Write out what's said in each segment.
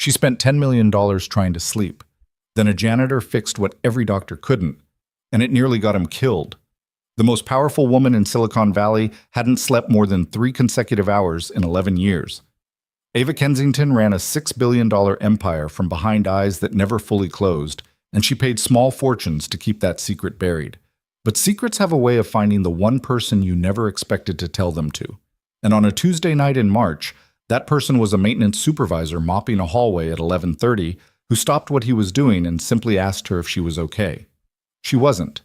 She spent $10 million trying to sleep. Then a janitor fixed what every doctor couldn't, and it nearly got him killed. The most powerful woman in Silicon Valley hadn't slept more than 3 consecutive hours in 11 years. Ava Kensington ran a $6 billion empire from behind eyes that never fully closed, and she paid small fortunes to keep that secret buried. But secrets have a way of finding the one person you never expected to tell them to. And on a Tuesday night in March, that person was a maintenance supervisor mopping a hallway at 11:30 who stopped what he was doing and simply asked her if she was okay. She wasn't.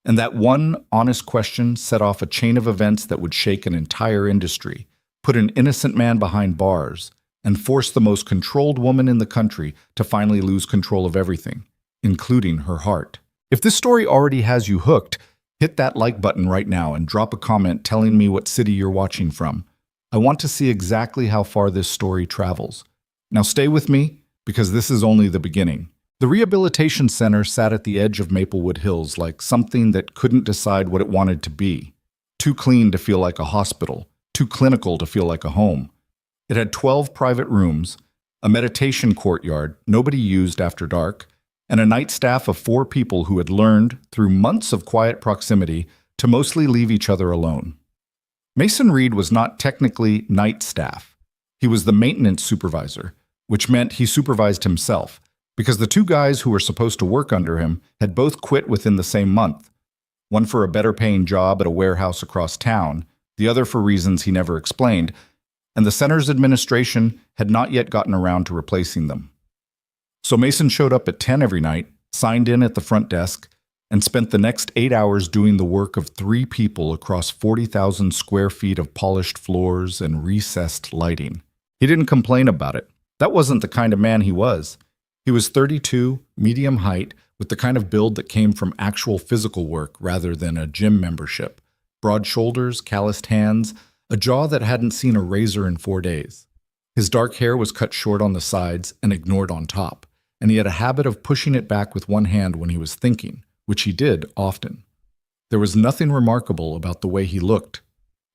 And that one honest question set off a chain of events that would shake an entire industry, put an innocent man behind bars, and force the most controlled woman in the country to finally lose control of everything, including her heart. If this story already has you hooked, hit that like button right now and drop a comment telling me what city you're watching from. I want to see exactly how far this story travels. Now stay with me, because this is only the beginning. The rehabilitation center sat at the edge of Maplewood Hills like something that couldn't decide what it wanted to be. Too clean to feel like a hospital, too clinical to feel like a home. It had 12 private rooms, a meditation courtyard nobody used after dark, and a night staff of 4 people who had learned, through months of quiet proximity, to mostly leave each other alone. Mason Reed was not technically night staff. He was the maintenance supervisor, which meant he supervised himself, because the 2 guys who were supposed to work under him had both quit within the same month, one for a better-paying job at a warehouse across town, the other for reasons he never explained, and the center's administration had not yet gotten around to replacing them. So Mason showed up at 10 every night, signed in at the front desk, and spent the next 8 hours doing the work of 3 people across 40,000 square feet of polished floors and recessed lighting. He didn't complain about it. That wasn't the kind of man he was. He was 32, medium height, with the kind of build that came from actual physical work rather than a gym membership. Broad shoulders, calloused hands, a jaw that hadn't seen a razor in 4 days. His dark hair was cut short on the sides and ignored on top, and he had a habit of pushing it back with one hand when he was thinking, which he did often. There was nothing remarkable about the way he looked.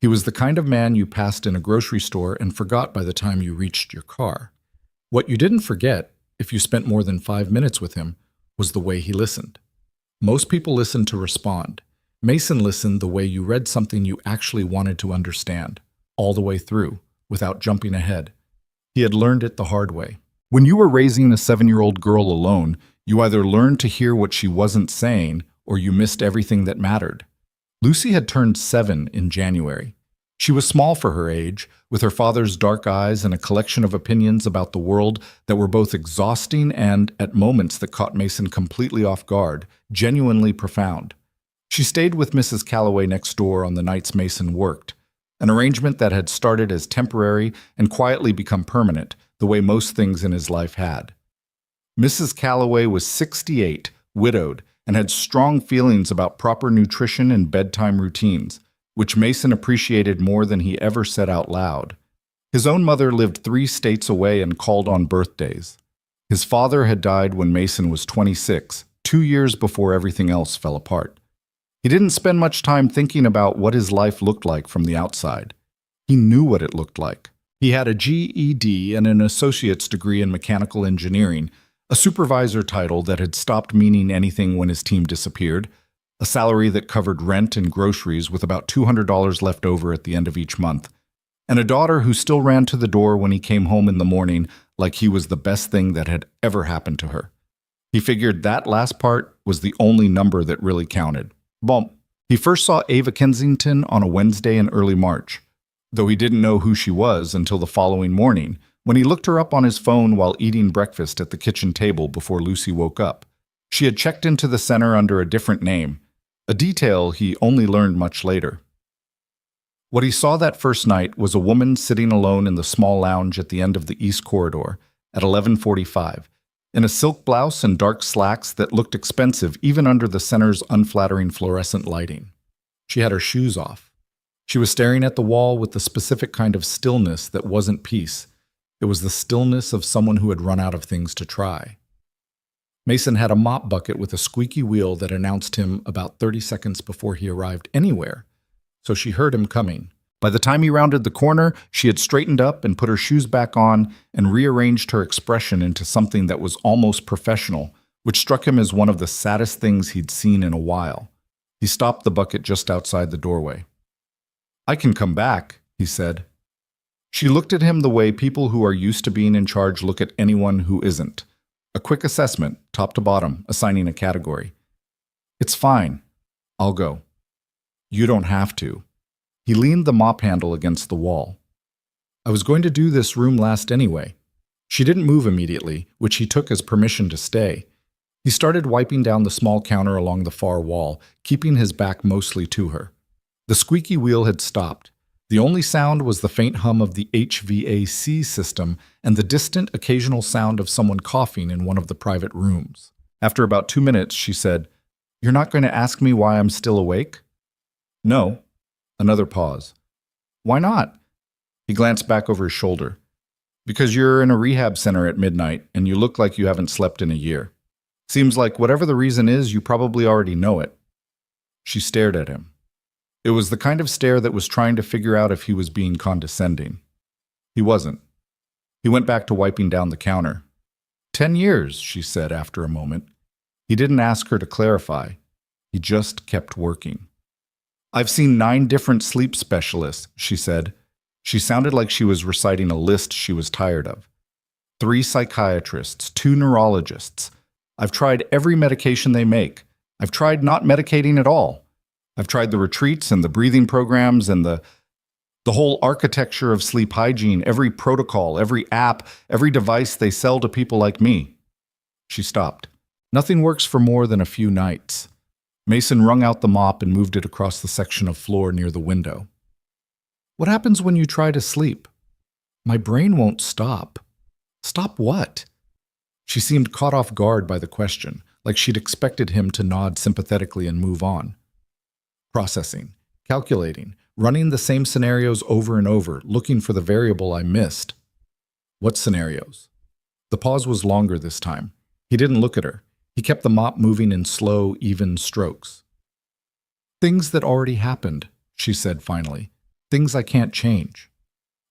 He was the kind of man you passed in a grocery store and forgot by the time you reached your car. What you didn't forget, if you spent more than 5 minutes with him, was the way he listened. Most people listen to respond. Mason listened the way you read something you actually wanted to understand, all the way through, without jumping ahead. He had learned it the hard way. When you were raising a 7-year-old girl alone, you either learned to hear what she wasn't saying, or you missed everything that mattered. Lucy had turned 7 in January. She was small for her age, with her father's dark eyes and a collection of opinions about the world that were both exhausting and, at moments that caught Mason completely off guard, genuinely profound. She stayed with Mrs. Calloway next door on the nights Mason worked, an arrangement that had started as temporary and quietly become permanent, the way most things in his life had. Mrs. Calloway was 68, widowed, and had strong feelings about proper nutrition and bedtime routines, which Mason appreciated more than he ever said out loud. His own mother lived 3 states away and called on birthdays. His father had died when Mason was 26, 2 years before everything else fell apart. He didn't spend much time thinking about what his life looked like from the outside. He knew what it looked like. He had a GED and an associate's degree in mechanical engineering, a supervisor title that had stopped meaning anything when his team disappeared, a salary that covered rent and groceries with about $200 left over at the end of each month, and a daughter who still ran to the door when he came home in the morning like he was the best thing that had ever happened to her. He figured that last part was the only number that really counted. Bump. He first saw Ava Kensington on a Wednesday in early March, though he didn't know who she was until the following morning, when he looked her up on his phone while eating breakfast at the kitchen table before Lucy woke up. She had checked into the center under a different name, a detail he only learned much later. What he saw that first night was a woman sitting alone in the small lounge at the end of the East Corridor at 11:45, in a silk blouse and dark slacks that looked expensive even under the center's unflattering fluorescent lighting. She had her shoes off. She was staring at the wall with the specific kind of stillness that wasn't peace. It was the stillness of someone who had run out of things to try. Mason had a mop bucket with a squeaky wheel that announced him about 30 seconds before he arrived anywhere, so she heard him coming, By the time he rounded the corner, she had straightened up and put her shoes back on and rearranged her expression into something that was almost professional, which struck him as one of the saddest things he'd seen in a while. He stopped the bucket just outside the doorway. "I can come back," he said. She looked at him the way people who are used to being in charge look at anyone who isn't. A quick assessment, top to bottom, assigning a category. "It's fine. I'll go." "You don't have to." He leaned the mop handle against the wall. "I was going to do this room last anyway." She didn't move immediately, which he took as permission to stay. He started wiping down the small counter along the far wall, keeping his back mostly to her. The squeaky wheel had stopped. The only sound was the faint hum of the HVAC system and the distant occasional sound of someone coughing in one of the private rooms. After about 2 minutes, she said, "You're not going to ask me why I'm still awake?" "No." Another pause. "Why not?" He glanced back over his shoulder. "Because you're in a rehab center at midnight and you look like you haven't slept in a year. Seems like whatever the reason is, you probably already know it." She stared at him. It was the kind of stare that was trying to figure out if he was being condescending. He wasn't. He went back to wiping down the counter. 10 years, she said after a moment. He didn't ask her to clarify. He just kept working. "I've seen 9 different sleep specialists," she said. She sounded like she was reciting a list she was tired of. 3 psychiatrists, 2 neurologists. I've tried every medication they make. I've tried not medicating at all. I've tried the retreats and the breathing programs and the whole architecture of sleep hygiene, every protocol, every app, every device they sell to people like me." She stopped. "Nothing works for more than a few nights." Mason wrung out the mop and moved it across the section of floor near the window. "What happens when you try to sleep?" "My brain won't stop." "Stop what?" She seemed caught off guard by the question, like she'd expected him to nod sympathetically and move on. "Processing, calculating, running the same scenarios over and over, looking for the variable I missed." "What scenarios?" The pause was longer this time. He didn't look at her. He kept the mop moving in slow, even strokes. "Things that already happened," she said finally. "Things I can't change."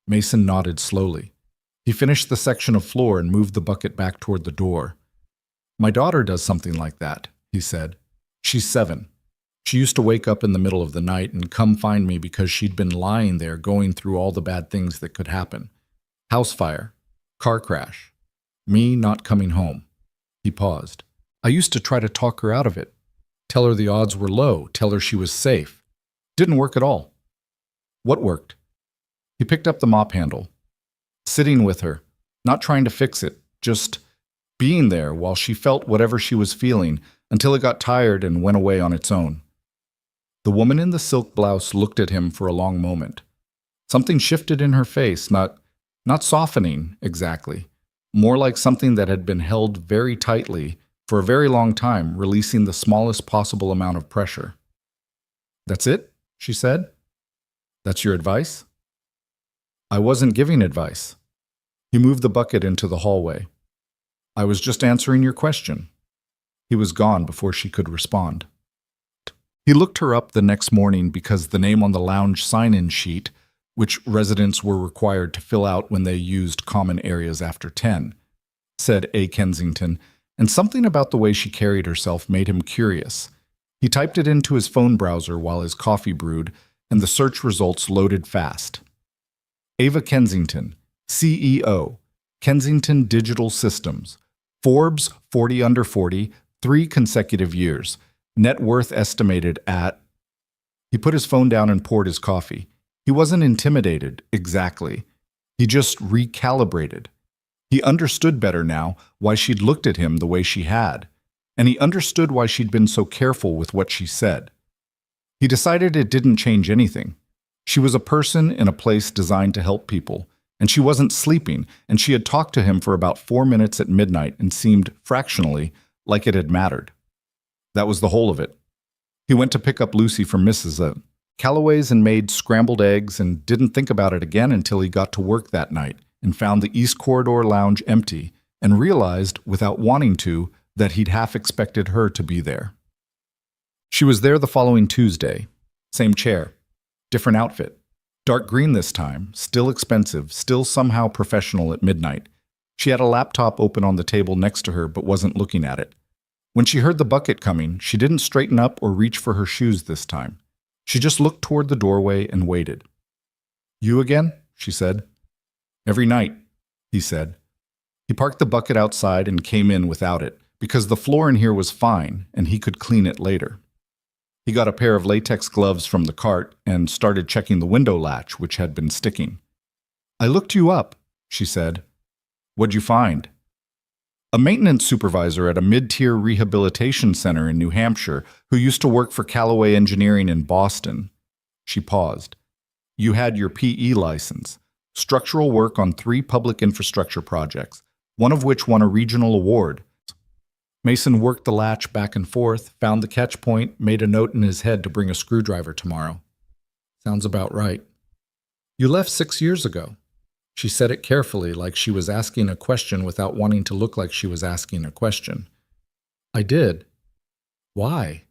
Mason nodded slowly. He finished the section of floor and moved the bucket back toward the door. "My daughter does something like that," he said. "She's 7. She used to wake up in the middle of the night and come find me because she'd been lying there going through all the bad things that could happen. House fire, car crash, me not coming home." He paused. "I used to try to talk her out of it. Tell her the odds were low, tell her she was safe. Didn't work at all." "What worked?" He picked up the mop handle. Sitting with her, not trying to fix it, just being there while she felt whatever she was feeling until it got tired and went away on its own. The woman in the silk blouse looked at him for a long moment. Something shifted in her face, not softening exactly, more like something that had been held very tightly for a very long time, releasing the smallest possible amount of pressure. "That's it?" she said. "That's your advice?" "I wasn't giving advice." He moved the bucket into the hallway. "I was just answering your question." He was gone before she could respond. He looked her up the next morning because the name on the lounge sign-in sheet, which residents were required to fill out when they used common areas after 10, said A. Kensington, and something about the way she carried herself made him curious. He typed it into his phone browser while his coffee brewed, and the search results loaded fast. Ava Kensington, CEO, Kensington Digital Systems, Forbes 40 under 40, 3 consecutive years, net worth estimated at... He put his phone down and poured his coffee. He wasn't intimidated, exactly. He just recalibrated. He understood better now why she'd looked at him the way she had, and he understood why she'd been so careful with what she said. He decided it didn't change anything. She was a person in a place designed to help people, and she wasn't sleeping, and she had talked to him for about 4 minutes at midnight and seemed, fractionally, like it had mattered. That was the whole of it. He went to pick up Lucy from Mrs. Calloway's and made scrambled eggs and didn't think about it again until he got to work that night and found the East Corridor lounge empty and realized, without wanting to, that he'd half expected her to be there. She was there the following Tuesday. Same chair. Different outfit. Dark green this time, still expensive, still somehow professional at midnight. She had a laptop open on the table next to her but wasn't looking at it. When she heard the bucket coming, she didn't straighten up or reach for her shoes this time. She just looked toward the doorway and waited. "You again?" she said. "Every night," he said. He parked the bucket outside and came in without it, because the floor in here was fine and he could clean it later. He got a pair of latex gloves from the cart and started checking the window latch, which had been sticking. "I looked you up," she said. "What'd you find?" "A maintenance supervisor at a mid-tier rehabilitation center in New Hampshire who used to work for Callaway Engineering in Boston." She paused. "You had your PE license, structural work on 3 public infrastructure projects, one of which won a regional award." Mason worked the latch back and forth, found the catch point, made a note in his head to bring a screwdriver tomorrow. "Sounds about right." "You left 6 years ago." She said it carefully, like she was asking a question without wanting to look like she was asking a question. "I did." "Why?"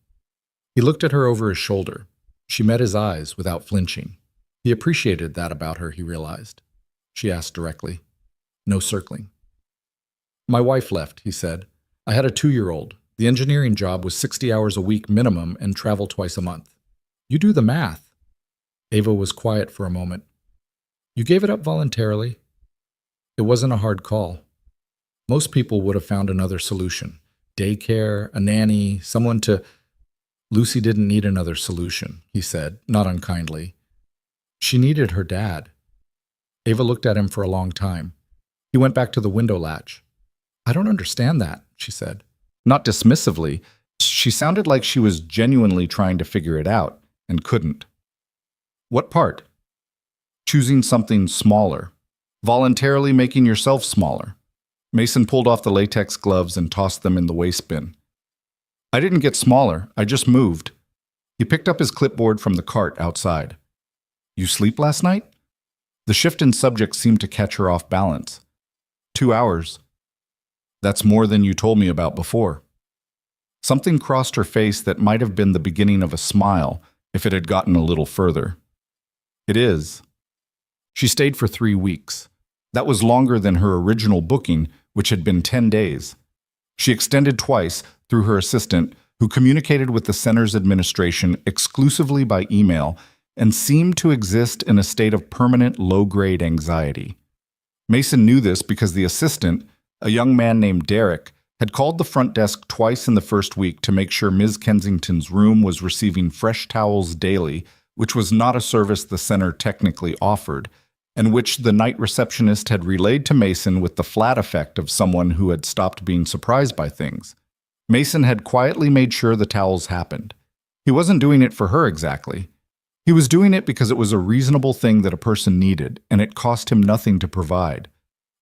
He looked at her over his shoulder. She met his eyes without flinching. He appreciated that about her, he realized. She asked directly. No circling. "My wife left," he said. "I had a 2-year-old. The engineering job was 60 hours a week minimum and travel twice a month." "You do the math." Ava was quiet for a moment. "You gave it up voluntarily?" "It wasn't a hard call. Most people would have found another solution. Daycare, a nanny, someone to—" "Lucy didn't need another solution," he said, not unkindly. "She needed her dad." Ava looked at him for a long time. He went back to the window latch. "I don't understand that," she said. Not dismissively. She sounded like she was genuinely trying to figure it out, and couldn't. "What part?" "Choosing something smaller. Voluntarily making yourself smaller." Mason pulled off the latex gloves and tossed them in the waste bin. "I didn't get smaller, I just moved." He picked up his clipboard from the cart outside. "You sleep last night?" The shift in subject seemed to catch her off balance. 2 hours. "That's more than you told me about before." Something crossed her face that might have been the beginning of a smile if it had gotten a little further. "It is." She stayed for 3 weeks. That was longer than her original booking, which had been 10 days. She extended twice through her assistant, who communicated with the center's administration exclusively by email and seemed to exist in a state of permanent low-grade anxiety. Mason knew this because the assistant, a young man named Derek, had called the front desk twice in the first week to make sure Ms. Kensington's room was receiving fresh towels daily, which was not a service the center technically offered, and which the night receptionist had relayed to Mason with the flat effect of someone who had stopped being surprised by things. Mason had quietly made sure the towels happened. He wasn't doing it for her exactly. He was doing it because it was a reasonable thing that a person needed, and it cost him nothing to provide.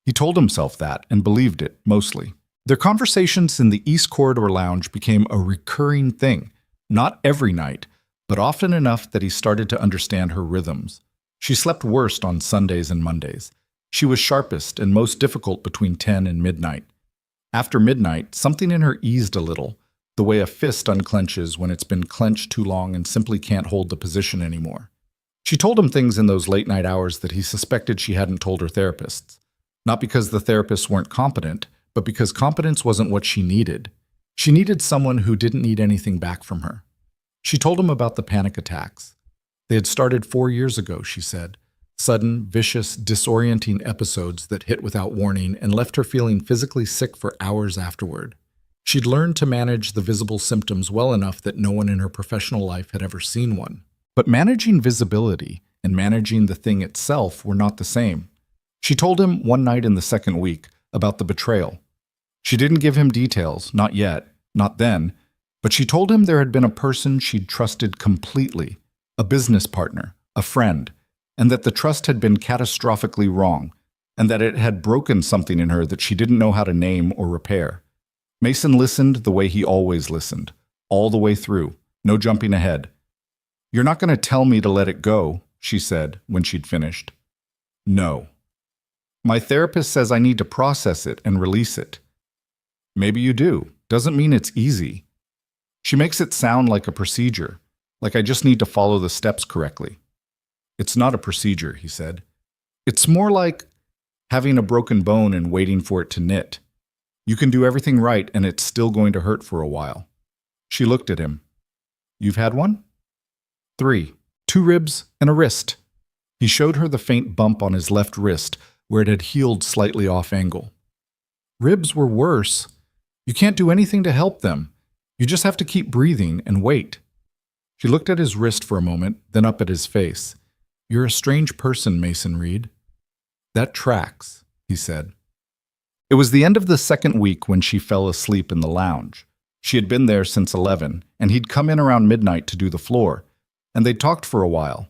He told himself that, and believed it, mostly. Their conversations in the East Corridor Lounge became a recurring thing, not every night, but often enough that he started to understand her rhythms. She slept worst on Sundays and Mondays. She was sharpest and most difficult between 10 and midnight. After midnight, something in her eased a little, the way a fist unclenches when it's been clenched too long and simply can't hold the position anymore. She told him things in those late-night hours that he suspected she hadn't told her therapists. Not because the therapists weren't competent, but because competence wasn't what she needed. She needed someone who didn't need anything back from her. She told him about the panic attacks. They had started 4 years ago, she said. Sudden, vicious, disorienting episodes that hit without warning and left her feeling physically sick for hours afterward. She'd learned to manage the visible symptoms well enough that no one in her professional life had ever seen one. But managing visibility and managing the thing itself were not the same. She told him one night in the second week about the betrayal. She didn't give him details, not yet, not then, but she told him there had been a person she'd trusted completely, a business partner, a friend, and that the trust had been catastrophically wrong, and that it had broken something in her that she didn't know how to name or repair. Mason listened the way he always listened, all the way through, no jumping ahead. "You're not going to tell me to let it go," she said when she'd finished. "No." "My therapist says I need to process it and release it." "Maybe you do. Doesn't mean it's easy." She makes it sound like a procedure, like I just need to follow the steps correctly. It's not a procedure, he said. It's more like having a broken bone and waiting for it to knit. You can do everything right and it's still going to hurt for a while. She looked at him. You've had one? 3. 2 ribs and a wrist. He showed her the faint bump on his left wrist where it had healed slightly off angle. Ribs were worse. You can't do anything to help them. You just have to keep breathing and wait. She looked at his wrist for a moment, then up at his face. You're a strange person, Mason Reed. That tracks, he said. It was the end of the second week when she fell asleep in the lounge. She had been there since 11, and he'd come in around midnight to do the floor, and they'd talked for a while.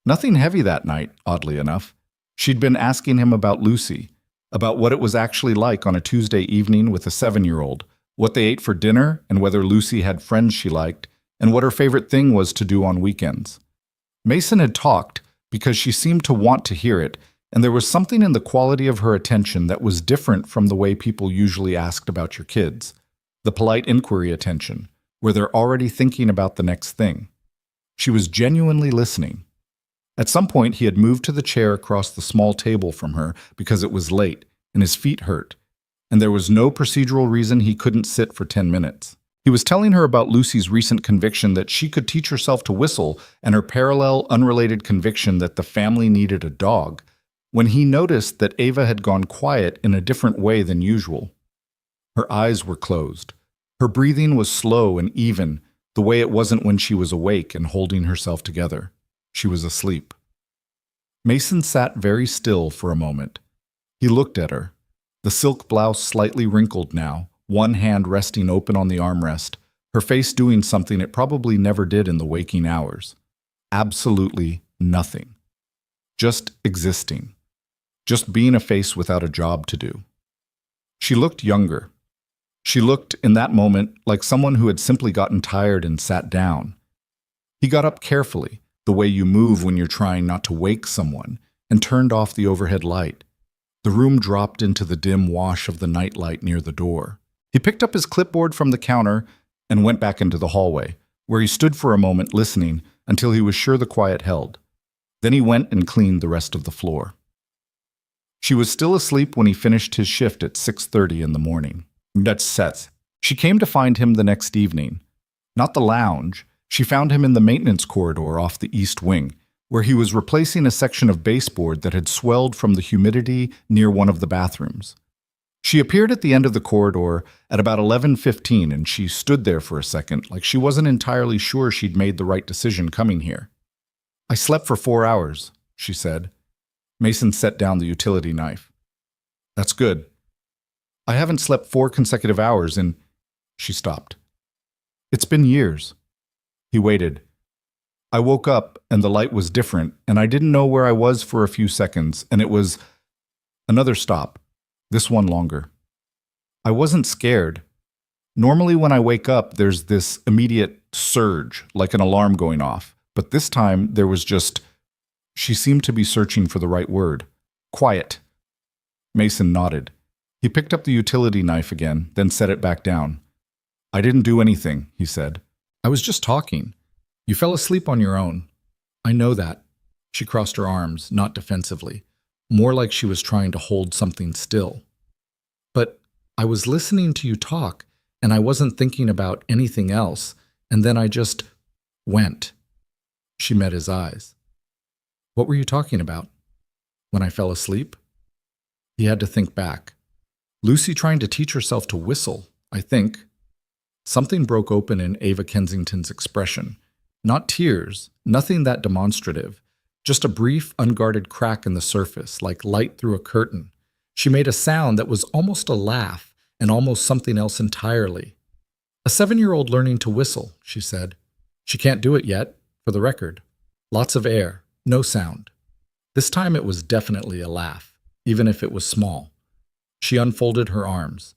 Nothing heavy that night, oddly enough. She'd been asking him about Lucy, about what it was actually like on a Tuesday evening with a 7-year-old, what they ate for dinner, and whether Lucy had friends she liked, and what her favorite thing was to do on weekends. Mason had talked because she seemed to want to hear it, and there was something in the quality of her attention that was different from the way people usually asked about your kids. The polite inquiry attention, where they're already thinking about the next thing. She was genuinely listening. At some point, he had moved to the chair across the small table from her because it was late and his feet hurt, and there was no procedural reason he couldn't sit for 10 minutes. He was telling her about Lucy's recent conviction that she could teach herself to whistle and her parallel, unrelated conviction that the family needed a dog, when he noticed that Ava had gone quiet in a different way than usual. Her eyes were closed. Her breathing was slow and even, the way it wasn't when she was awake and holding herself together. She was asleep. Mason sat very still for a moment. He looked at her, the silk blouse slightly wrinkled now, one hand resting open on the armrest, her face doing something it probably never did in the waking hours. Absolutely nothing. Just existing. Just being a face without a job to do. She looked younger. She looked, in that moment, like someone who had simply gotten tired and sat down. He got up carefully, the way you move when you're trying not to wake someone, and turned off the overhead light. The room dropped into the dim wash of the nightlight near the door. He picked up his clipboard from the counter and went back into the hallway, where he stood for a moment listening until he was sure the quiet held. Then he went and cleaned the rest of the floor. She was still asleep when he finished his shift at 6:30 in the morning. That's Seth. She came to find him the next evening. Not the lounge. She found him in the maintenance corridor off the east wing, where he was replacing a section of baseboard that had swelled from the humidity near one of the bathrooms. She appeared at the end of the corridor at about 11:15, and she stood there for a second, like she wasn't entirely sure she'd made the right decision coming here. I slept for 4 hours, she said. Mason set down the utility knife. That's good. I haven't slept 4 consecutive hours in... She stopped. It's been years. He waited. I woke up, and the light was different, and I didn't know where I was for a few seconds, and it was... Another stop. This one longer. I wasn't scared. Normally when I wake up, there's this immediate surge, like an alarm going off. But this time, there was just... She seemed to be searching for the right word. Quiet. Mason nodded. He picked up the utility knife again, then set it back down. I didn't do anything, he said. I was just talking. You fell asleep on your own. I know that. She crossed her arms, not defensively. More like she was trying to hold something still. But I was listening to you talk, and I wasn't thinking about anything else, and then I just went. She met his eyes. What were you talking about? When I fell asleep? He had to think back. Lucy trying to teach herself to whistle, I think. Something broke open in Ava Kensington's expression. Not tears, nothing that demonstrative. Just a brief, unguarded crack in the surface, like light through a curtain. She made a sound that was almost a laugh, and almost something else entirely. A 7-year-old learning to whistle, she said. She can't do it yet, for the record. Lots of air, no sound. This time it was definitely a laugh, even if it was small. She unfolded her arms.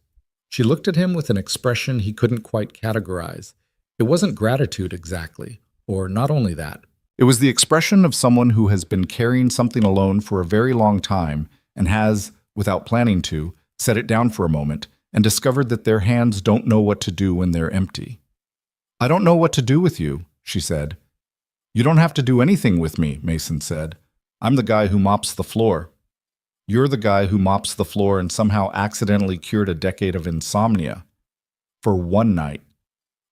She looked at him with an expression he couldn't quite categorize. It wasn't gratitude exactly, or not only that. It was the expression of someone who has been carrying something alone for a very long time and has, without planning to, set it down for a moment and discovered that their hands don't know what to do when they're empty. I don't know what to do with you, she said. You don't have to do anything with me, Mason said. I'm the guy who mops the floor. You're the guy who mops the floor and somehow accidentally cured a decade of insomnia. For one night.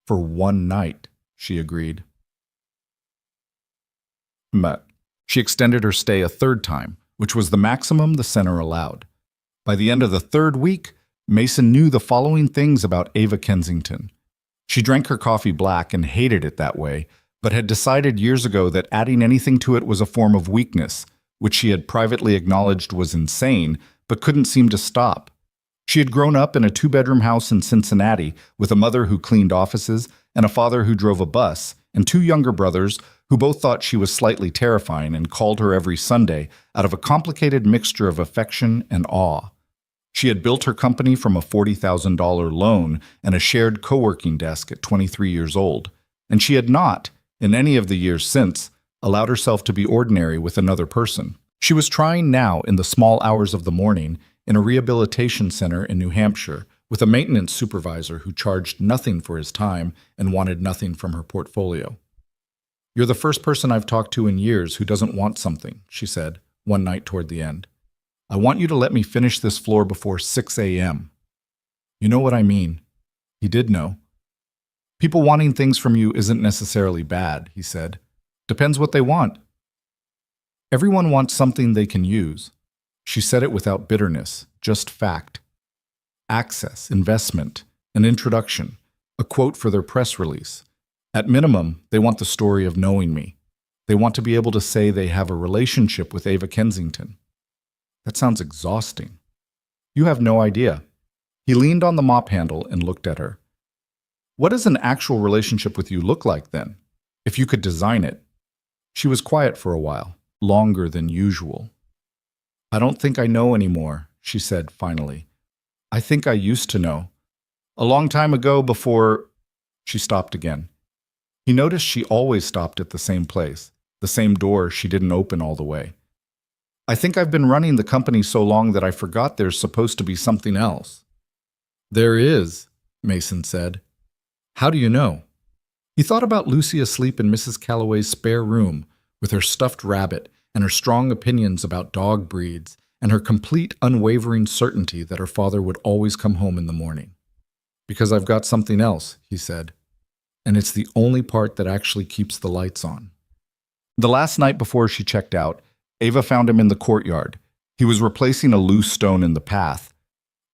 For one night, she agreed. But she extended her stay a third time, which was the maximum the center allowed. By the end of the third week, Mason knew the following things about Ava Kensington. She drank her coffee black and hated it that way, but had decided years ago that adding anything to it was a form of weakness, which she had privately acknowledged was insane, but couldn't seem to stop. She had grown up in a two-bedroom house in Cincinnati with a mother who cleaned offices and a father who drove a bus, and two younger brothers who both thought she was slightly terrifying and called her every Sunday out of a complicated mixture of affection and awe. She had built her company from a $40,000 loan and a shared co-working desk at 23 years old, and she had not, in any of the years since, allowed herself to be ordinary with another person. She was trying now in the small hours of the morning in a rehabilitation center in New Hampshire with a maintenance supervisor who charged nothing for his time and wanted nothing from her portfolio. You're the first person I've talked to in years who doesn't want something, she said, one night toward the end. I want you to let me finish this floor before 6 a.m. You know what I mean. He did know. People wanting things from you isn't necessarily bad, he said. Depends what they want. Everyone wants something they can use. She said it without bitterness, just fact. Access, investment, an introduction, a quote for their press release. At minimum, they want the story of knowing me. They want to be able to say they have a relationship with Ava Kensington. That sounds exhausting. You have no idea. He leaned on the mop handle and looked at her. What does an actual relationship with you look like then, if you could design it? She was quiet for a while, longer than usual. I don't think I know anymore, she said finally. I think I used to know. A long time ago before... She stopped again. He noticed she always stopped at the same place, the same door she didn't open all the way. I think I've been running the company so long that I forgot there's supposed to be something else. There is, Mason said. How do you know? He thought about Lucy asleep in Mrs. Calloway's spare room with her stuffed rabbit and her strong opinions about dog breeds and her complete unwavering certainty that her father would always come home in the morning. Because I've got something else, he said, and it's the only part that actually keeps the lights on. The last night before she checked out, Ava found him in the courtyard. He was replacing a loose stone in the path.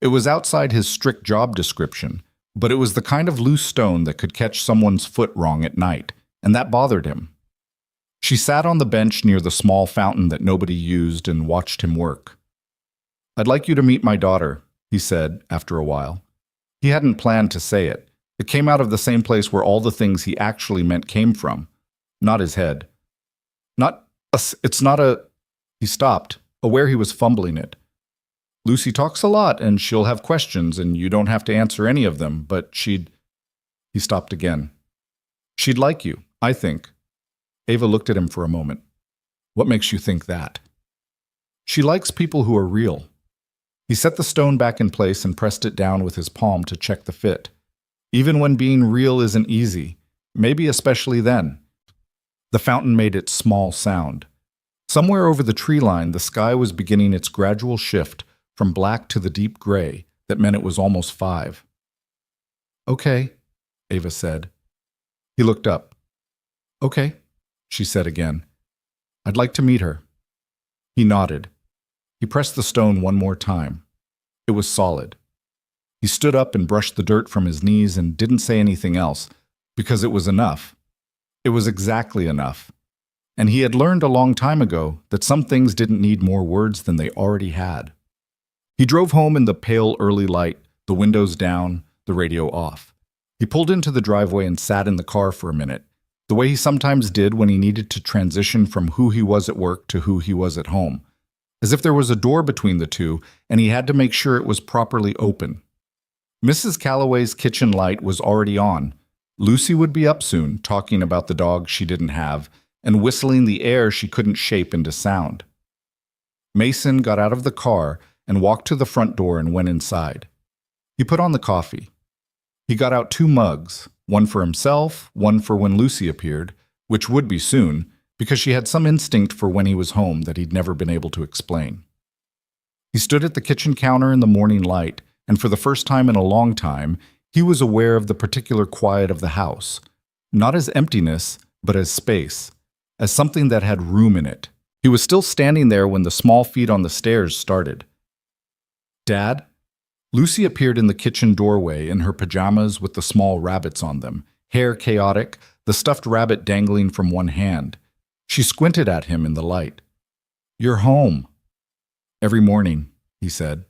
It was outside his strict job description, but it was the kind of loose stone that could catch someone's foot wrong at night, and that bothered him. She sat on the bench near the small fountain that nobody used and watched him work. I'd like you to meet my daughter, he said after a while. He hadn't planned to say it. It came out of the same place where all the things he actually meant came from, not his head. It's not a... He stopped, aware he was fumbling it. Lucy talks a lot, and she'll have questions, and you don't have to answer any of them, but she'd... He stopped again. She'd like you, I think. Ava looked at him for a moment. What makes you think that? She likes people who are real. He set the stone back in place and pressed it down with his palm to check the fit. Even when being real isn't easy, maybe especially then. The fountain made its small sound. Somewhere over the tree line, the sky was beginning its gradual shift from black to the deep gray that meant it was almost 5. Okay, Ava said. He looked up. Okay, she said again. I'd like to meet her. He nodded. He pressed the stone one more time. It was solid. He stood up and brushed the dirt from his knees and didn't say anything else, because it was enough. It was exactly enough. And he had learned a long time ago that some things didn't need more words than they already had. He drove home in the pale early light, the windows down, the radio off. He pulled into the driveway and sat in the car for a minute, the way he sometimes did when he needed to transition from who he was at work to who he was at home, as if there was a door between the two and he had to make sure it was properly open. Mrs. Calloway's kitchen light was already on. Lucy would be up soon, talking about the dog she didn't have and whistling the air she couldn't shape into sound. Mason got out of the car and walked to the front door and went inside. He put on the coffee. He got out 2 mugs, one for himself, one for when Lucy appeared, which would be soon, because she had some instinct for when he was home that he'd never been able to explain. He stood at the kitchen counter in the morning light, and for the first time in a long time, he was aware of the particular quiet of the house, not as emptiness, but as space, as something that had room in it. He was still standing there when the small feet on the stairs started. "Dad?" Lucy appeared in the kitchen doorway in her pajamas with the small rabbits on them, hair chaotic, the stuffed rabbit dangling from one hand. She squinted at him in the light. "You're home." "Every morning," he said.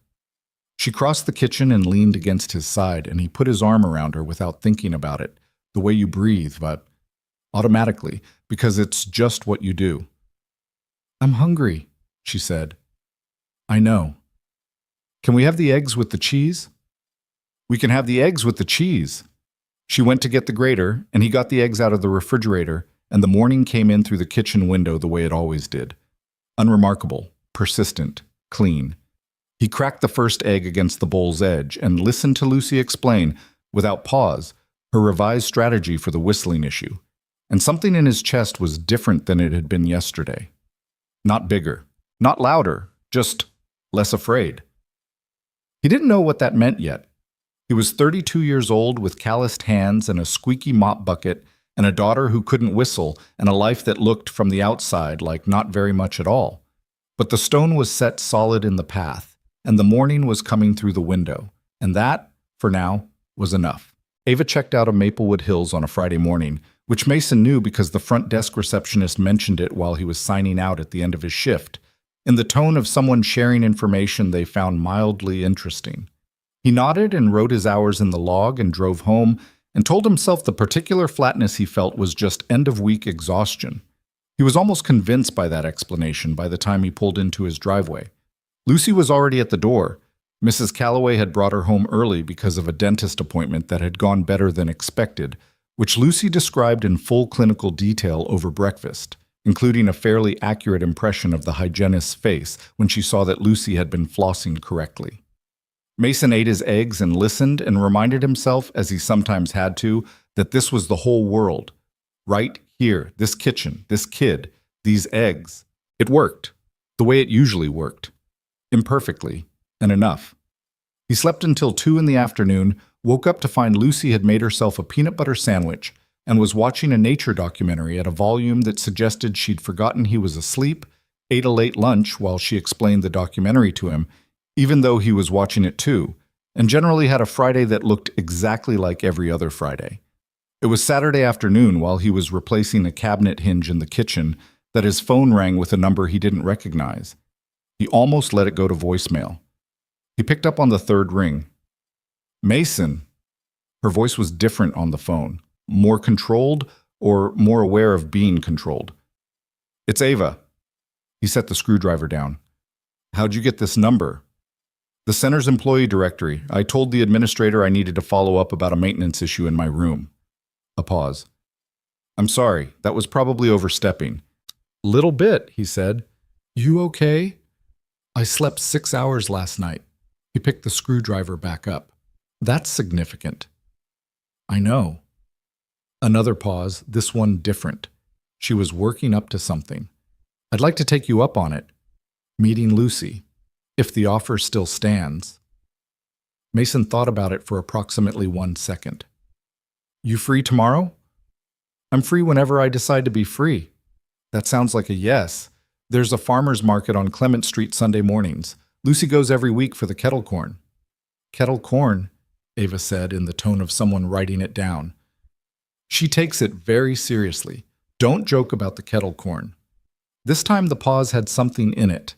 She crossed the kitchen and leaned against his side, and he put his arm around her without thinking about it, the way you breathe, but automatically, because it's just what you do. "I'm hungry," she said. "I know. Can we have the eggs with the cheese?" "We can have the eggs with the cheese." She went to get the grater, and he got the eggs out of the refrigerator, and the morning came in through the kitchen window the way it always did. Unremarkable, persistent, clean. He cracked the first egg against the bowl's edge and listened to Lucy explain, without pause, her revised strategy for the whistling issue. And something in his chest was different than it had been yesterday. Not bigger, not louder, just less afraid. He didn't know what that meant yet. He was 32 years old with calloused hands and a squeaky mop bucket and a daughter who couldn't whistle and a life that looked from the outside like not very much at all. But the stone was set solid in the path, and the morning was coming through the window, and that, for now, was enough. Ava checked out of Maplewood Hills on a Friday morning, which Mason knew because the front desk receptionist mentioned it while he was signing out at the end of his shift, in the tone of someone sharing information they found mildly interesting. He nodded and wrote his hours in the log and drove home and told himself the particular flatness he felt was just end-of-week exhaustion. He was almost convinced by that explanation by the time he pulled into his driveway. Lucy was already at the door. Mrs. Calloway had brought her home early because of a dentist appointment that had gone better than expected, which Lucy described in full clinical detail over breakfast, including a fairly accurate impression of the hygienist's face when she saw that Lucy had been flossing correctly. Mason ate his eggs and listened and reminded himself, as he sometimes had to, that this was the whole world. Right here, this kitchen, this kid, these eggs. It worked, the way it usually worked. Imperfectly, and enough. He slept until 2 in the afternoon, woke up to find Lucy had made herself a peanut butter sandwich, and was watching a nature documentary at a volume that suggested she'd forgotten he was asleep, ate a late lunch while she explained the documentary to him, even though he was watching it too, and generally had a Friday that looked exactly like every other Friday. It was Saturday afternoon while he was replacing a cabinet hinge in the kitchen that his phone rang with a number he didn't recognize. He almost let it go to voicemail. He picked up on the third ring. "Mason." Her voice was different on the phone, more controlled or more aware of being controlled. "It's Ava." He set the screwdriver down. "How'd you get this number?" "The center's employee directory. I told the administrator I needed to follow up about a maintenance issue in my room." A pause. "I'm sorry, that was probably overstepping." "Little bit," he said. "You okay?" "I slept 6 hours last night." He picked the screwdriver back up. "That's significant." "I know." Another pause, this one different. She was working up to something. "I'd like to take you up on it. Meeting Lucy. If the offer still stands." Mason thought about it for approximately 1 second. "You free tomorrow?" "I'm free whenever I decide to be free." "That sounds like a yes. There's a farmer's market on Clement Street Sunday mornings. Lucy goes every week for the kettle corn." "Kettle corn," Ava said in the tone of someone writing it down. "She takes it very seriously. Don't joke about the kettle corn." This time the pause had something in it.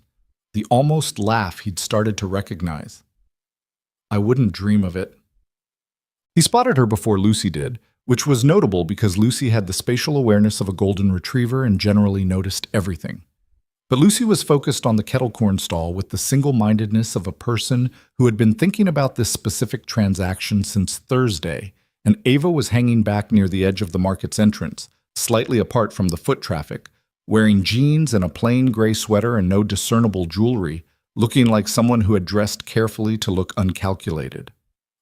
The almost laugh he'd started to recognize. "I wouldn't dream of it." He spotted her before Lucy did, which was notable because Lucy had the spatial awareness of a golden retriever and generally noticed everything. But Lucy was focused on the kettle corn stall with the single-mindedness of a person who had been thinking about this specific transaction since Thursday, and Ava was hanging back near the edge of the market's entrance, slightly apart from the foot traffic, wearing jeans and a plain gray sweater and no discernible jewelry, looking like someone who had dressed carefully to look uncalculated.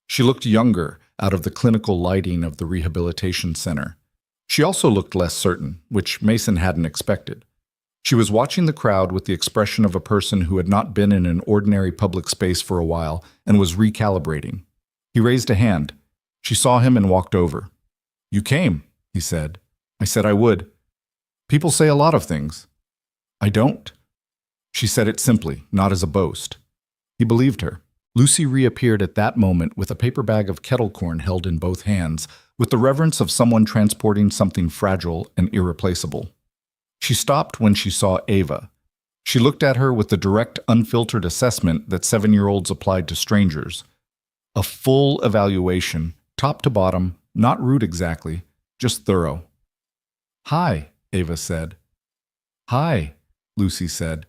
She looked younger out of the clinical lighting of the rehabilitation center. She also looked less certain, which Mason hadn't expected. She was watching the crowd with the expression of a person who had not been in an ordinary public space for a while and was recalibrating. He raised a hand. She saw him and walked over. "You came," he said. "I said I would. People say a lot of things." "I don't." She said it simply, not as a boast. He believed her. Lucy reappeared at that moment with a paper bag of kettle corn held in both hands, with the reverence of someone transporting something fragile and irreplaceable. She stopped when she saw Ava. She looked at her with the direct, unfiltered assessment that 7-year-olds applied to strangers. A full evaluation, top to bottom, not rude exactly, just thorough. "Hi," Ava said. "Hi," Lucy said.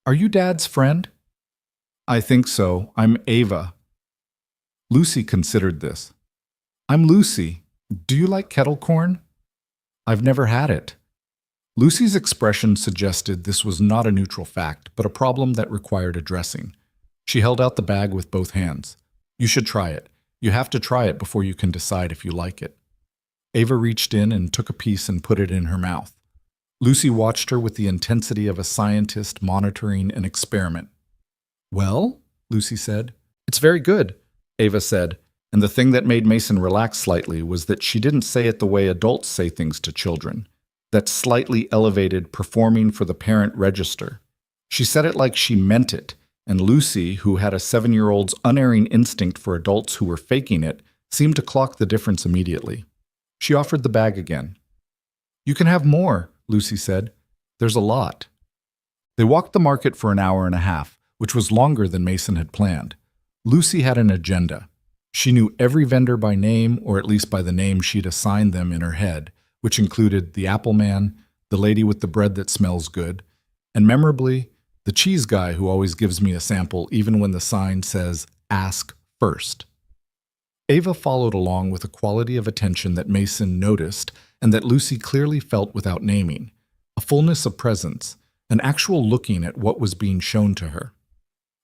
"Are you Dad's friend?" "I think so. I'm Ava." Lucy considered this. "I'm Lucy. Do you like kettle corn?" "I've never had it." Lucy's expression suggested this was not a neutral fact, but a problem that required addressing. She held out the bag with both hands. "You should try it. You have to try it before you can decide if you like it." Ava reached in and took a piece and put it in her mouth. Lucy watched her with the intensity of a scientist monitoring an experiment. "Well?" Lucy said. "It's very good," Ava said, and the thing that made Mason relax slightly was that she didn't say it the way adults say things to children, that slightly elevated performing for the parent register. She said it like she meant it, and Lucy, who had a 7-year-old's unerring instinct for adults who were faking it, seemed to clock the difference immediately. She offered the bag again. "You can have more," Lucy said. "There's a lot." They walked the market for an hour and a half, which was longer than Mason had planned. Lucy had an agenda. She knew every vendor by name, or at least by the name she'd assigned them in her head, which included the apple man, the lady with the bread that smells good, and memorably, the cheese guy who always gives me a sample even when the sign says, "Ask first." Ava followed along with a quality of attention that Mason noticed and that Lucy clearly felt without naming, a fullness of presence, an actual looking at what was being shown to her.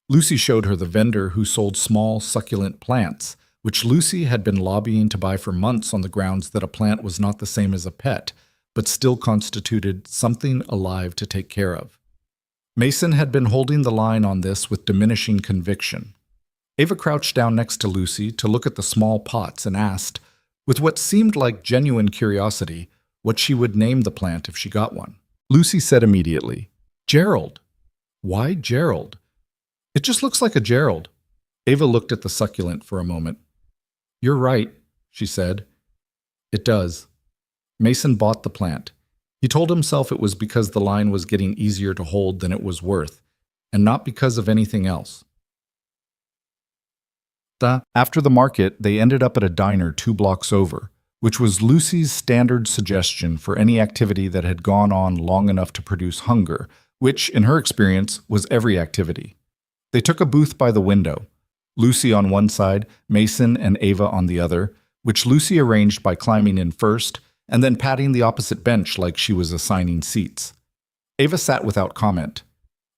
Lucy showed her the vendor who sold small, succulent plants, which Lucy had been lobbying to buy for months on the grounds that a plant was not the same as a pet, but still constituted something alive to take care of. Mason had been holding the line on this with diminishing conviction. Ava crouched down next to Lucy to look at the small pots and asked, with what seemed like genuine curiosity, what she would name the plant if she got one. Lucy said immediately, "Gerald." "Why Gerald?" "It just looks like a Gerald." Ava looked at the succulent for a moment. "You're right," she said. "It does." Mason bought the plant. He told himself it was because the line was getting easier to hold than it was worth, and not because of anything else. After the market, they ended up at a diner 2 blocks over, which was Lucy's standard suggestion for any activity that had gone on long enough to produce hunger, which, in her experience, was every activity. They took a booth by the window, Lucy on one side, Mason and Ava on the other, which Lucy arranged by climbing in first and then patting the opposite bench like she was assigning seats. Ava sat without comment.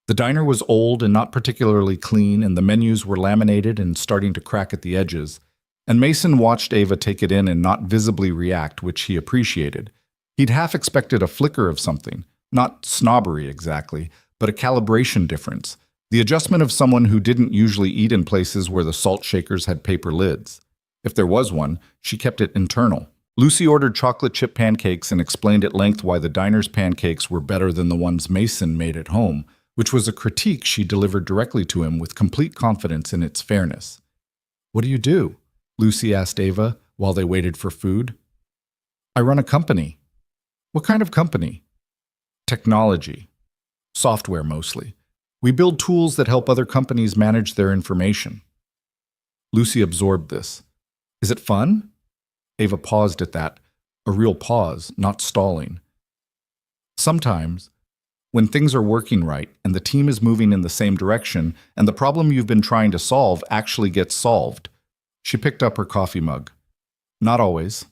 The diner was old and not particularly clean, and the menus were laminated and starting to crack at the edges, and Mason watched Ava take it in and not visibly react, which he appreciated. He'd half expected a flicker of something, not snobbery exactly, but a calibration difference, the adjustment of someone who didn't usually eat in places where the salt shakers had paper lids. If there was one, she kept it internal. Lucy ordered chocolate chip pancakes and explained at length why the diner's pancakes were better than the ones Mason made at home, which was a critique she delivered directly to him with complete confidence in its fairness. "What do you do?" Lucy asked Ava while they waited for food. "I run a company." "What kind of company?" "Technology. Software mostly. We build tools that help other companies manage their information." Lucy absorbed this. "Is it fun?" Ava paused at that, a real pause, not stalling. "Sometimes, when things are working right and the team is moving in the same direction and the problem you've been trying to solve actually gets solved." She picked up her coffee mug. "Not always."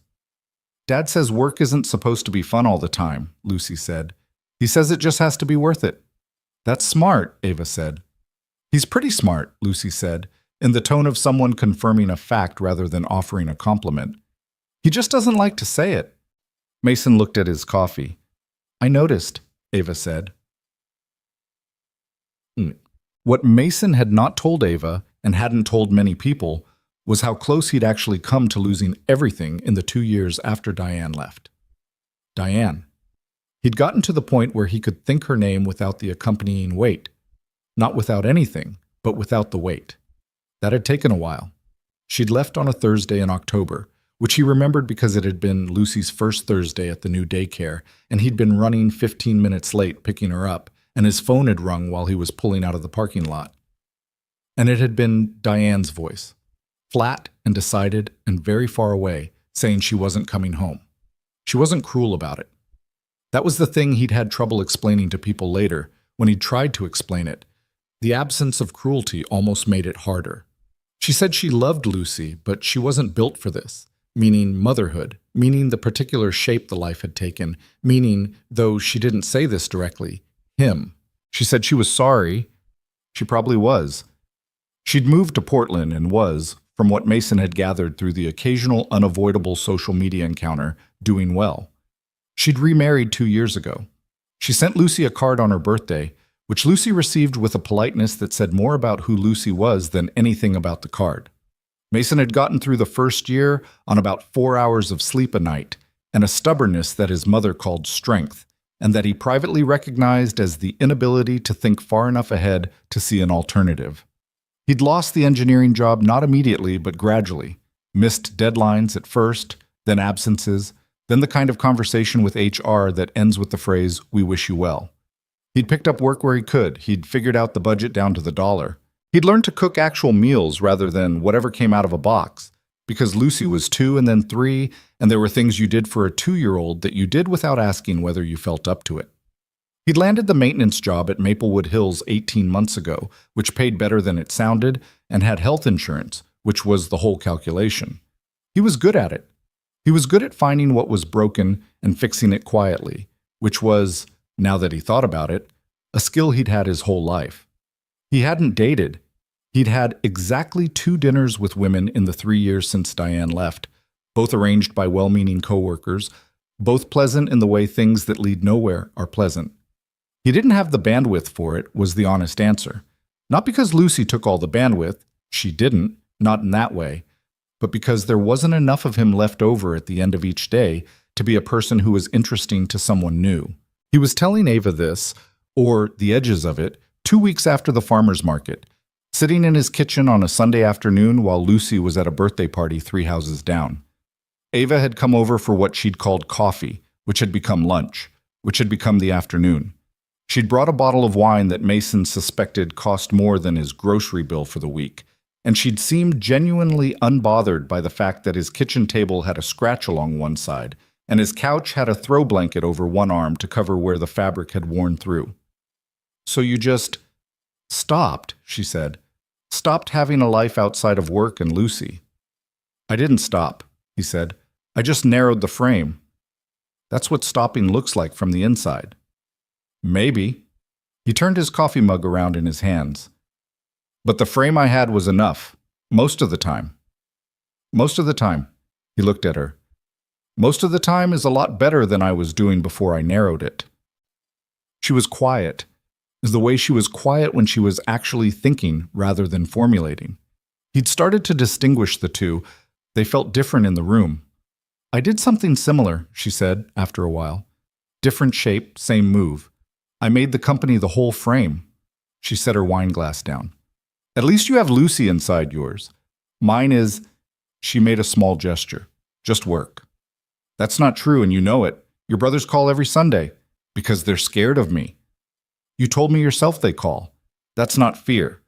"Dad says work isn't supposed to be fun all the time," Lucy said. "He says it just has to be worth it." "That's smart," Ava said. "He's pretty smart," Lucy said, in the tone of someone confirming a fact rather than offering a compliment. "He just doesn't like to say it." Mason looked at his coffee. I noticed, Ava said. What Mason had not told Ava, and hadn't told many people, was how close he'd actually come to losing everything in the 2 years after Diane left. Diane. He'd gotten to the point where he could think her name without the accompanying weight. Not without anything, but without the weight. That had taken a while. She'd left on a Thursday in October, which he remembered because it had been Lucy's first Thursday at the new daycare, and he'd been running 15 minutes late picking her up, and his phone had rung while he was pulling out of the parking lot. And it had been Diane's voice, flat and decided and very far away, saying she wasn't coming home. She wasn't cruel about it. That was the thing he'd had trouble explaining to people later, when he'd tried to explain it. The absence of cruelty almost made it harder. She said she loved Lucy, but she wasn't built for this, meaning motherhood, meaning the particular shape the life had taken, meaning, though she didn't say this directly, him. She said she was sorry. She probably was. She'd moved to Portland and was, from what Mason had gathered through the occasional unavoidable social media encounter, doing well. She'd remarried 2 years ago. She sent Lucy a card on her birthday, which Lucy received with a politeness that said more about who Lucy was than anything about the card. Mason had gotten through the first year on about 4 hours of sleep a night, and a stubbornness that his mother called strength, and that he privately recognized as the inability to think far enough ahead to see an alternative. He'd lost the engineering job not immediately but gradually, missed deadlines at first, then absences, then the kind of conversation with HR that ends with the phrase, "We wish you well." He'd picked up work where he could. He'd figured out the budget down to the dollar. He'd learned to cook actual meals rather than whatever came out of a box, because Lucy was 2 and then 3, and there were things you did for a 2-year-old that you did without asking whether you felt up to it. He'd landed the maintenance job at Maplewood Hills 18 months ago, which paid better than it sounded, and had health insurance, which was the whole calculation. He was good at it. He was good at finding what was broken and fixing it quietly, which was, now that he thought about it, a skill he'd had his whole life. He hadn't dated. He'd had exactly 2 dinners with women in the 3 years since Diane left, both arranged by well-meaning coworkers, both pleasant in the way things that lead nowhere are pleasant. He didn't have the bandwidth for it, was the honest answer. Not because Lucy took all the bandwidth, she didn't, not in that way, but because there wasn't enough of him left over at the end of each day to be a person who was interesting to someone new. He was telling Ava this, or the edges of it, 2 weeks after the farmer's market, sitting in his kitchen on a Sunday afternoon while Lucy was at a birthday party 3 houses down. Ava had come over for what she'd called coffee, which had become lunch, which had become the afternoon. She'd brought a bottle of wine that Mason suspected cost more than his grocery bill for the week, and she'd seemed genuinely unbothered by the fact that his kitchen table had a scratch along one side, and his couch had a throw blanket over one arm to cover where the fabric had worn through. "So you just stopped," she said. "Stopped having a life outside of work and Lucy." "I didn't stop," he said. "I just narrowed the frame. That's what stopping looks like from the inside." "Maybe." He turned his coffee mug around in his hands. "But the frame I had was enough. Most of the time." "Most of the time." He looked at her. "Most of the time is a lot better than I was doing before I narrowed it." She was quiet. It was the way she was quiet when she was actually thinking rather than formulating. He'd started to distinguish the two. They felt different in the room. "I did something similar," she said after a while. "Different shape, same move. I made the company the whole frame." She set her wine glass down. "At least you have Lucy inside yours. Mine is," she made a small gesture, "just work." "That's not true, and you know it. Your brothers call every Sunday. Because they're scared of me." "You told me yourself they call. That's not fear.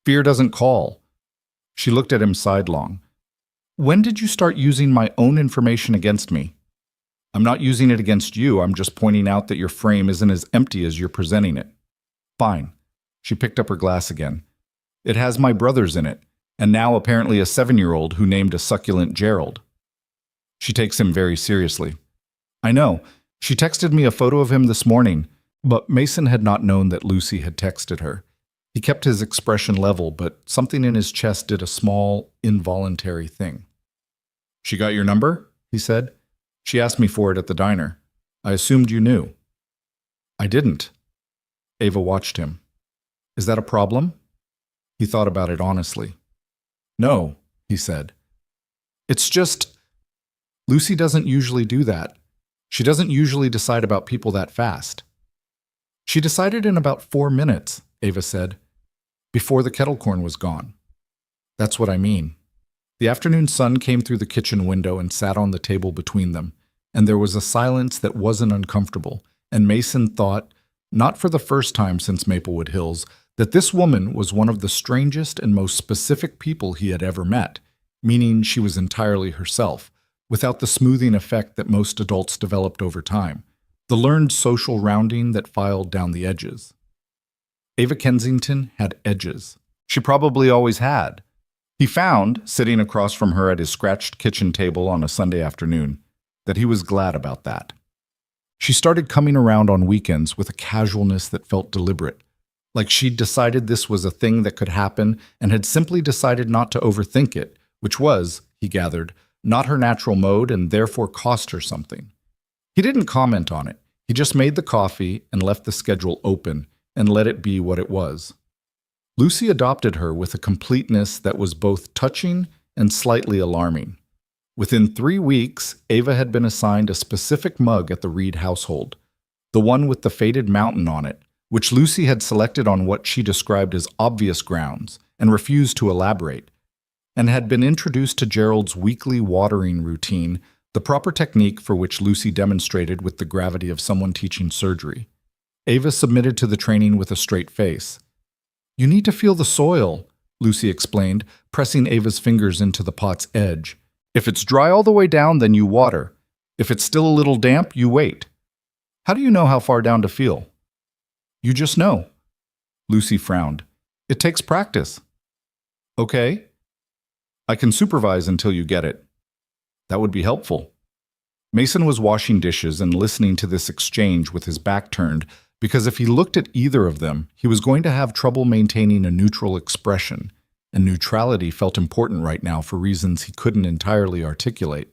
Fear doesn't call." She looked at him sidelong. "When did you start using my own information against me?" "I'm not using it against you. I'm just pointing out that your frame isn't as empty as you're presenting it." "Fine." She picked up her glass again. "It has my brothers in it, and now apparently a 7-year-old who named a succulent Gerald." She takes him very seriously. "I know. She texted me a photo of him this morning." But Mason had not known that Lucy had texted her. He kept his expression level, but something in his chest did a small, involuntary thing. "She got your number?" he said. She asked me for it at the diner. I assumed you knew. I didn't. Ava watched him. Is that a problem? He thought about it honestly. No, he said. It's just, Lucy doesn't usually do that. She doesn't usually decide about people that fast. She decided in about 4 minutes, Ava said, before the kettle corn was gone. That's what I mean. The afternoon sun came through the kitchen window and sat on the table between them, and there was a silence that wasn't uncomfortable, and Mason thought, not for the first time since Maplewood Hills, that this woman was one of the strangest and most specific people he had ever met, meaning she was entirely herself, without the smoothing effect that most adults developed over time, the learned social rounding that filed down the edges. Ava Kensington had edges. She probably always had. He found, sitting across from her at his scratched kitchen table on a Sunday afternoon, that he was glad about that. She started coming around on weekends with a casualness that felt deliberate, like she'd decided this was a thing that could happen and had simply decided not to overthink it, which was, he gathered, not her natural mode and therefore cost her something. He didn't comment on it. He just made the coffee and left the schedule open and let it be what it was. Lucy adopted her with a completeness that was both touching and slightly alarming. Within 3 weeks, Ava had been assigned a specific mug at the Reed household, the one with the faded mountain on it, which Lucy had selected on what she described as obvious grounds and refused to elaborate, and had been introduced to Gerald's weekly watering routine, the proper technique for which Lucy demonstrated with the gravity of someone teaching surgery. Ava submitted to the training with a straight face. You need to feel the soil, Lucy explained, pressing Ava's fingers into the pot's edge. If it's dry all the way down, then you water. If it's still a little damp, you wait. How do you know how far down to feel? You just know. Lucy frowned. It takes practice. Okay. I can supervise until you get it. That would be helpful. Mason was washing dishes and listening to this exchange with his back turned, because if he looked at either of them, he was going to have trouble maintaining a neutral expression, and neutrality felt important right now for reasons he couldn't entirely articulate.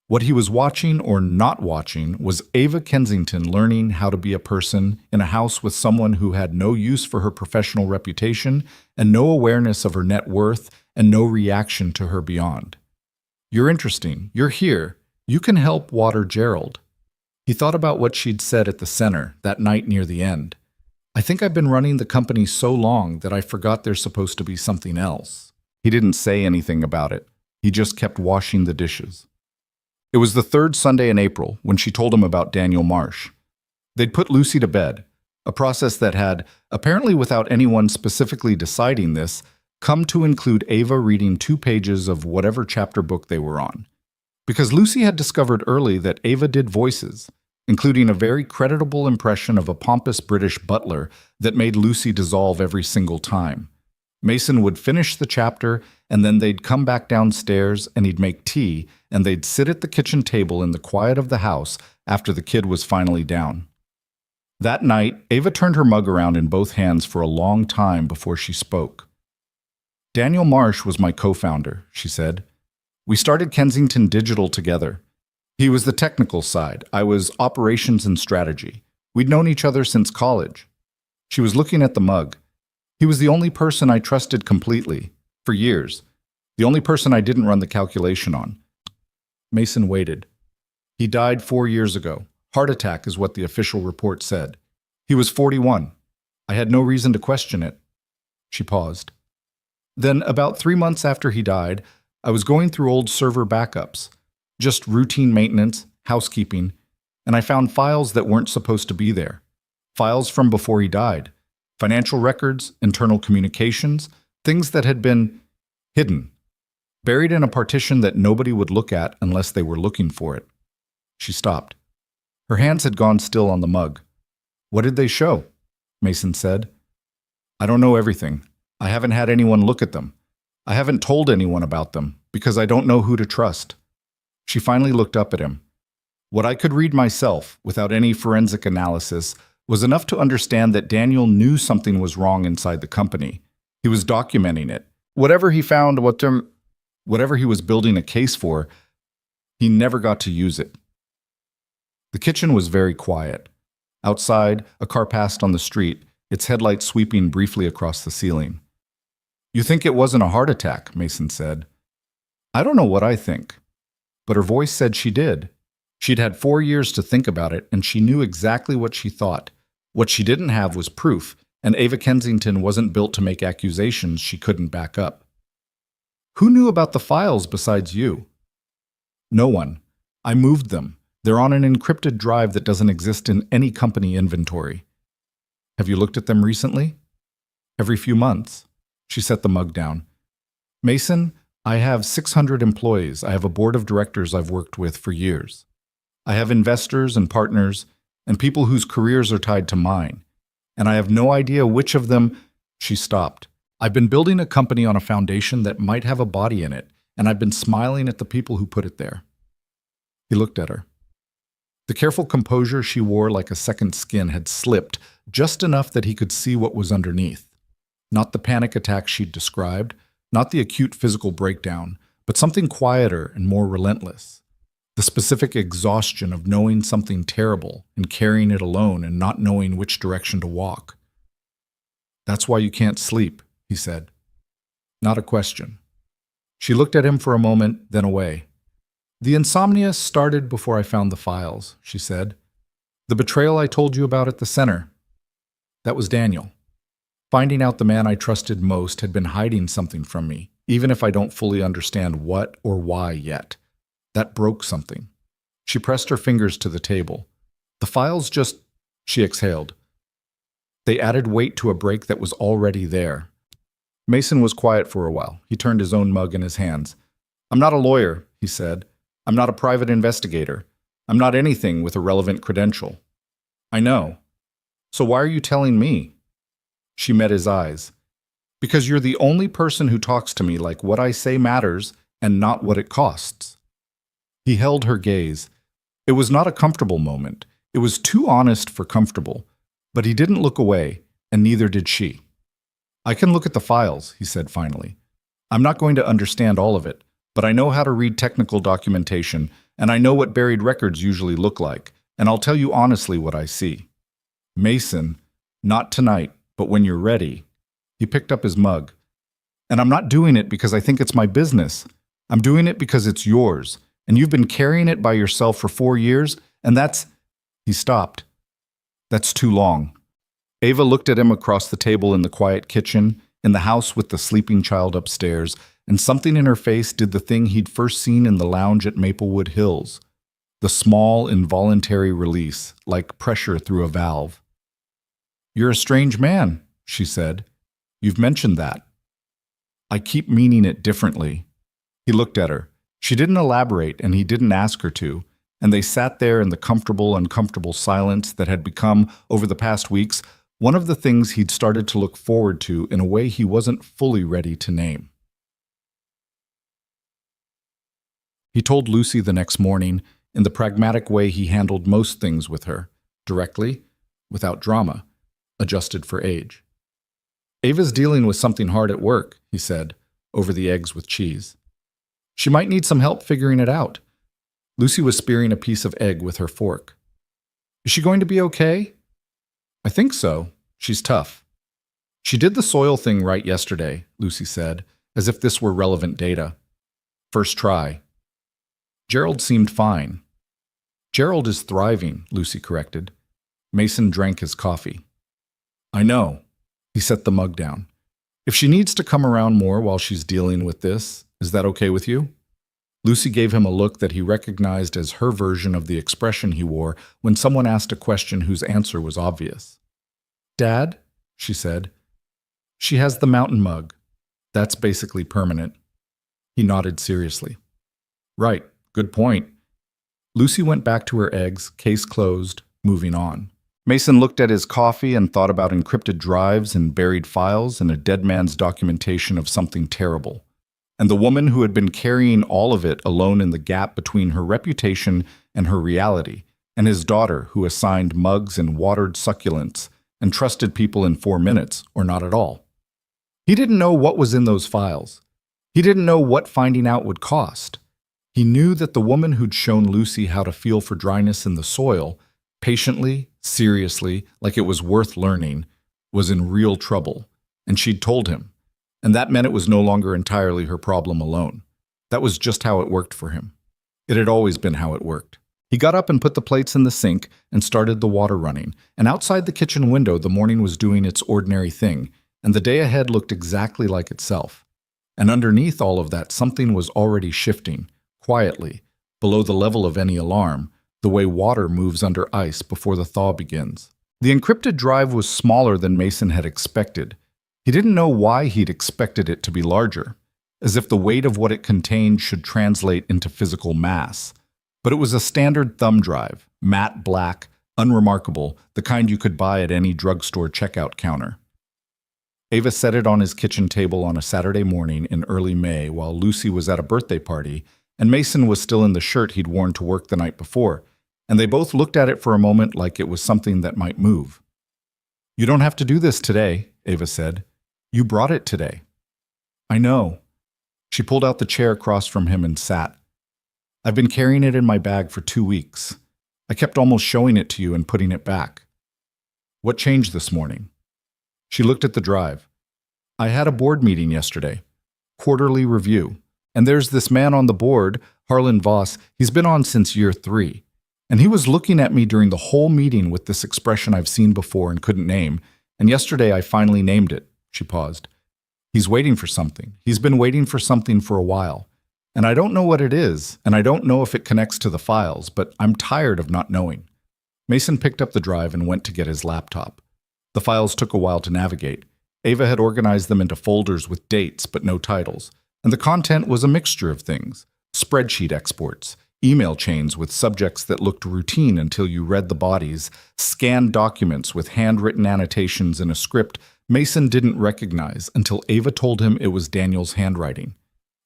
What he was watching or not watching was Ava Kensington learning how to be a person in a house with someone who had no use for her professional reputation and no awareness of her net worth and no reaction to her beyond. You're interesting. You're here. You can help water Gerald. He thought about what she'd said at the center that night near the end. I think I've been running the company so long that I forgot there's supposed to be something else. He didn't say anything about it. He just kept washing the dishes. It was the 3rd Sunday in April when she told him about Daniel Marsh. They'd put Lucy to bed, a process that had, apparently without anyone specifically deciding this, come to include Ava reading 2 pages of whatever chapter book they were on. Because Lucy had discovered early that Ava did voices, including a very creditable impression of a pompous British butler that made Lucy dissolve every single time. Mason would finish the chapter, and then they'd come back downstairs and he'd make tea, and they'd sit at the kitchen table in the quiet of the house after the kid was finally down. That night, Ava turned her mug around in both hands for a long time before she spoke. Daniel Marsh was my co-founder, she said. We started Kensington Digital together. He was the technical side. I was operations and strategy. We'd known each other since college. She was looking at the mug. He was the only person I trusted completely, for years. The only person I didn't run the calculation on. Mason waited. He died 4 years ago. Heart attack is what the official report said. He was 41. I had no reason to question it. She paused. Then, about 3 months after he died, I was going through old server backups. Just routine maintenance, housekeeping, and I found files that weren't supposed to be there. Files from before he died. Financial records, internal communications, things that had been hidden, buried in a partition that nobody would look at unless they were looking for it. She stopped. Her hands had gone still on the mug. What did they show? Mason said. I don't know everything. I haven't had anyone look at them. I haven't told anyone about them because I don't know who to trust. She finally looked up at him. What I could read myself, without any forensic analysis, was enough to understand that Daniel knew something was wrong inside the company. He was documenting it. Whatever he found, whatever he was building a case for, he never got to use it. The kitchen was very quiet. Outside, a car passed on the street, its headlights sweeping briefly across the ceiling. "You think it wasn't a heart attack," Mason said. "I don't know what I think." But her voice said she did. She'd had 4 years to think about it, and she knew exactly what she thought. What she didn't have was proof, and Ava Kensington wasn't built to make accusations she couldn't back up. "Who knew about the files besides you?" "No one. I moved them. They're on an encrypted drive that doesn't exist in any company inventory." "Have you looked at them recently?" "Every few months." She set the mug down. "Mason, I have 600 employees. I have a board of directors I've worked with for years. I have investors and partners and people whose careers are tied to mine. And I have no idea which of them—" She stopped. "I've been building a company on a foundation that might have a body in it, and I've been smiling at the people who put it there." He looked at her. The careful composure she wore like a second skin had slipped just enough that he could see what was underneath. Not the panic attack she'd described, not the acute physical breakdown, but something quieter and more relentless. The specific exhaustion of knowing something terrible and carrying it alone and not knowing which direction to walk. "That's why you can't sleep," he said. Not a question. She looked at him for a moment, then away. "The insomnia started before I found the files," she said. "The betrayal I told you about at the center. That was Daniel. Finding out the man I trusted most had been hiding something from me, even if I don't fully understand what or why yet. That broke something." She pressed her fingers to the table. "The files just—" She exhaled. "They added weight to a break that was already there." Mason was quiet for a while. He turned his own mug in his hands. "I'm not a lawyer," he said. "I'm not a private investigator. I'm not anything with a relevant credential." "I know. So why are you telling me?" She met his eyes. "Because you're the only person who talks to me like what I say matters and not what it costs." He held her gaze. It was not a comfortable moment. It was too honest for comfortable. But he didn't look away, and neither did she. "I can look at the files," he said finally. "I'm not going to understand all of it, but I know how to read technical documentation, and I know what buried records usually look like, and I'll tell you honestly what I see." "Mason, not tonight, but when you're ready." He picked up his mug. "And I'm not doing it because I think it's my business. I'm doing it because it's yours, and you've been carrying it by yourself for 4 years, and that's—" He stopped. "That's too long." Ava looked at him across the table in the quiet kitchen, in the house with the sleeping child upstairs, and something in her face did the thing he'd first seen in the lounge at Maplewood Hills. The small, involuntary release, like pressure through a valve. "You're a strange man," she said. "You've mentioned that." "I keep meaning it differently." He looked at her. She didn't elaborate, and he didn't ask her to, and they sat there in the comfortable, uncomfortable silence that had become, over the past weeks, one of the things he'd started to look forward to in a way he wasn't fully ready to name. He told Lucy the next morning, in the pragmatic way he handled most things with her, directly, without drama, adjusted for age. "Ava's dealing with something hard at work," he said, over the eggs with cheese. "She might need some help figuring it out." Lucy was spearing a piece of egg with her fork. "Is she going to be okay?" "I think so. She's tough." "She did the soil thing right yesterday," Lucy said, as if this were relevant data. "First try." "Gerald seemed fine." "Gerald is thriving," Lucy corrected. Mason drank his coffee. "I know." He set the mug down. "If she needs to come around more while she's dealing with this, is that okay with you?" Lucy gave him a look that he recognized as her version of the expression he wore when someone asked a question whose answer was obvious. "Dad?" she said. "She has the mountain mug. That's basically permanent." He nodded seriously. "Right, good point." Lucy went back to her eggs, case closed, moving on. Mason looked at his coffee and thought about encrypted drives and buried files and a dead man's documentation of something terrible. And the woman who had been carrying all of it alone in the gap between her reputation and her reality, and his daughter who assigned mugs and watered succulents and trusted people in 4 minutes, or not at all. He didn't know what was in those files. He didn't know what finding out would cost. He knew that the woman who'd shown Lucy how to feel for dryness in the soil, patiently, seriously, like it was worth learning, was in real trouble, and she'd told him. And that meant it was no longer entirely her problem alone. That was just how it worked for him. It had always been how it worked. He got up and put the plates in the sink and started the water running, and outside the kitchen window the morning was doing its ordinary thing, and the day ahead looked exactly like itself. And underneath all of that, something was already shifting, quietly, below the level of any alarm, the way water moves under ice before the thaw begins. The encrypted drive was smaller than Mason had expected. He didn't know why he'd expected it to be larger, as if the weight of what it contained should translate into physical mass. But it was a standard thumb drive, matte black, unremarkable, the kind you could buy at any drugstore checkout counter. Ava set it on his kitchen table on a Saturday morning in early May while Lucy was at a birthday party, and Mason was still in the shirt he'd worn to work the night before, and they both looked at it for a moment like it was something that might move. "You don't have to do this today," Ava said. "You brought it today." "I know." She pulled out the chair across from him and sat. "I've been carrying it in my bag for 2 weeks. I kept almost showing it to you and putting it back." "What changed this morning?" She looked at the drive. "I had a board meeting yesterday. Quarterly review. And there's this man on the board, Harlan Voss. He's been on since year 3. And he was looking at me during the whole meeting with this expression I've seen before and couldn't name. And yesterday I finally named it." She paused. "He's waiting for something. He's been waiting for something for a while. And I don't know what it is, and I don't know if it connects to the files, but I'm tired of not knowing." Mason picked up the drive and went to get his laptop. The files took a while to navigate. Ava had organized them into folders with dates but no titles, and the content was a mixture of things: spreadsheet exports, email chains with subjects that looked routine until you read the bodies, scanned documents with handwritten annotations in a script Mason didn't recognize until Ava told him it was Daniel's handwriting.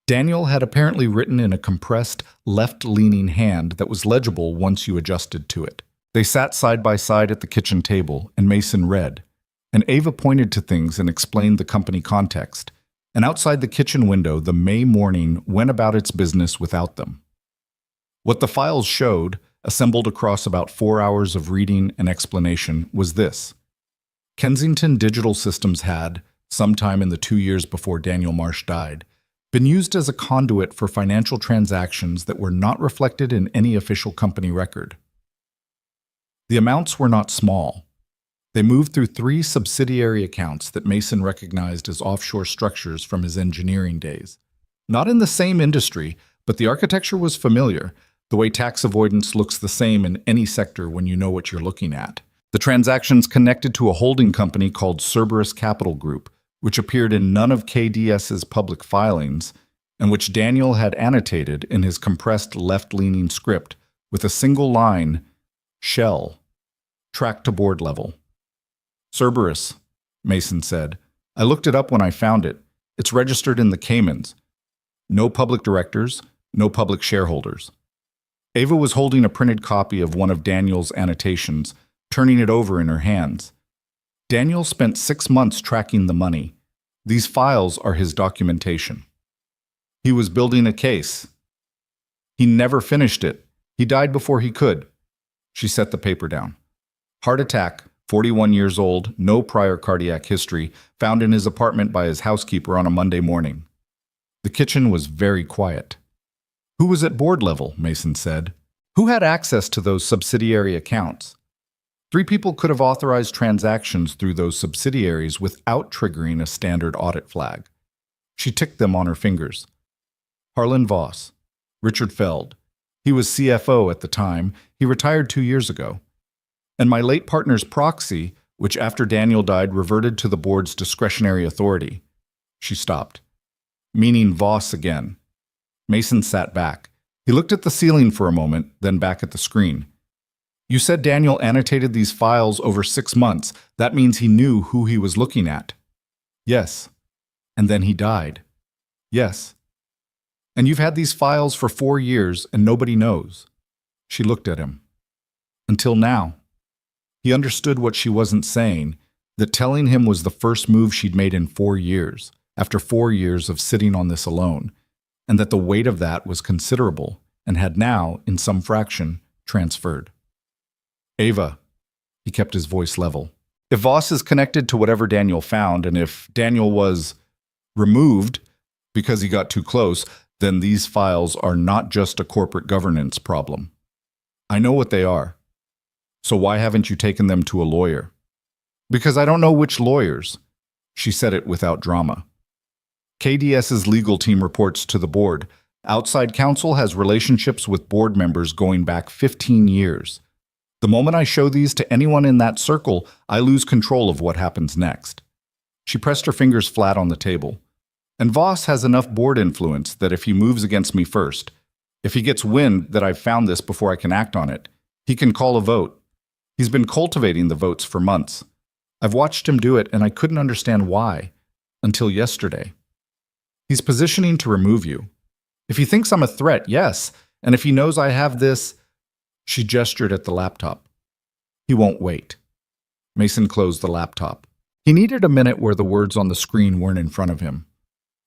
Daniel had apparently written in a compressed, left-leaning hand that was legible once you adjusted to it. They sat side by side at the kitchen table, and Mason read. And Ava pointed to things and explained the company context. And outside the kitchen window, the May morning went about its business without them. What the files showed, assembled across about 4 hours of reading and explanation, was this. Kensington Digital Systems had, sometime in the 2 years before Daniel Marsh died, been used as a conduit for financial transactions that were not reflected in any official company record. The amounts were not small. They moved through 3 subsidiary accounts that Mason recognized as offshore structures from his engineering days. Not in the same industry, but the architecture was familiar, the way tax avoidance looks the same in any sector when you know what you're looking at. The transactions connected to a holding company called Cerberus Capital Group, which appeared in none of KDS's public filings, and which Daniel had annotated in his compressed left-leaning script with a single line, "Shell. Track to board level." "Cerberus," Mason said. "I looked it up when I found it. It's registered in the Caymans. No public directors, no public shareholders." Ava was holding a printed copy of one of Daniel's annotations, turning it over in her hands. Daniel spent 6 months tracking the money. These files are his documentation. He was building a case. He never finished it. He died before he could. She set the paper down. Heart attack, 41 years old, no prior cardiac history, found in his apartment by his housekeeper on a Monday morning. The kitchen was very quiet. Who was at board level, Mason said. Who had access to those subsidiary accounts? 3 people could have authorized transactions through those subsidiaries without triggering a standard audit flag. She ticked them on her fingers. Harlan Voss, Richard Feld. He was CFO at the time. He retired 2 years ago. And my late partner's proxy, which after Daniel died reverted to the board's discretionary authority. She stopped. Meaning Voss again. Mason sat back. He looked at the ceiling for a moment, then back at the screen. You said Daniel annotated these files over 6 months. That means he knew who he was looking at. Yes. And then he died. Yes. And you've had these files for 4 years and nobody knows. She looked at him. Until now. He understood what she wasn't saying, that telling him was the first move she'd made in 4 years, after 4 years of sitting on this alone. and that the weight of that was considerable and had now, in some fraction, transferred. Ava, he kept his voice level. If Voss is connected to whatever Daniel found, and if Daniel was removed because he got too close, then these files are not just a corporate governance problem. I know what they are. So why haven't you taken them to a lawyer? Because I don't know which lawyers. She said it without drama. KDS's legal team reports to the board. Outside counsel has relationships with board members going back 15 years. The moment I show these to anyone in that circle, I lose control of what happens next. She pressed her fingers flat on the table. And Voss has enough board influence that if he moves against me first, if he gets wind that I've found this before I can act on it, he can call a vote. He's been cultivating the votes for months. I've watched him do it, and I couldn't understand why, until yesterday. He's positioning to remove you. If he thinks I'm a threat, yes, and if he knows I have this... She gestured at the laptop. He won't wait. Mason closed the laptop. He needed a minute where the words on the screen weren't in front of him.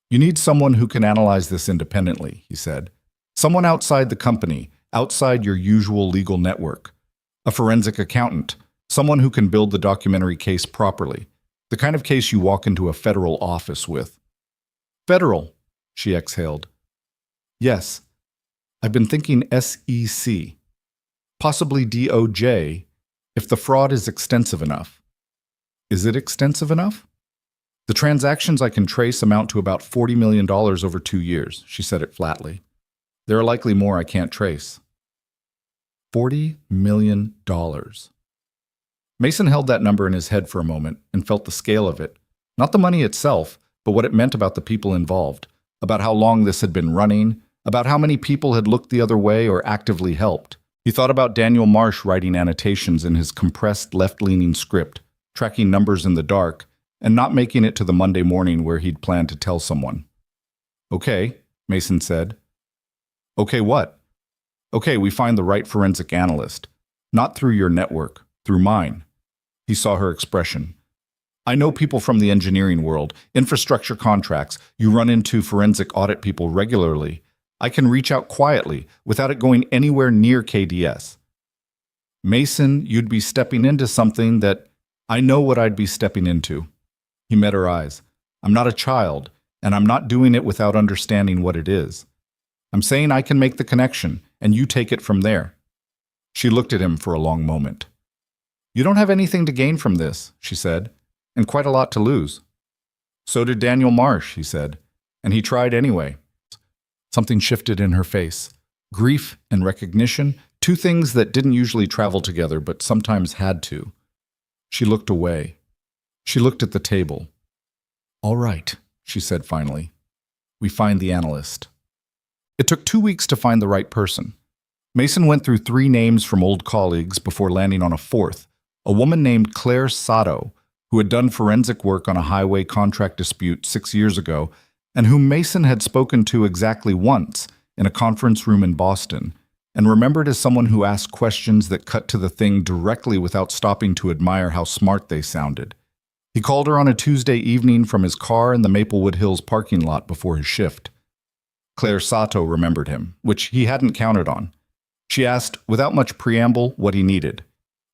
You need someone who can analyze this independently, he said. Someone outside the company, outside your usual legal network. A forensic accountant, someone who can build the documentary case properly, the kind of case you walk into a federal office with. Federal, she exhaled. Yes, I've been thinking SEC. Possibly DOJ, if the fraud is extensive enough. Is it extensive enough? The transactions I can trace amount to about $40 million over 2 years, she said it flatly. There are likely more I can't trace. $40 million. Mason held that number in his head for a moment and felt the scale of it. Not the money itself, but what it meant about the people involved, about how long this had been running, about how many people had looked the other way or actively helped. He thought about Daniel Marsh writing annotations in his compressed left-leaning script, tracking numbers in the dark, and not making it to the Monday morning where he'd planned to tell someone. Okay, Mason said. Okay, what? Okay, we find the right forensic analyst. Not through your network, through mine. He saw her expression. I know people from the engineering world, infrastructure contracts. You run into forensic audit people regularly. I can reach out quietly, without it going anywhere near KDS. Mason, you'd be stepping into something that I know what I'd be stepping into. He met her eyes. I'm not a child, and I'm not doing it without understanding what it is. I'm saying I can make the connection, and you take it from there. She looked at him for a long moment. You don't have anything to gain from this, she said, and quite a lot to lose. So did Daniel Marsh, he said, and he tried anyway. Something shifted in her face. Grief and recognition, two things that didn't usually travel together but sometimes had to. She looked away. She looked at the table. All right, she said finally. We find the analyst. It took 2 weeks to find the right person. Mason went through 3 names from old colleagues before landing on a 4th, a woman named Claire Sato, who had done forensic work on a highway contract dispute 6 years ago, and whom Mason had spoken to exactly once in a conference room in Boston, and remembered as someone who asked questions that cut to the thing directly without stopping to admire how smart they sounded. He called her on a Tuesday evening from his car in the Maplewood Hills parking lot before his shift. Claire Sato remembered him, which he hadn't counted on. She asked, without much preamble, what he needed.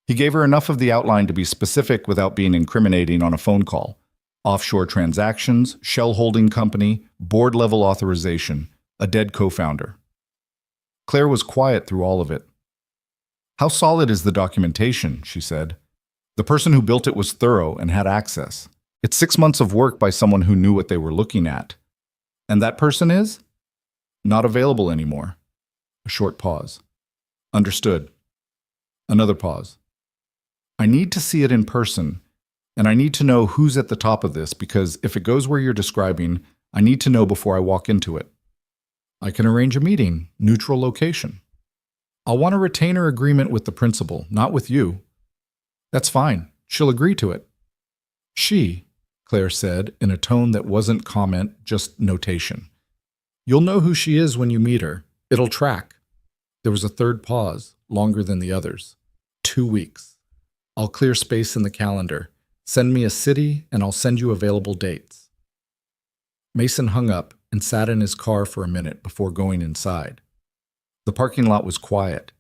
He gave her enough of the outline to be specific without being incriminating on a phone call. Offshore transactions, shell holding company, board-level authorization, a dead co-founder. Claire was quiet through all of it. How solid is the documentation, she said. The person who built it was thorough and had access. It's 6 months of work by someone who knew what they were looking at. And that person is? Not available anymore. A short pause. Understood. Another pause. I need to see it in person, and I need to know who's at the top of this because if it goes where you're describing, I need to know before I walk into it. I can arrange a meeting, neutral location. I'll want a retainer agreement with the principal, not with you. That's fine. She'll agree to it. She, Claire said in a tone that wasn't comment, just notation. You'll know who she is when you meet her. It'll track. There was a third pause, longer than the others. 2 weeks. I'll clear space in the calendar. Send me a city, and I'll send you available dates. Mason hung up and sat in his car for a minute before going inside. The parking lot was quiet.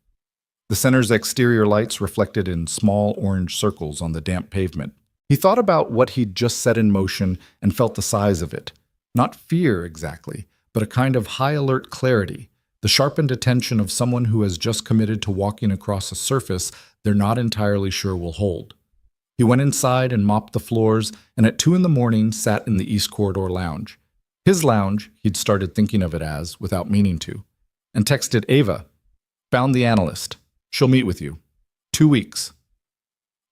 The center's exterior lights reflected in small orange circles on the damp pavement. He thought about what he'd just set in motion and felt the size of it. Not fear exactly, but a kind of high-alert clarity, the sharpened attention of someone who has just committed to walking across a surface they're not entirely sure will hold. He went inside and mopped the floors, and at 2 a.m. sat in the East Corridor lounge. His lounge, he'd started thinking of it as, without meaning to, and texted Ava, "Found the analyst. She'll meet with you. 2 weeks."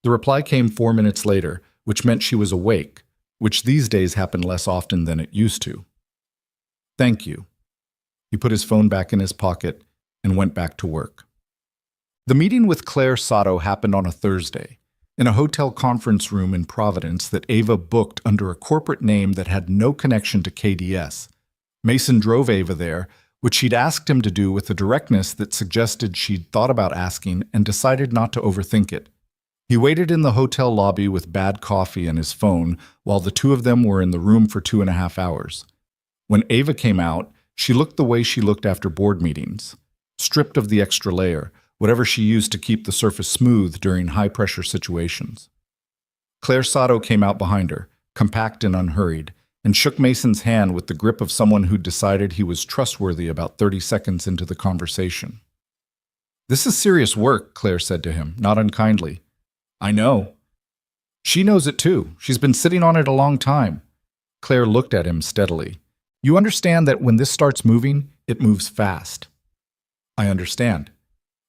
The reply came 4 minutes later, which meant she was awake, which these days happened less often than it used to. "Thank you." He put his phone back in his pocket and went back to work. The meeting with Claire Sato happened on a Thursday, in a hotel conference room in Providence that Ava booked under a corporate name that had no connection to KDS. Mason drove Ava there, which she'd asked him to do with a directness that suggested she'd thought about asking and decided not to overthink it. He waited in the hotel lobby with bad coffee and his phone while the two of them were in the room for 2.5 hours. When Ava came out, she looked the way she looked after board meetings, stripped of the extra layer, whatever she used to keep the surface smooth during high-pressure situations. Claire Sato came out behind her, compact and unhurried, and shook Mason's hand with the grip of someone who'd decided he was trustworthy about 30 seconds into the conversation. "This is serious work," Claire said to him, not unkindly. "I know." "She knows it too. She's been sitting on it a long time." Claire looked at him steadily. "You understand that when this starts moving, it moves fast." "I understand."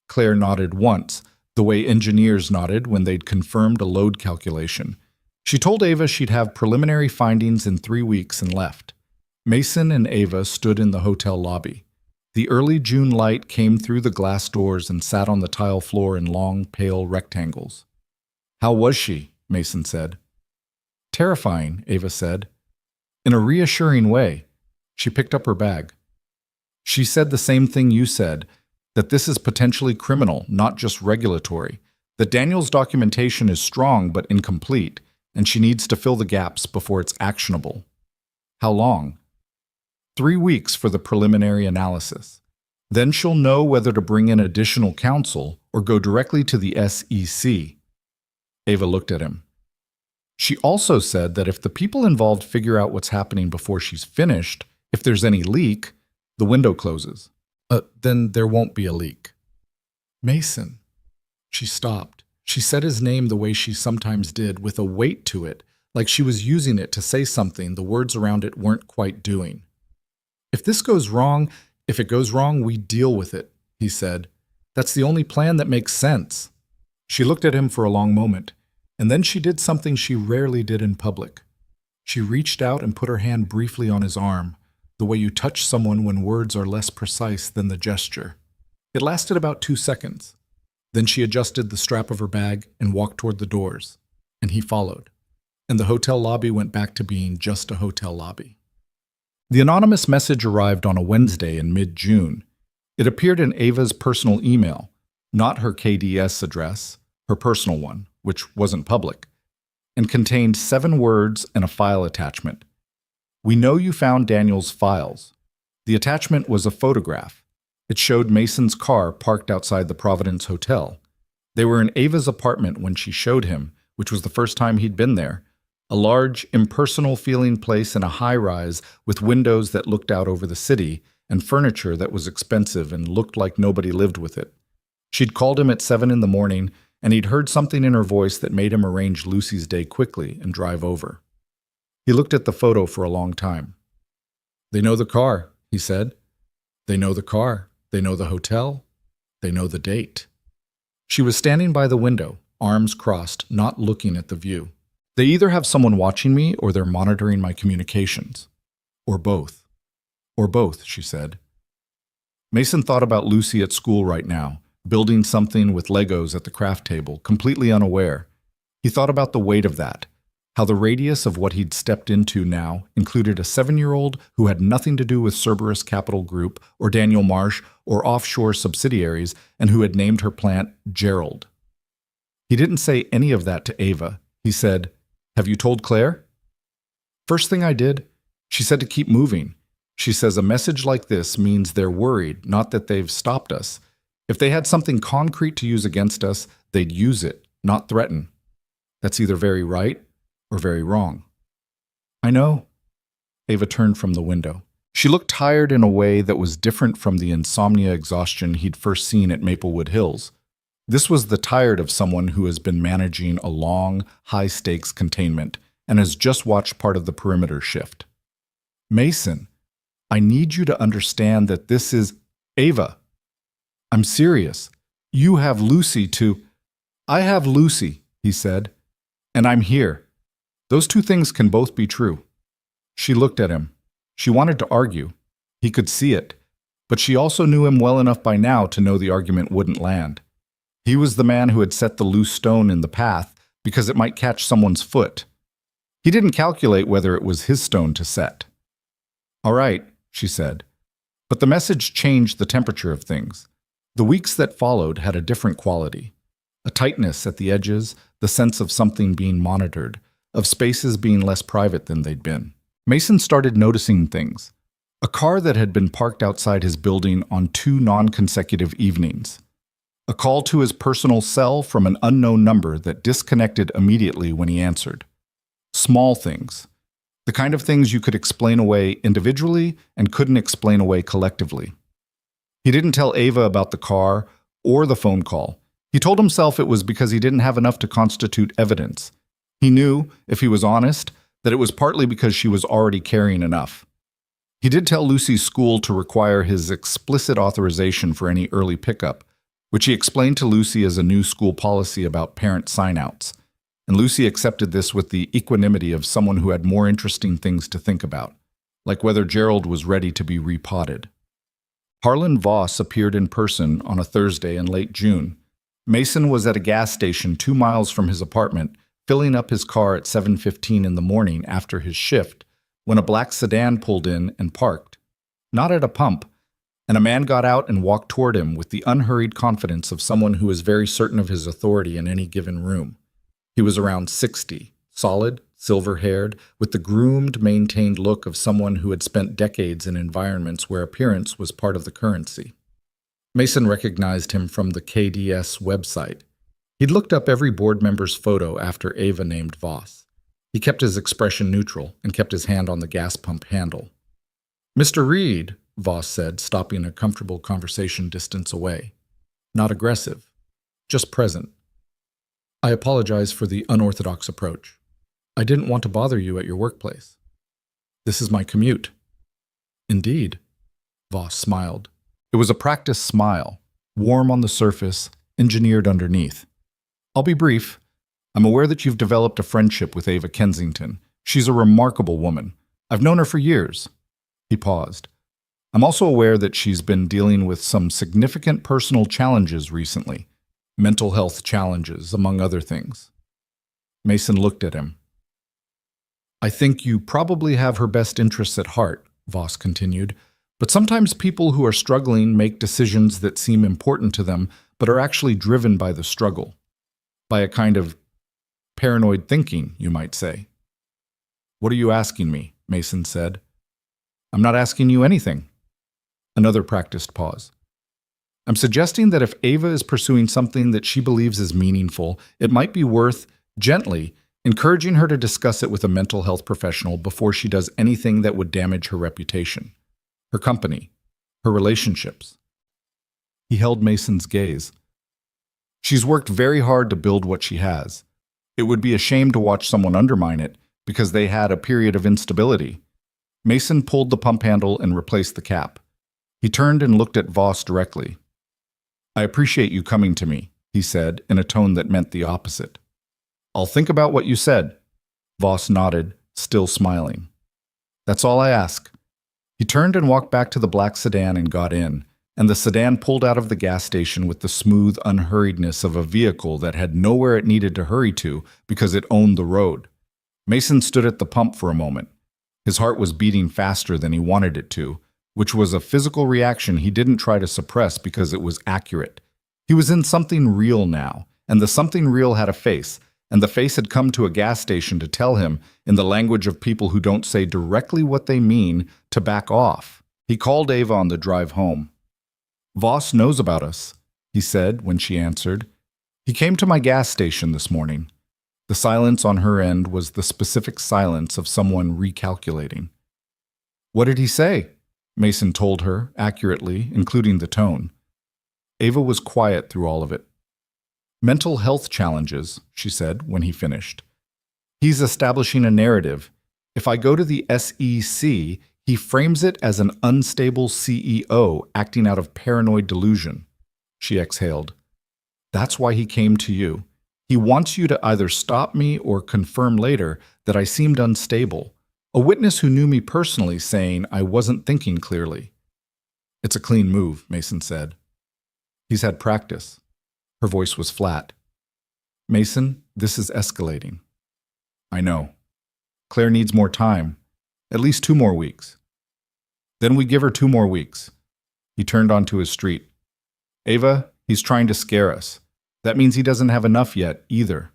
Claire nodded once, the way engineers nodded when they'd confirmed a load calculation. She told Ava she'd have preliminary findings in 3 weeks and left. Mason and Ava stood in the hotel lobby. The early June light came through the glass doors and sat on the tile floor in long, pale rectangles. "How was she?" Mason said. "Terrifying," Ava said. "In a reassuring way." She picked up her bag. "She said the same thing you said, that this is potentially criminal, not just regulatory, that Daniel's documentation is strong but incomplete, and she needs to fill the gaps before it's actionable." "How long?" 3 weeks for the preliminary analysis. Then she'll know whether to bring in additional counsel or go directly to the SEC. Ava looked at him. "She also said that if the people involved figure out what's happening before she's finished, if there's any leak, the window closes. Then there won't be a leak." "Mason." She stopped. She said his name the way she sometimes did, with a weight to it, like she was using it to say something the words around it weren't quite doing. If it goes wrong, we deal with it," he said. "That's the only plan that makes sense." She looked at him for a long moment, and then she did something she rarely did in public. She reached out and put her hand briefly on his arm, the way you touch someone when words are less precise than the gesture. It lasted about 2 seconds. Then she adjusted the strap of her bag and walked toward the doors, and he followed, and the hotel lobby went back to being just a hotel lobby. The anonymous message arrived on a Wednesday in mid-June. It appeared in Ava's personal email, not her KDS address, her personal one, which wasn't public, and contained 7 words and a file attachment. "We know you found Daniel's files." The attachment was a photograph. It showed Mason's car parked outside the Providence Hotel. They were in Ava's apartment when she showed him, which was the first time he'd been there, a large, impersonal-feeling place in a high-rise with windows that looked out over the city and furniture that was expensive and looked like nobody lived with it. She'd called him at 7 in the morning, and he'd heard something in her voice that made him arrange Lucy's day quickly and drive over. He looked at the photo for a long time. "They know the car," he said. "They know the car. They know the hotel. They know the date." She was standing by the window, arms crossed, not looking at the view. "They either have someone watching me or they're monitoring my communications. Or both." "Or both," she said. Mason thought about Lucy at school right now, building something with Legos at the craft table, completely unaware. He thought about the weight of that, how the radius of what he'd stepped into now included a 7-year-old who had nothing to do with Cerberus Capital Group or Daniel Marsh or offshore subsidiaries and who had named her plant Gerald. He didn't say any of that to Ava. He said, "Have you told Claire?" "First thing I did, she said to keep moving. She says a message like this means they're worried, not that they've stopped us. If they had something concrete to use against us, they'd use it, not threaten. That's either very right or very wrong. I know. Ava turned from the window. She looked tired in a way that was different from the insomnia exhaustion he'd first seen at Maplewood Hills. This was the tired of someone who has been managing a long, high-stakes containment and has just watched part of the perimeter shift. Mason, I need you to understand that this is Ava. I'm serious. You have Lucy to... I have Lucy, he said, and I'm here. Those two things can both be true. She looked at him. She wanted to argue. He could see it, but she also knew him well enough by now to know the argument wouldn't land. He was the man who had set the loose stone in the path because it might catch someone's foot. He didn't calculate whether it was his stone to set. All right, she said. But the message changed the temperature of things. The weeks that followed had a different quality. A tightness at the edges, the sense of something being monitored, of spaces being less private than they'd been. Mason started noticing things. A car that had been parked outside his building on 2 non-consecutive evenings. A call to his personal cell from an unknown number that disconnected immediately when he answered. Small things. The kind of things you could explain away individually and couldn't explain away collectively. He didn't tell Ava about the car or the phone call. He told himself it was because he didn't have enough to constitute evidence. He knew, if he was honest, that it was partly because she was already carrying enough. He did tell Lucy's school to require his explicit authorization for any early pickup, which he explained to Lucy as a new school policy about parent sign-outs. And Lucy accepted this with the equanimity of someone who had more interesting things to think about, like whether Gerald was ready to be repotted. Harlan Voss appeared in person on a Thursday in late June. Mason was at a gas station 2 miles from his apartment, filling up his car at 7:15 in the morning after his shift, when a black sedan pulled in and parked. Not at a pump, and a man got out and walked toward him with the unhurried confidence of someone who is very certain of his authority in any given room. He was around 60, solid, silver-haired, with the groomed, maintained look of someone who had spent decades in environments where appearance was part of the currency. Mason recognized him from the KDS website. He'd looked up every board member's photo after Ava named Voss. He kept his expression neutral and kept his hand on the gas pump handle. "Mr. Reed," Voss said, stopping a comfortable conversation distance away. Not aggressive, just present. "I apologize for the unorthodox approach. I didn't want to bother you at your workplace. This is my commute." "Indeed," Voss smiled. It was a practiced smile, warm on the surface, engineered underneath. "I'll be brief. I'm aware that you've developed a friendship with Ava Kensington. She's a remarkable woman. I've known her for years." He paused. "I'm also aware that she's been dealing with some significant personal challenges recently. Mental health challenges, among other things." Mason looked at him. "I think you probably have her best interests at heart," Voss continued, "but sometimes people who are struggling make decisions that seem important to them but are actually driven by the struggle. By a kind of paranoid thinking, you might say." "What are you asking me?" Mason said. "I'm not asking you anything." Another practiced pause. "I'm suggesting that if Ava is pursuing something that she believes is meaningful, it might be worth, gently, encouraging her to discuss it with a mental health professional before she does anything that would damage her reputation, her company, her relationships." He held Mason's gaze. "She's worked very hard to build what she has. It would be a shame to watch someone undermine it because they had a period of instability." Mason pulled the pump handle and replaced the cap. He turned and looked at Voss directly. "I appreciate you coming to me," he said in a tone that meant the opposite. "I'll think about what you said." Voss nodded, still smiling. "That's all I ask." He turned and walked back to the black sedan and got in, and the sedan pulled out of the gas station with the smooth unhurriedness of a vehicle that had nowhere it needed to hurry to because it owned the road. Mason stood at the pump for a moment. His heart was beating faster than he wanted it to, which was a physical reaction he didn't try to suppress because it was accurate. He was in something real now, and the something real had a face, and the face had come to a gas station to tell him, in the language of people who don't say directly what they mean, to back off. He called Ava on the drive home. "Voss knows about us," he said when she answered. "He came to my gas station this morning." The silence on her end was the specific silence of someone recalculating. "What did he say?" Mason told her, accurately, including the tone. Ava was quiet through all of it. "Mental health challenges," she said when he finished. "He's establishing a narrative. If I go to the SEC, he frames it as an unstable CEO acting out of paranoid delusion." She exhaled. "That's why he came to you. He wants you to either stop me or confirm later that I seemed unstable. A witness who knew me personally saying I wasn't thinking clearly." "It's a clean move," Mason said. "He's had practice." Her voice was flat. "Mason, this is escalating." "I know. Claire needs more time. At least 2 more weeks." "Then we give her 2 more weeks." He turned onto his street. "Ava, he's trying to scare us. That means he doesn't have enough yet, either."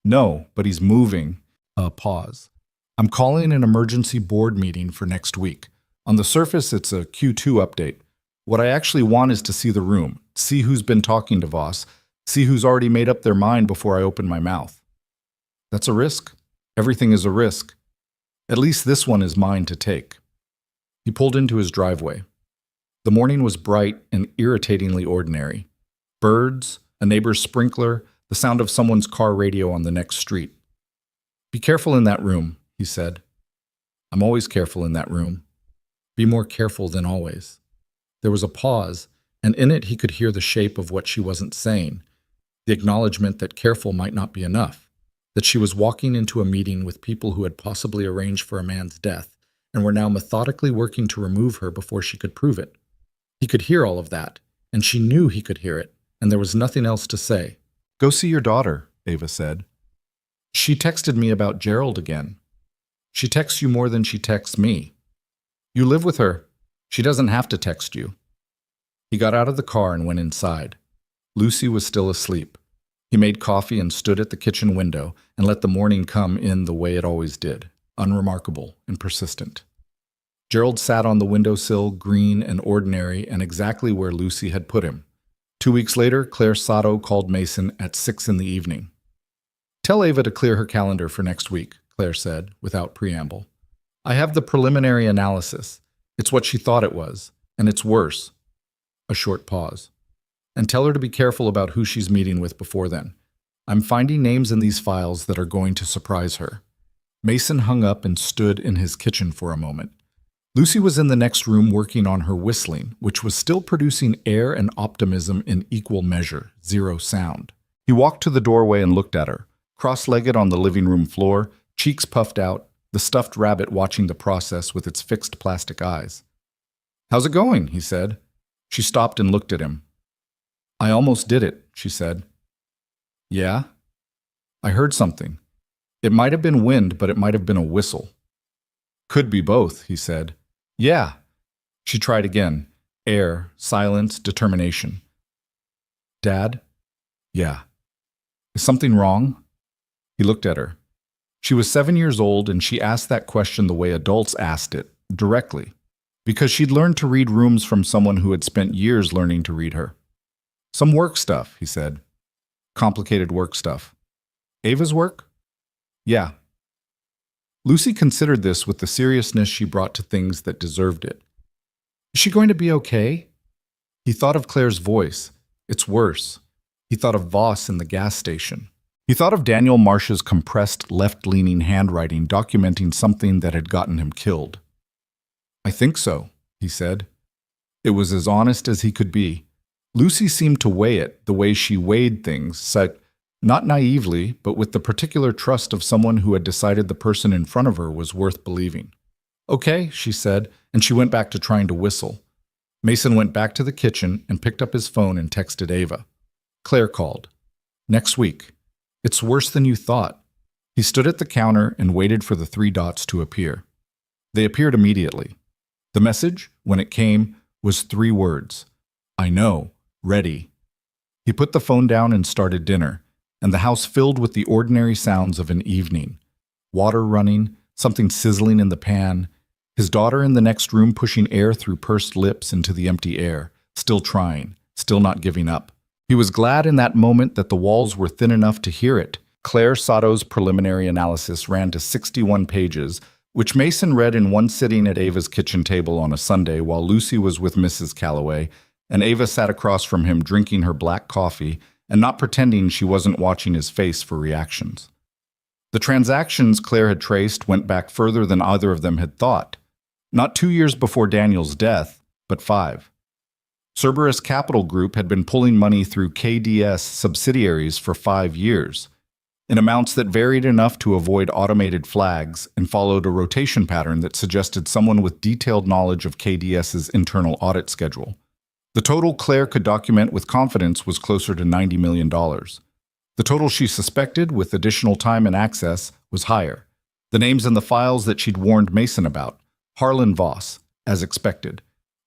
"No, but he's moving." Pause. "I'm calling an emergency board meeting for next week. On the surface, it's a Q2 update. What I actually want is to see the room, see who's been talking to Voss, see who's already made up their mind before I open my mouth." "That's a risk. Everything is a risk. At least this one is mine to take." He pulled into his driveway. The morning was bright and irritatingly ordinary. Birds, a neighbor's sprinkler, the sound of someone's car radio on the next street. "Be careful in that room," he said. "I'm always careful in that room. Be more careful than always." There was a pause, and in it he could hear the shape of what she wasn't saying, the acknowledgement that careful might not be enough, that she was walking into a meeting with people who had possibly arranged for a man's death and were now methodically working to remove her before she could prove it. He could hear all of that, and she knew he could hear it, and there was nothing else to say. "Go see your daughter," Ava said. "She texted me about Gerald again." "She texts you more than she texts me." "You live with her. She doesn't have to text you." He got out of the car and went inside. Lucy was still asleep. He made coffee and stood at the kitchen window and let the morning come in the way it always did, unremarkable and persistent. Gerald sat on the windowsill, green and ordinary, and exactly where Lucy had put him. 2 weeks later, Claire Sato called Mason at 6 in the evening. "Tell Ava to clear her calendar for next week," Claire said, without preamble. "I have the preliminary analysis. It's what she thought it was, and it's worse." A short pause. "And tell her to be careful about who she's meeting with before then. I'm finding names in these files that are going to surprise her." Mason hung up and stood in his kitchen for a moment. Lucy was in the next room working on her whistling, which was still producing air and optimism in equal measure, 0 sound. He walked to the doorway and looked at her, cross-legged on the living room floor, cheeks puffed out, the stuffed rabbit watching the process with its fixed plastic eyes. "How's it going?" he said. She stopped and looked at him. "I almost did it," she said. "Yeah?" "I heard something. It might have been wind, but it might have been a whistle." "Could be both," he said. "Yeah." She tried again. Air, silence, determination. "Dad?" "Yeah." "Is something wrong?" He looked at her. She was 7 years old, and she asked that question the way adults asked it, directly, because she'd learned to read rooms from someone who had spent years learning to read her. "Some work stuff," he said. "Complicated work stuff." "Ava's work?" "Yeah." Lucy considered this with the seriousness she brought to things that deserved it. "Is she going to be okay?" He thought of Claire's voice. It's worse. He thought of Voss in the gas station. He thought of Daniel Marsh's compressed, left-leaning handwriting documenting something that had gotten him killed. "I think so," he said. It was as honest as he could be. Lucy seemed to weigh it the way she weighed things, not naively, but with the particular trust of someone who had decided the person in front of her was worth believing. "Okay," she said, and she went back to trying to whistle. Mason went back to the kitchen and picked up his phone and texted Ava. Claire called. "Next week. It's worse than you thought." He stood at the counter and waited for the 3 dots to appear. They appeared immediately. The message, when it came, was 3 words. "I know. Ready." He put the phone down and started dinner. and the house filled with the ordinary sounds of an evening. Water running, something sizzling in the pan, his daughter in the next room pushing air through pursed lips into the empty air, still trying, still not giving up. He was glad in that moment that the walls were thin enough to hear it. Claire Sato's preliminary analysis ran to 61 pages, which Mason read in one sitting at Ava's kitchen table on a Sunday while Lucy was with Mrs. Calloway, and Ava sat across from him drinking her black coffee and not pretending she wasn't watching his face for reactions. The transactions Claire had traced went back further than either of them had thought. Not 2 years before Daniel's death, but 5. Cerberus Capital Group had been pulling money through KDS subsidiaries for 5 years, in amounts that varied enough to avoid automated flags and followed a rotation pattern that suggested someone with detailed knowledge of KDS's internal audit schedule. The total Claire could document with confidence was closer to $90 million. The total she suspected, with additional time and access, was higher. The names in the files that she'd warned Mason about: Harlan Voss, as expected;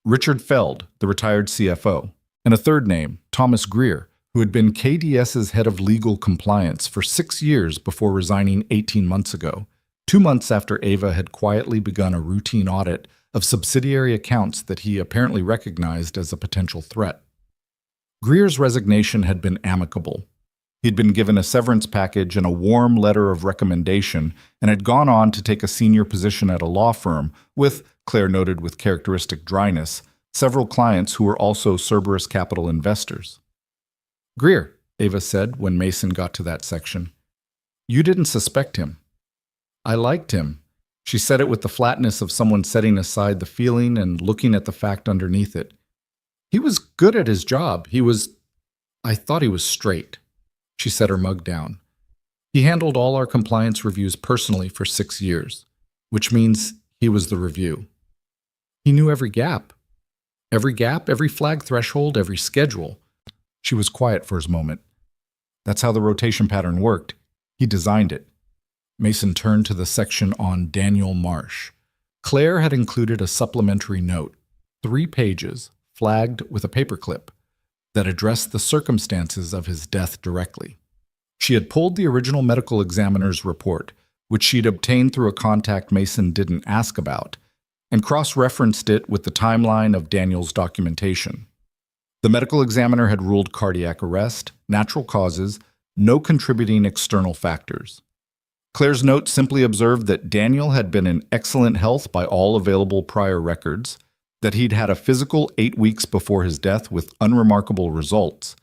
Richard Feld, the retired CFO; and a third name, Thomas Greer, who had been KDS's head of legal compliance for 6 years before resigning 18 months ago, 2 months after Ava had quietly begun a routine audit of subsidiary accounts that he apparently recognized as a potential threat. Greer's resignation had been amicable. He'd been given a severance package and a warm letter of recommendation and had gone on to take a senior position at a law firm with, Claire noted with characteristic dryness, several clients who were also Cerberus Capital investors. "Greer," Ava said when Mason got to that section. "You didn't suspect him." "I liked him." She said it with the flatness of someone setting aside the feeling and looking at the fact underneath it. "He was good at his job. I thought he was straight." She set her mug down. "He handled all our compliance reviews personally for 6 years, which means he was the review. He knew every gap, every flag threshold, every schedule." She was quiet for a moment. "That's how the rotation pattern worked. He designed it." Mason turned to the section on Daniel Marsh. Claire had included a supplementary note, 3 pages, flagged with a paperclip, that addressed the circumstances of his death directly. She had pulled the original medical examiner's report, which she'd obtained through a contact Mason didn't ask about, and cross-referenced it with the timeline of Daniel's documentation. The medical examiner had ruled cardiac arrest, natural causes, no contributing external factors. Claire's note simply observed that Daniel had been in excellent health by all available prior records, that he'd had a physical 8 weeks before his death with unremarkable results,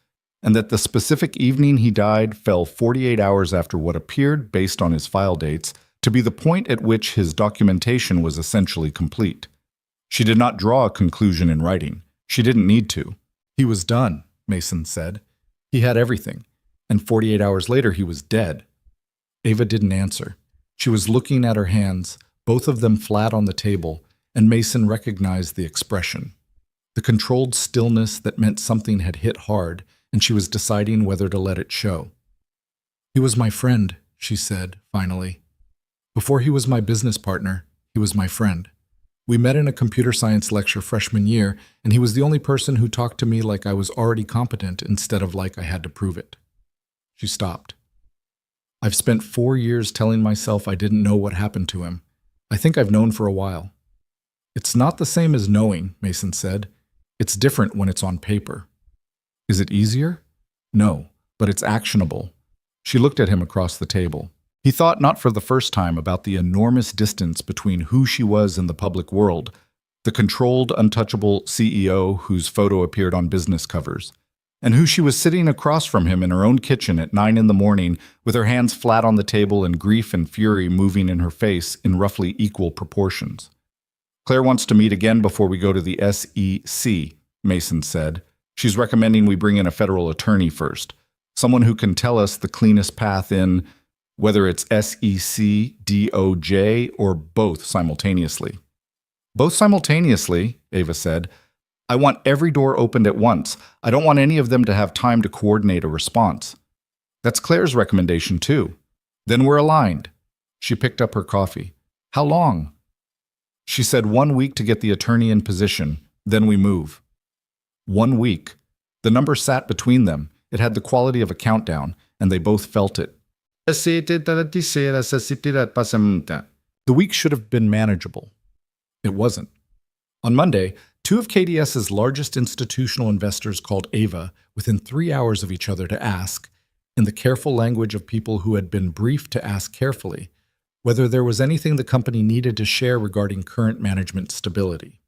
and that the specific evening he died fell 48 hours after what appeared, based on his file dates, to be the point at which his documentation was essentially complete. She did not draw a conclusion in writing. She didn't need to. "He was done," Mason said. "He had everything, and 48 hours later he was dead." Ava didn't answer. She was looking at her hands, both of them flat on the table, and Mason recognized the expression. The controlled stillness that meant something had hit hard, and she was deciding whether to let it show. "He was my friend," she said, finally. "Before he was my business partner, he was my friend. We met in a computer science lecture freshman year, and he was the only person who talked to me like I was already competent instead of like I had to prove it." She stopped. "I've spent 4 years telling myself I didn't know what happened to him. I think I've known for a while." "It's not the same as knowing," Mason said. "It's different when it's on paper." "Is it easier?" "No, but it's actionable." She looked at him across the table. He thought not for the first time about the enormous distance between who she was in the public world, the controlled, untouchable CEO whose photo appeared on business covers, and who she was sitting across from him in her own kitchen at 9 in the morning with her hands flat on the table and grief and fury moving in her face in roughly equal proportions. "Claire wants to meet again before we go to the SEC, Mason said. "She's recommending we bring in a federal attorney first, someone who can tell us the cleanest path in, whether it's SEC, DOJ, or both simultaneously." "Both simultaneously," Ava said. "I want every door opened at once. I don't want any of them to have time to coordinate a response." "That's Claire's recommendation, too." "Then we're aligned." She picked up her coffee. "How long?" She said 1 week to get the attorney in position, then we move. 1 week. The number sat between them. It had the quality of a countdown, and they both felt it. The week should have been manageable. It wasn't. On Monday, two of KDS's largest institutional investors called Ava within 3 hours of each other to ask, in the careful language of people who had been briefed to ask carefully, whether there was anything the company needed to share regarding current management stability.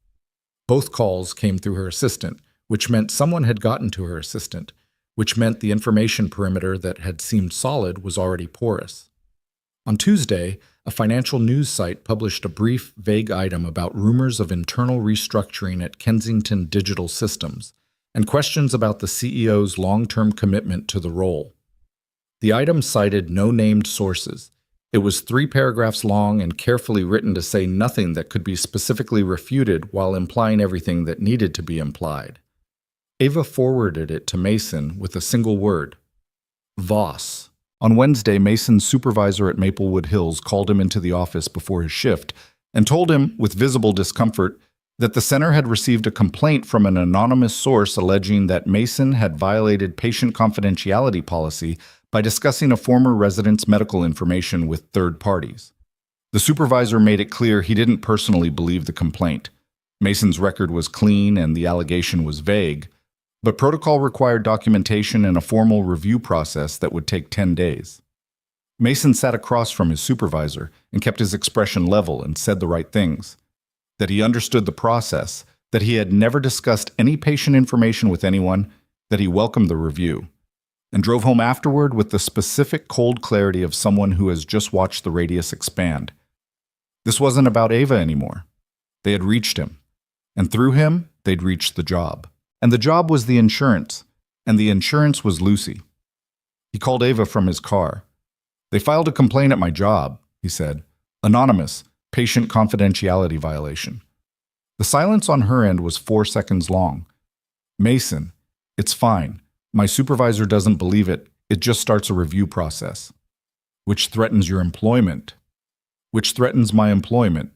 Both calls came through her assistant, which meant someone had gotten to her assistant, which meant the information perimeter that had seemed solid was already porous. On Tuesday, a financial news site published a brief, vague item about rumors of internal restructuring at Kensington Digital Systems and questions about the CEO's long-term commitment to the role. The item cited no named sources. It was 3 paragraphs long and carefully written to say nothing that could be specifically refuted while implying everything that needed to be implied. Ava forwarded it to Mason with a single word: Voss. On Wednesday, Mason's supervisor at Maplewood Hills called him into the office before his shift and told him, with visible discomfort, that the center had received a complaint from an anonymous source alleging that Mason had violated patient confidentiality policy by discussing a former resident's medical information with third parties. The supervisor made it clear he didn't personally believe the complaint. Mason's record was clean and the allegation was vague, but protocol required documentation and a formal review process that would take 10 days. Mason sat across from his supervisor and kept his expression level and said the right things. That he understood the process, that he had never discussed any patient information with anyone, that he welcomed the review, and drove home afterward with the specific cold clarity of someone who has just watched the radius expand. This wasn't about Ava anymore. They had reached him, and through him, they'd reached the job. And the job was the insurance, and the insurance was Lucy. He called Ava from his car. "They filed a complaint at my job," he said. "Anonymous, patient confidentiality violation." The silence on her end was 4 seconds long. "Mason, it's fine. My supervisor doesn't believe it. It just starts a review process." "Which threatens your employment." "Which threatens my employment."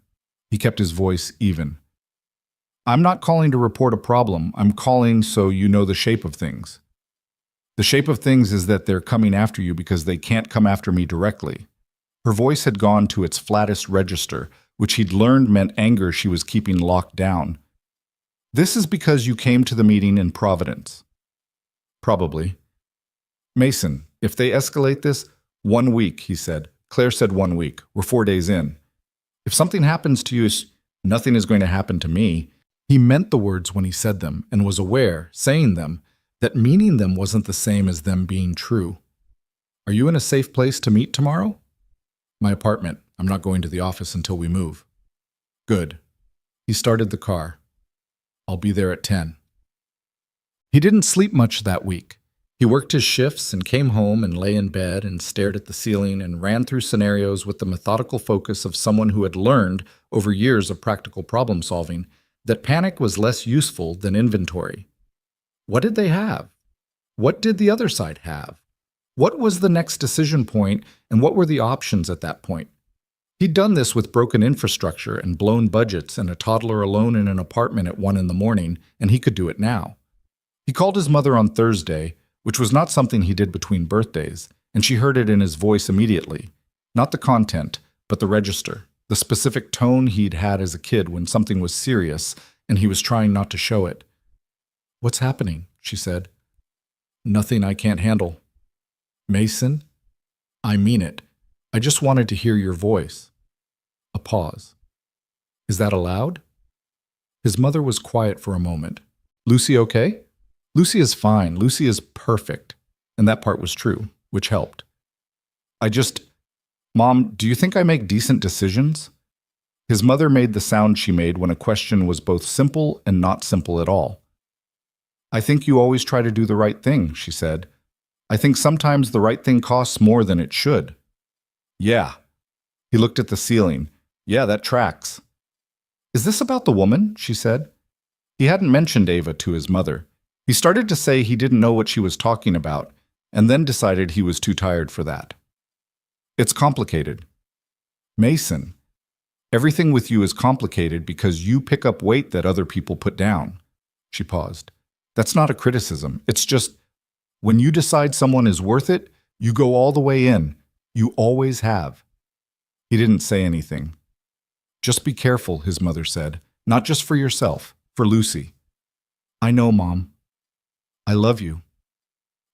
He kept his voice even. "I'm not calling to report a problem. I'm calling so you know the shape of things. The shape of things is that they're coming after you because they can't come after me directly." Her voice had gone to its flattest register, which he'd learned meant anger she was keeping locked down. "This is because you came to the meeting in Providence." "Probably." "Mason, if they escalate this, 1 week," he said. Claire said 1 week. We're 4 days in. "If something happens to you, nothing is going to happen to me." He meant the words when he said them and was aware, saying them, that meaning them wasn't the same as them being true. "Are you in a safe place to meet tomorrow?" "My apartment. I'm not going to the office until we move." "Good." He started the car. "I'll be there at 10. He didn't sleep much that week. He worked his shifts and came home and lay in bed and stared at the ceiling and ran through scenarios with the methodical focus of someone who had learned, over years of practical problem solving, that panic was less useful than inventory. What did they have? What did the other side have? What was the next decision point, and what were the options at that point? He'd done this with broken infrastructure and blown budgets and a toddler alone in an apartment at 1 a.m, and he could do it now. He called his mother on Thursday, which was not something he did between birthdays, and she heard it in his voice immediately. Not the content, but the register. The specific tone he'd had as a kid when something was serious and he was trying not to show it. "What's happening?" she said. "Nothing I can't handle." "Mason, I mean it. I just wanted to hear your voice." A pause. "Is that allowed?" His mother was quiet for a moment. "Lucy okay?" "Lucy is fine. Lucy is perfect." And that part was true, which helped. Mom, do you think I make decent decisions?" His mother made the sound she made when a question was both simple and not simple at all. "I think you always try to do the right thing," she said. "I think sometimes the right thing costs more than it should." "Yeah." He looked at the ceiling. "Yeah, that tracks." "Is this about the woman?" she said. He hadn't mentioned Ava to his mother. He started to say he didn't know what she was talking about, and then decided he was too tired for that. "It's complicated." "Mason, everything with you is complicated because you pick up weight that other people put down." She paused. "That's not a criticism. It's just, when you decide someone is worth it, You go all the way in. You always have." He didn't say anything. "Just be careful," his mother said. "Not just for yourself, for Lucy." "I know, Mom. I love you.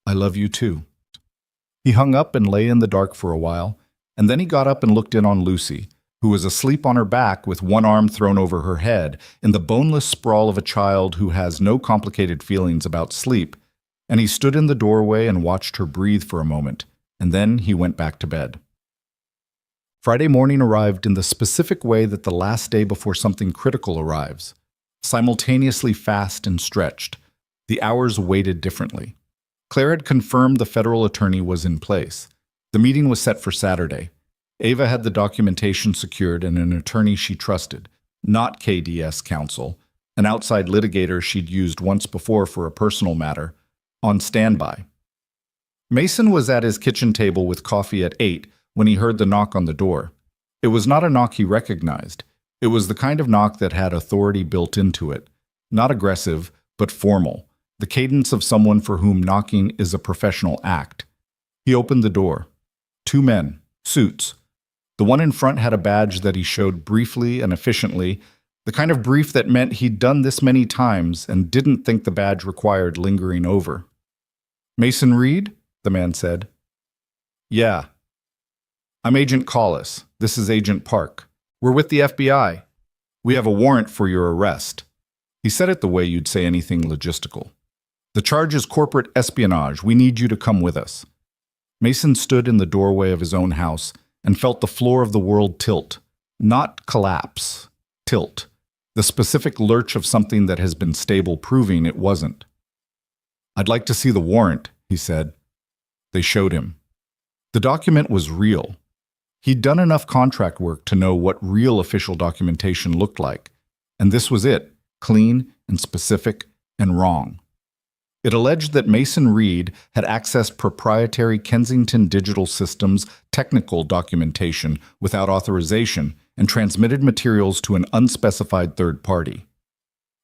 I love you too." He hung up and lay in the dark for a while, and then he got up and looked in on Lucy, who was asleep on her back with one arm thrown over her head, in the boneless sprawl of a child who has no complicated feelings about sleep, and he stood in the doorway and watched her breathe for a moment, and then he went back to bed. Friday morning arrived in the specific way that the last day before something critical arrives, simultaneously fast and stretched. The hours waited differently. Claire had confirmed the federal attorney was in place. The meeting was set for Saturday. Ava had the documentation secured and an attorney she trusted, not KDS counsel, an outside litigator she'd used once before for a personal matter, on standby. Mason was at his kitchen table with coffee at 8 when he heard the knock on the door. It was not a knock he recognized. It was the kind of knock that had authority built into it, not aggressive, but formal, the cadence of someone for whom knocking is a professional act. He opened the door. 2 men, suits. The one in front had a badge that he showed briefly and efficiently, the kind of brief that meant he'd done this many times and didn't think the badge required lingering over. "Mason Reed?" the man said. "Yeah. I'm Agent Collis. This is Agent Park. We're with the FBI. We have a warrant for your arrest." He said it the way you'd say anything logistical. "The charge is corporate espionage. We need you to come with us." Mason stood in the doorway of his own house and felt the floor of the world tilt. Not collapse. Tilt. The specific lurch of something that has been stable proving it wasn't. "I'd like to see the warrant," he said. They showed him. The document was real. He'd done enough contract work to know what real official documentation looked like, and this was it, clean and specific and wrong. It alleged that Mason Reed had accessed proprietary Kensington Digital Systems technical documentation without authorization and transmitted materials to an unspecified third party.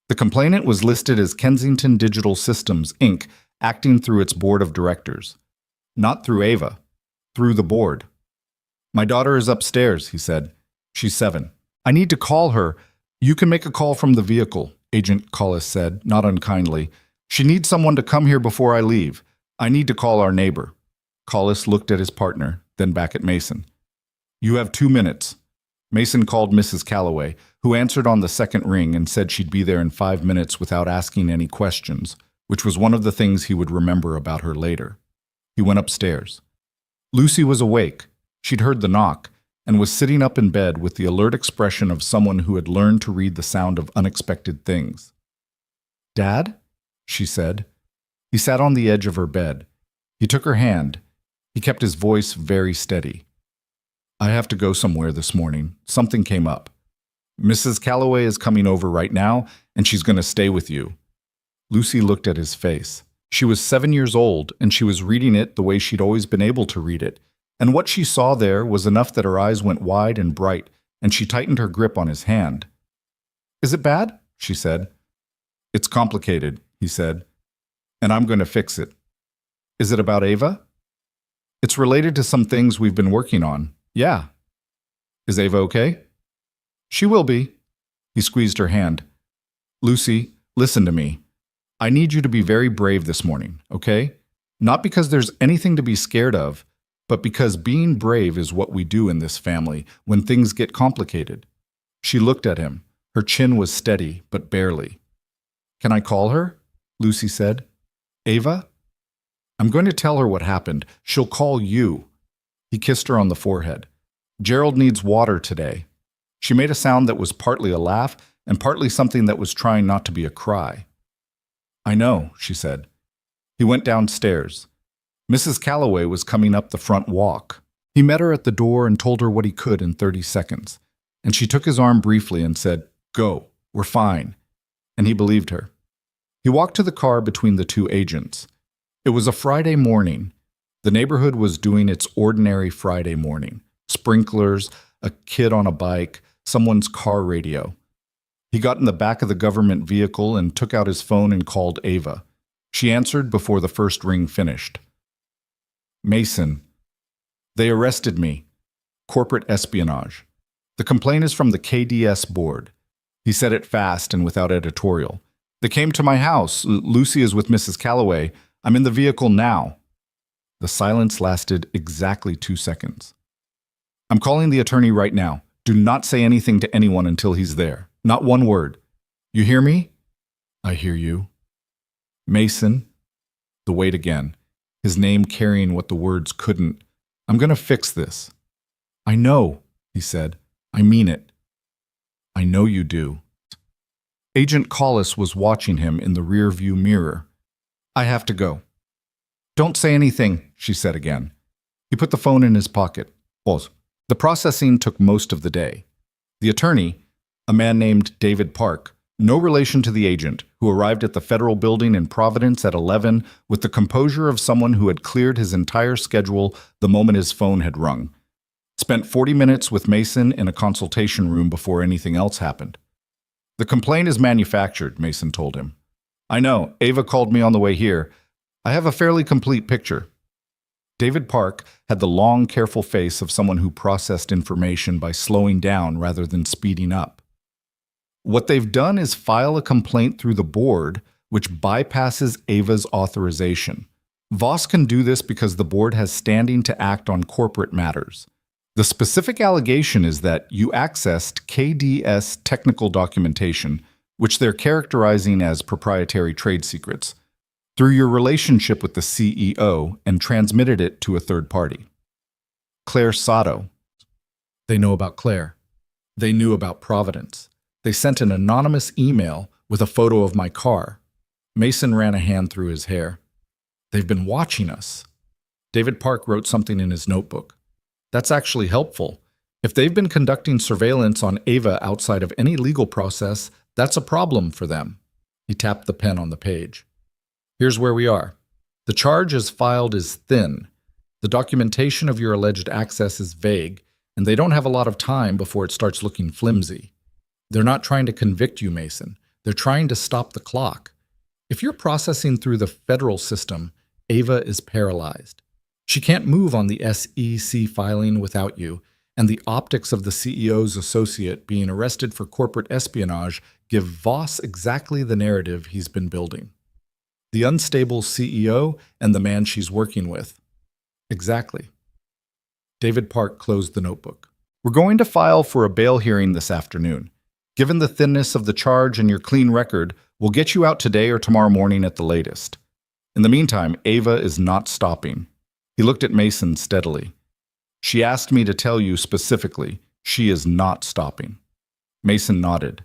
The complainant was listed as Kensington Digital Systems, Inc., acting through its board of directors. Not through Ava, through the board. "My daughter is upstairs," he said. "She's 7. I need to call her." "You can make a call from the vehicle," Agent Collis said, not unkindly. "She needs someone to come here before I leave. I need to call our neighbor." Collis looked at his partner, then back at Mason. "You have 2 minutes." Mason called Mrs. Calloway, who answered on the second ring and said she'd be there in 5 minutes without asking any questions, which was one of the things he would remember about her later. He went upstairs. Lucy was awake. She'd heard the knock and was sitting up in bed with the alert expression of someone who had learned to read the sound of unexpected things. "Dad?" she said. He sat on the edge of her bed. He took her hand. He kept his voice very steady. "I have to go somewhere this morning. Something came up. Mrs. Calloway is coming over right now, and she's going to stay with you." Lucy looked at his face. She was 7 years old, and she was reading it the way she'd always been able to read it, and what she saw there was enough that her eyes went wide and bright, and she tightened her grip on his hand. "Is it bad?" she said. "It's complicated," he said, "and I'm going to fix it." "Is it about Ava?" "It's related to some things we've been working on. Yeah." "Is Ava okay?" "She will be." He squeezed her hand. "Lucy, listen to me. I need you to be very brave this morning, okay? Not because there's anything to be scared of, but because being brave is what we do in this family when things get complicated." She looked at him. Her chin was steady, but barely. "Can I call her?" Lucy said. "Ava?" "I'm going to tell her what happened. She'll call you." He kissed her on the forehead. "Gerald needs water today." She made a sound that was partly a laugh and partly something that was trying not to be a cry. "I know," she said. He went downstairs. Mrs. Calloway was coming up the front walk. He met her at the door and told her what he could in 30 seconds. And she took his arm briefly and said, "Go, we're fine." And he believed her. He walked to the car between the 2 agents. It was a Friday morning. The neighborhood was doing its ordinary Friday morning. Sprinklers, a kid on a bike, someone's car radio. He got in the back of the government vehicle and took out his phone and called Ava. She answered before the first ring finished. Mason. They arrested me. Corporate espionage. The complaint is from the KDS board. He said it fast and without editorial. They came to my house. Lucy is with Mrs. Calloway. I'm in the vehicle now. The silence lasted exactly 2 seconds. I'm calling the attorney right now. Do not say anything to anyone until he's there. Not one word. You hear me? I hear you. Mason. The wait again. His name carrying what the words couldn't. I'm going to fix this. I know, he said. I mean it. I know you do. Agent Collis was watching him in the rear-view mirror. I have to go. Don't say anything, she said again. He put the phone in his pocket. Pause. The processing took most of the day. The attorney, a man named David Park, no relation to the agent, who arrived at the federal building in Providence at 11 with the composure of someone who had cleared his entire schedule the moment his phone had rung, spent 40 minutes with Mason in a consultation room before anything else happened. The complaint is manufactured, Mason told him. I know. Ava called me on the way here. I have a fairly complete picture. David Park had the long, careful face of someone who processed information by slowing down rather than speeding up. What they've done is file a complaint through the board, which bypasses Ava's authorization. Voss can do this because the board has standing to act on corporate matters. The specific allegation is that you accessed KDS technical documentation, which they're characterizing as proprietary trade secrets, through your relationship with the CEO and transmitted it to a third party. Claire Sato. They know about Claire. They knew about Providence. They sent an anonymous email with a photo of my car. Mason ran a hand through his hair. They've been watching us. David Park wrote something in his notebook. That's actually helpful. If they've been conducting surveillance on Ava outside of any legal process, that's a problem for them. He tapped the pen on the page. Here's where we are. The charge as filed is thin. The documentation of your alleged access is vague, and they don't have a lot of time before it starts looking flimsy. They're not trying to convict you, Mason. They're trying to stop the clock. If you're processing through the federal system, Ava is paralyzed. She can't move on the SEC filing without you, and the optics of the CEO's associate being arrested for corporate espionage give Voss exactly the narrative he's been building. The unstable CEO and the man she's working with. Exactly. David Park closed the notebook. We're going to file for a bail hearing this afternoon. Given the thinness of the charge and your clean record, we'll get you out today or tomorrow morning at the latest. In the meantime, Ava is not stopping. He looked at Mason steadily. She asked me to tell you specifically, she is not stopping. Mason nodded.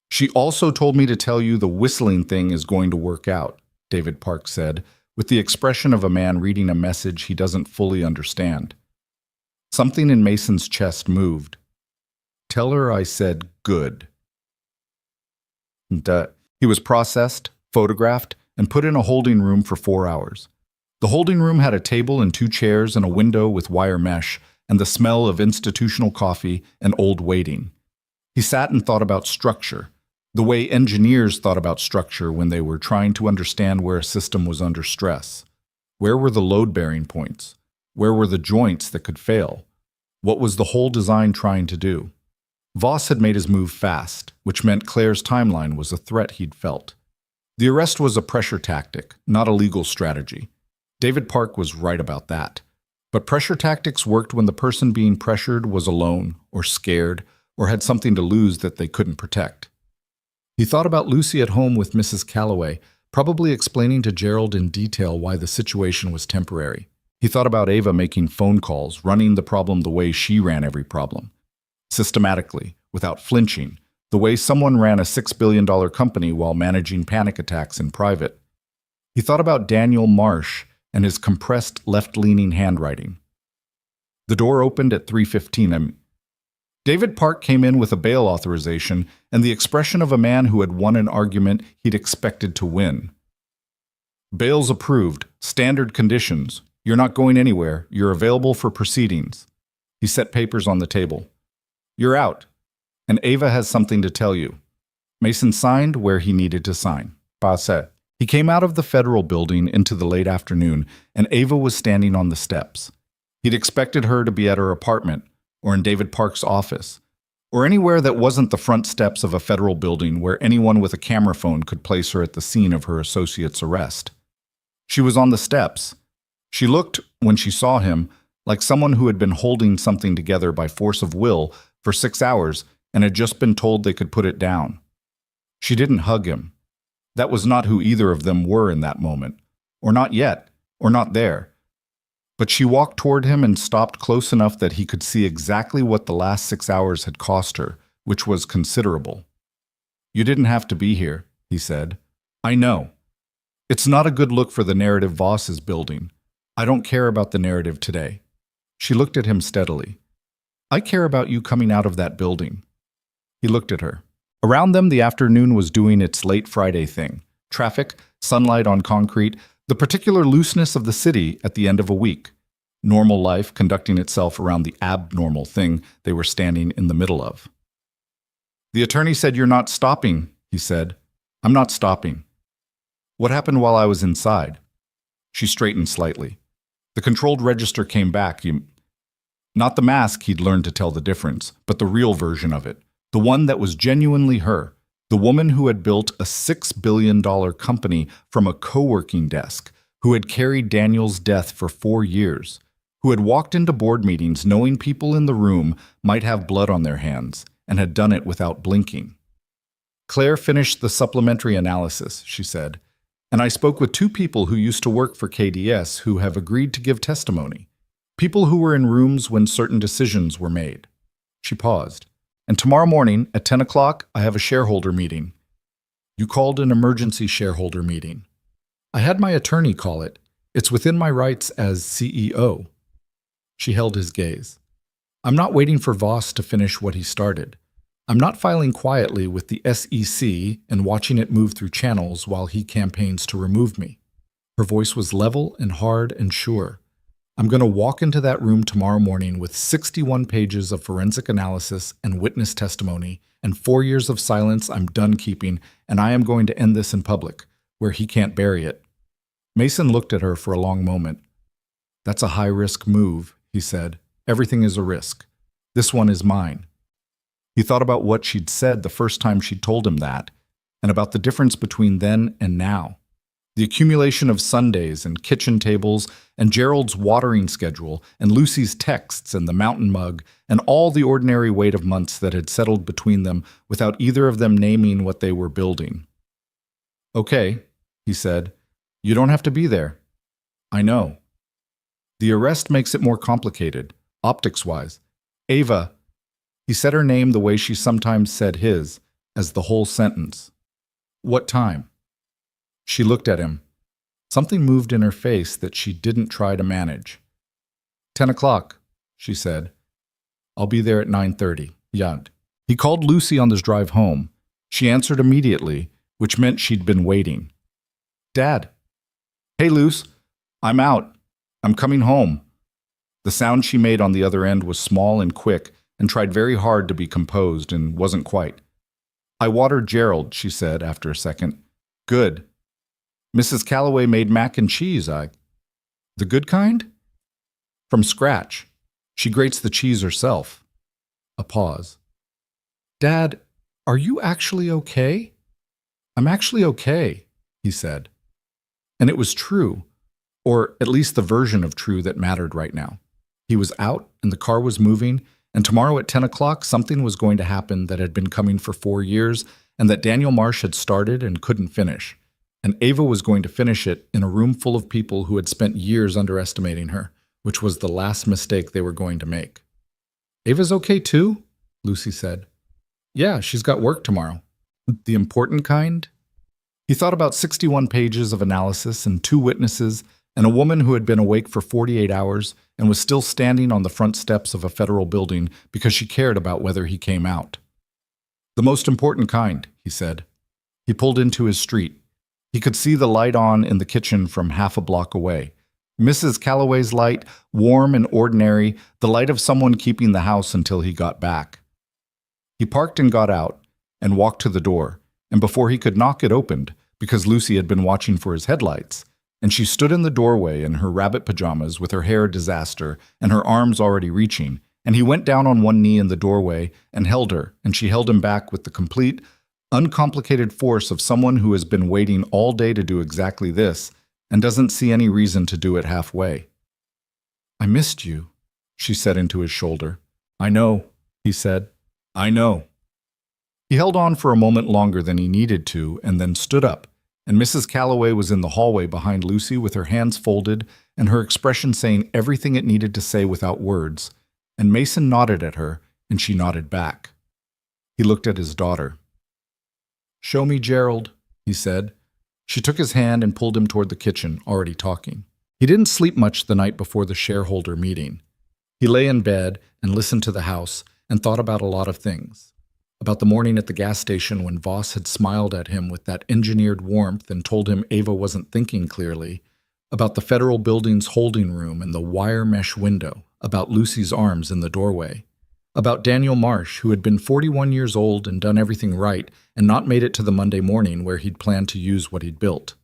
She also told me to tell you the whistling thing is going to work out, David Park said, with the expression of a man reading a message he doesn't fully understand. Something in Mason's chest moved. Tell her I said good. He was processed, photographed, and put in a holding room for 4 hours. The holding room had a table and 2 chairs and a window with wire mesh and the smell of institutional coffee and old waiting. He sat and thought about structure, the way engineers thought about structure when they were trying to understand where a system was under stress. Where were the load-bearing points? Where were the joints that could fail? What was the whole design trying to do? Voss had made his move fast, which meant Claire's timeline was a threat he'd felt. The arrest was a pressure tactic, not a legal strategy. David Park was right about that. But pressure tactics worked when the person being pressured was alone, or scared, or had something to lose that they couldn't protect. He thought about Lucy at home with Mrs. Calloway, probably explaining to Gerald in detail why the situation was temporary. He thought about Ava making phone calls, running the problem the way she ran every problem. Systematically, without flinching, the way someone ran a $6 billion company while managing panic attacks in private. He thought about Daniel Marsh and his compressed left-leaning handwriting. The door opened at 3:15. David Park came in with a bail authorization and the expression of a man who had won an argument he'd expected to win. Bail's approved. Standard conditions. You're not going anywhere. You're available for proceedings. He set papers on the table. You're out, and Ava has something to tell you. Mason signed where he needed to sign. Passé. He came out of the federal building into the late afternoon, and Ava was standing on the steps. He'd expected her to be at her apartment, or in David Park's office, or anywhere that wasn't the front steps of a federal building where anyone with a camera phone could place her at the scene of her associate's arrest. She was on the steps. She looked, when she saw him, like someone who had been holding something together by force of will for 6 hours and had just been told they could put it down. She didn't hug him. That was not who either of them were in that moment, or not yet, or not there. But she walked toward him and stopped close enough that he could see exactly what the last 6 hours had cost her, which was considerable. "You didn't have to be here," he said. "I know. It's not a good look for the narrative Voss is building. I don't care about the narrative today." She looked at him steadily. "I care about you coming out of that building." He looked at her. Around them, the afternoon was doing its late Friday thing. Traffic, sunlight on concrete, the particular looseness of the city at the end of a week. Normal life conducting itself around the abnormal thing they were standing in the middle of. "The attorney said you're not stopping," he said. "I'm not stopping." "What happened while I was inside?" She straightened slightly. The controlled register came back. Not the mask, he'd learned to tell the difference, but the real version of it. The one that was genuinely her, the woman who had built a $6 billion company from a co-working desk, who had carried Daniel's death for 4 years, who had walked into board meetings knowing people in the room might have blood on their hands, and had done it without blinking. "Claire finished the supplementary analysis," she said, "and I spoke with 2 people who used to work for KDS who have agreed to give testimony. People who were in rooms when certain decisions were made." She paused. "And tomorrow morning at 10 o'clock, I have a shareholder meeting." "You called an emergency shareholder meeting." "I had my attorney call it. It's within my rights as CEO." She held his gaze. "I'm not waiting for Voss to finish what he started. I'm not filing quietly with the SEC and watching it move through channels while he campaigns to remove me." Her voice was level and hard and sure. "I'm going to walk into that room tomorrow morning with 61 pages of forensic analysis and witness testimony and 4 years of silence I'm done keeping, and I am going to end this in public, where he can't bury it." Mason looked at her for a long moment. "That's a high-risk move," he said. "Everything is a risk. This one is mine." He thought about what she'd said the first time she told him that, and about the difference between then and now. The accumulation of Sundays and kitchen tables and Gerald's watering schedule and Lucy's texts and the mountain mug and all the ordinary weight of months that had settled between them without either of them naming what they were building. "Okay," he said. "You don't have to be there." "I know." "The arrest makes it more complicated, optics-wise. Ava," he said her name the way she sometimes said his, as the whole sentence. "What time?" She looked at him. Something moved in her face that she didn't try to manage. 10 o'clock, she said. "I'll be there at 9:30. Yad." He called Lucy on his drive home. She answered immediately, which meant she'd been waiting. "Dad." "Hey, Luce. I'm out. I'm coming home." The sound she made on the other end was small and quick and tried very hard to be composed and wasn't quite. "I watered Gerald," she said after a second. "Good. Mrs. Calloway made mac and cheese. The good kind?" "From scratch. She grates the cheese herself." A pause. "Dad, are you actually okay?" "I'm actually okay," he said. And it was true, or at least the version of true that mattered right now. He was out, and the car was moving, and tomorrow at 10 o'clock something was going to happen that had been coming for 4 years, and that Daniel Marsh had started and couldn't finish. And Ava was going to finish it in a room full of people who had spent years underestimating her, which was the last mistake they were going to make. "Ava's okay too?" Lucy said. "Yeah, she's got work tomorrow." "The important kind?" He thought about 61 pages of analysis and 2 witnesses and a woman who had been awake for 48 hours and was still standing on the front steps of a federal building because she cared about whether he came out. "The most important kind," he said. He pulled into his street. He could see the light on in the kitchen from half a block away. Mrs. Calloway's light, warm and ordinary, the light of someone keeping the house until he got back. He parked and got out, and walked to the door, and before he could knock, it opened, because Lucy had been watching for his headlights, and she stood in the doorway in her rabbit pajamas with her hair a disaster and her arms already reaching, and he went down on one knee in the doorway and held her, and she held him back with the complete, uncomplicated force of someone who has been waiting all day to do exactly this and doesn't see any reason to do it halfway. "I missed you," she said into his shoulder. "I know," he said. "I know." He held on for a moment longer than he needed to and then stood up, and Mrs. Calloway was in the hallway behind Lucy with her hands folded and her expression saying everything it needed to say without words, and Mason nodded at her, and she nodded back. He looked at his daughter. "Show me Gerald," he said. She took his hand and pulled him toward the kitchen, already talking. He didn't sleep much the night before the shareholder meeting. He lay in bed and listened to the house and thought about a lot of things. About the morning at the gas station when Voss had smiled at him with that engineered warmth and told him Ava wasn't thinking clearly. About the federal building's holding room and the wire mesh window. About Lucy's arms in the doorway. About Daniel Marsh, who had been 41 years old and done everything right and not made it to the Monday morning where he'd planned to use what he'd built.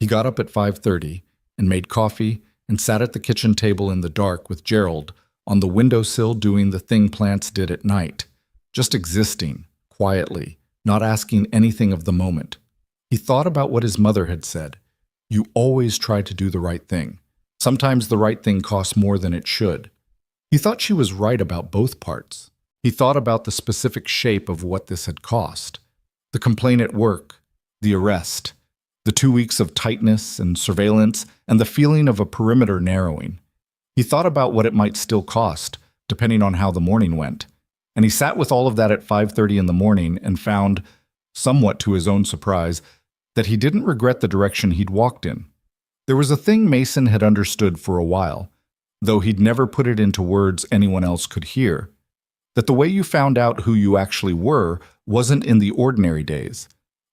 He got up at 5:30 and made coffee and sat at the kitchen table in the dark with Gerald on the windowsill doing the thing plants did at night, just existing, quietly, not asking anything of the moment. He thought about what his mother had said. You always try to do the right thing. Sometimes the right thing costs more than it should. He thought she was right about both parts. He thought about the specific shape of what this had cost. The complaint at work, the arrest, the 2 weeks of tightness and surveillance, and the feeling of a perimeter narrowing. He thought about what it might still cost, depending on how the morning went. And he sat with all of that at 5:30 in the morning and found, somewhat to his own surprise, that he didn't regret the direction he'd walked in. There was a thing Mason had understood for a while, though he'd never put it into words anyone else could hear, that the way you found out who you actually were wasn't in the ordinary days,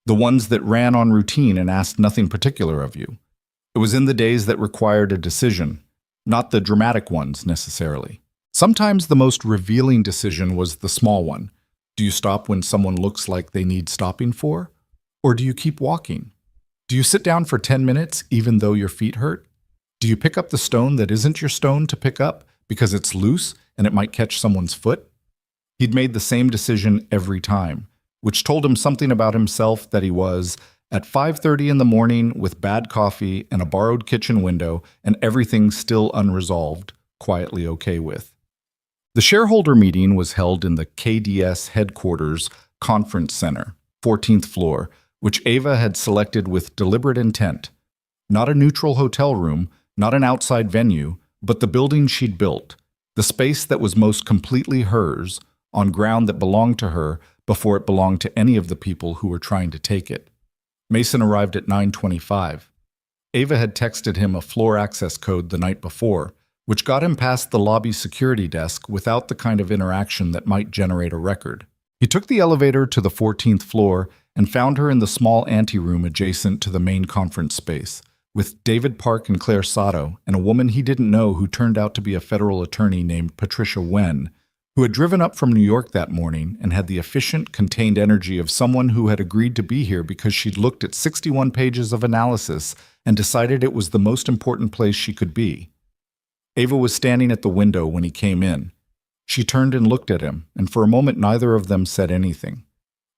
the ones that ran on routine and asked nothing particular of you. It was in the days that required a decision, not the dramatic ones necessarily. Sometimes the most revealing decision was the small one. Do you stop when someone looks like they need stopping for? Or do you keep walking? Do you sit down for 10 minutes even though your feet hurt? Do you pick up the stone that isn't your stone to pick up because it's loose and it might catch someone's foot? He'd made the same decision every time, which told him something about himself that he was, at 5:30 in the morning with bad coffee and a borrowed kitchen window and everything still unresolved, quietly okay with. The shareholder meeting was held in the KDS headquarters conference center, 14th floor, which Ava had selected with deliberate intent. Not a neutral hotel room, not an outside venue, but the building she'd built, the space that was most completely hers, on ground that belonged to her before it belonged to any of the people who were trying to take it. Mason arrived at 9:25. Ava had texted him a floor access code the night before, which got him past the lobby security desk without the kind of interaction that might generate a record. He took the elevator to the 14th floor and found her in the small anteroom adjacent to the main conference space, with David Park and Claire Sato and a woman he didn't know who turned out to be a federal attorney named Patricia Wen, who had driven up from New York that morning and had the efficient, contained energy of someone who had agreed to be here because she'd looked at 61 pages of analysis and decided it was the most important place she could be. Ava was standing at the window when he came in. She turned and looked at him, and for a moment neither of them said anything.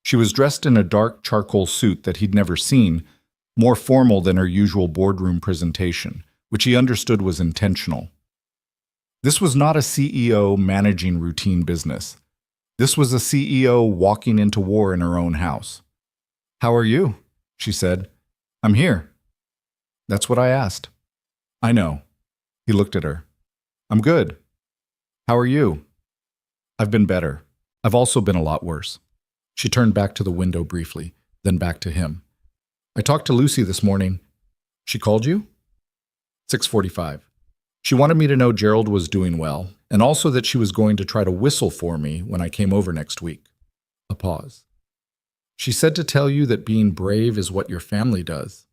She was dressed in a dark charcoal suit that he'd never seen, more formal than her usual boardroom presentation, which he understood was intentional. This was not a CEO managing routine business. This was a CEO walking into war in her own house. "How are you?" she said. "I'm here." "That's what I asked." "I know." He looked at her. "I'm good. How are you?" "I've been better. I've also been a lot worse." She turned back to the window briefly, then back to him. "I talked to Lucy this morning." "She called you?" 6:45. "She wanted me to know Gerald was doing well, and also that she was going to try to whistle for me when I came over next week." A pause. "She said to tell you that being brave is what your family does."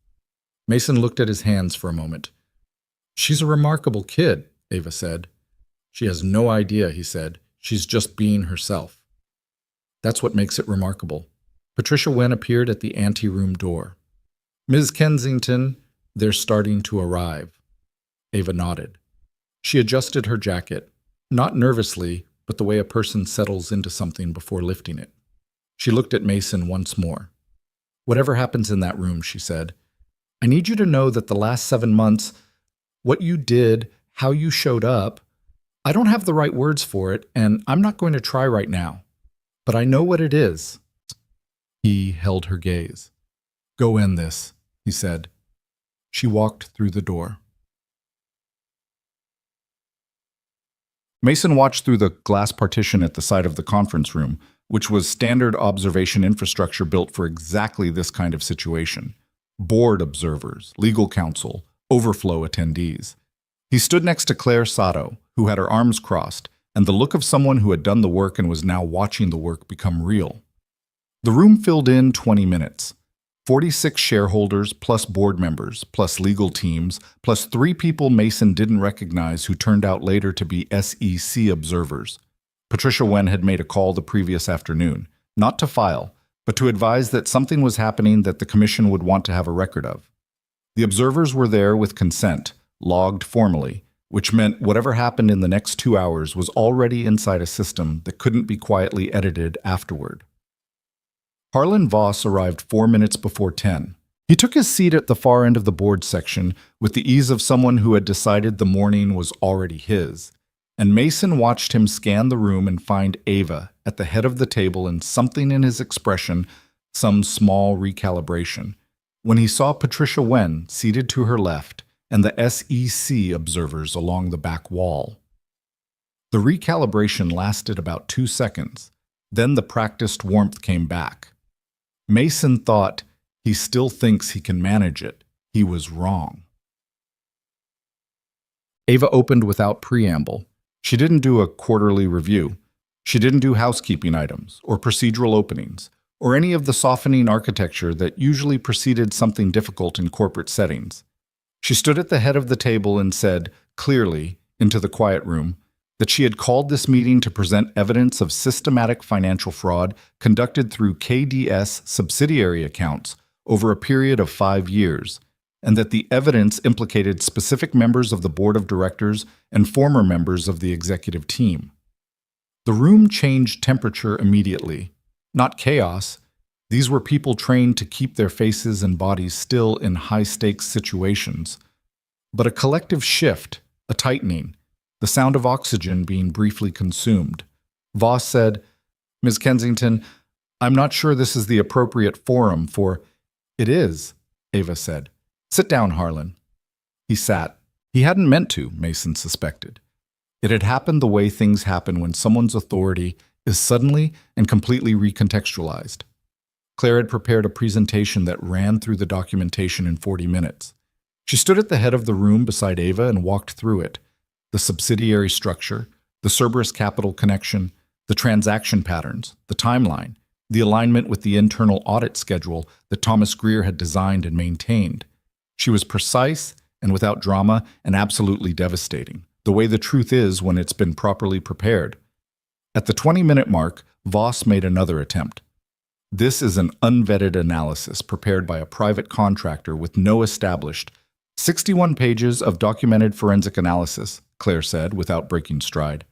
Mason looked at his hands for a moment. "She's a remarkable kid," Ava said. "She has no idea," he said. "She's just being herself." "That's what makes it remarkable." Patricia Wen appeared at the anteroom door. Ms. Kensington, they're starting to arrive. Ava nodded. She adjusted her jacket, not nervously, but the way a person settles into something before lifting it. She looked at Mason once more. Whatever happens in that room, she said, I need you to know that the last 7 months, what you did, how you showed up, I don't have the right words for it, and I'm not going to try right now. But I know what it is. He held her gaze. Go end this, he said. She walked through the door. Mason watched through the glass partition at the side of the conference room, which was standard observation infrastructure built for exactly this kind of situation. Board observers, legal counsel, overflow attendees. He stood next to Claire Sato, who had her arms crossed, and the look of someone who had done the work and was now watching the work become real. The room filled in 20 minutes. 46 shareholders, plus board members, plus legal teams, plus 3 people Mason didn't recognize who turned out later to be SEC observers. Patricia Wen had made a call the previous afternoon, not to file, but to advise that something was happening that the commission would want to have a record of. The observers were there with consent, logged formally, which meant whatever happened in the next 2 hours was already inside a system that couldn't be quietly edited afterward. Harlan Voss arrived 4 minutes before 10. He took his seat at the far end of the board section with the ease of someone who had decided the morning was already his, and Mason watched him scan the room and find Ava at the head of the table and something in his expression, some small recalibration, when he saw Patricia Wen seated to her left and the SEC observers along the back wall. The recalibration lasted about 2 seconds. Then the practiced warmth came back. Mason thought, he still thinks he can manage it. He was wrong. Ava opened without preamble. She didn't do a quarterly review. She didn't do housekeeping items or procedural openings or any of the softening architecture that usually preceded something difficult in corporate settings. She stood at the head of the table and said, clearly, into the quiet room, that she had called this meeting to present evidence of systematic financial fraud conducted through KDS subsidiary accounts over a period of 5 years, and that the evidence implicated specific members of the board of directors and former members of the executive team. The room changed temperature immediately. Not chaos. These were people trained to keep their faces and bodies still in high-stakes situations. But a collective shift, a tightening, the sound of oxygen being briefly consumed. Voss said, Ms. Kensington, I'm not sure this is the appropriate forum for— It is, Ava said. Sit down, Harlan. He sat. He hadn't meant to, Mason suspected. It had happened the way things happen when someone's authority is suddenly and completely recontextualized. Claire had prepared a presentation that ran through the documentation in 40 minutes. She stood at the head of the room beside Ava and walked through it. The subsidiary structure, the Cerberus capital connection, the transaction patterns, the timeline, the alignment with the internal audit schedule that Thomas Greer had designed and maintained. She was precise and without drama and absolutely devastating, the way the truth is when it's been properly prepared. At the 20-minute mark, Voss made another attempt. This is an unvetted analysis prepared by a private contractor with no established 61 pages of documented forensic analysis, Claire said without breaking stride.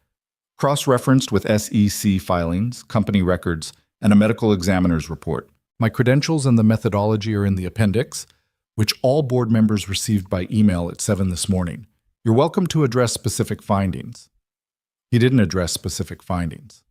Cross-referenced with SEC filings, company records, and a medical examiner's report. My credentials and the methodology are in the appendix, which all board members received by email at 7 this morning. You're welcome to address specific findings. He didn't address specific findings.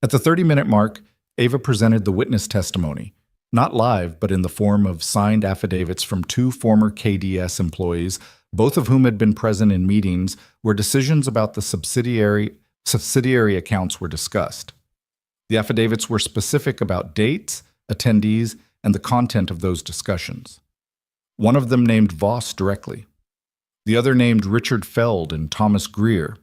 At the 30-minute mark, Ava presented the witness testimony, not live, but in the form of signed affidavits from 2 former KDS employees, both of whom had been present in meetings where decisions about the subsidiary accounts were discussed. The affidavits were specific about dates, attendees, and the content of those discussions. One of them named Voss directly. The other named Richard Feld and Thomas Greer.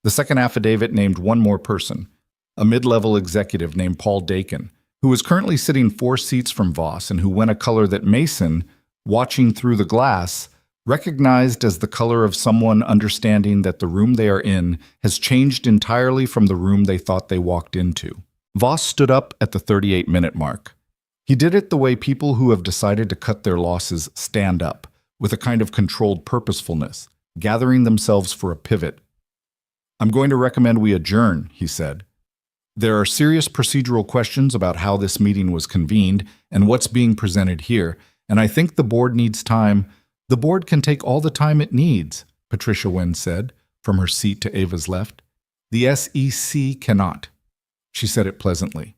The second affidavit named one more person, a mid-level executive named Paul Dakin, who was currently sitting 4 seats from Voss and who went a color that Mason, watching through the glass, recognized as the color of someone understanding that the room they are in has changed entirely from the room they thought they walked into. Voss stood up at the 38-minute mark. He did it the way people who have decided to cut their losses stand up, with a kind of controlled purposefulness, gathering themselves for a pivot. "I'm going to recommend we adjourn," he said. "There are serious procedural questions about how this meeting was convened and what's being presented here, and I think the board needs time." "The board can take all the time it needs," Patricia Wen said, from her seat to Ava's left. "The SEC cannot." She said it pleasantly.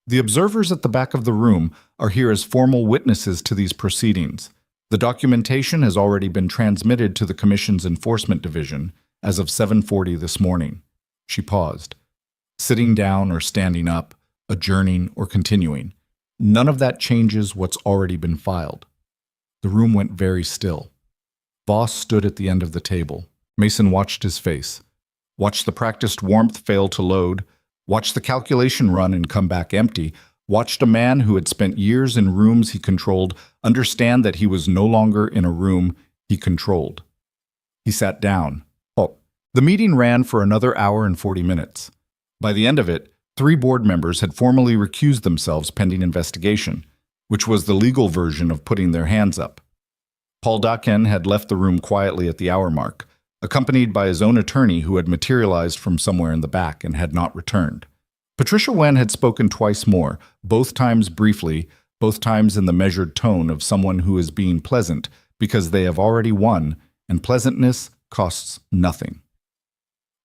"The observers at the back of the room are here as formal witnesses to these proceedings. The documentation has already been transmitted to the Commission's Enforcement Division as of 7:40 this morning." She paused. Sitting down or standing up, adjourning or continuing, none of that changes what's already been filed. The room went very still. Voss stood at the end of the table. Mason watched his face, watched the practiced warmth fail to load, watched the calculation run and come back empty, watched a man who had spent years in rooms he controlled understand that he was no longer in a room he controlled. He sat down. The meeting ran for another hour and 40 minutes. By the end of it, 3 board members had formally recused themselves pending investigation, which was the legal version of putting their hands up. Paul Daken had left the room quietly at the hour mark, accompanied by his own attorney who had materialized from somewhere in the back and had not returned. Patricia Wen had spoken twice more, both times briefly, both times in the measured tone of someone who is being pleasant because they have already won, and pleasantness costs nothing.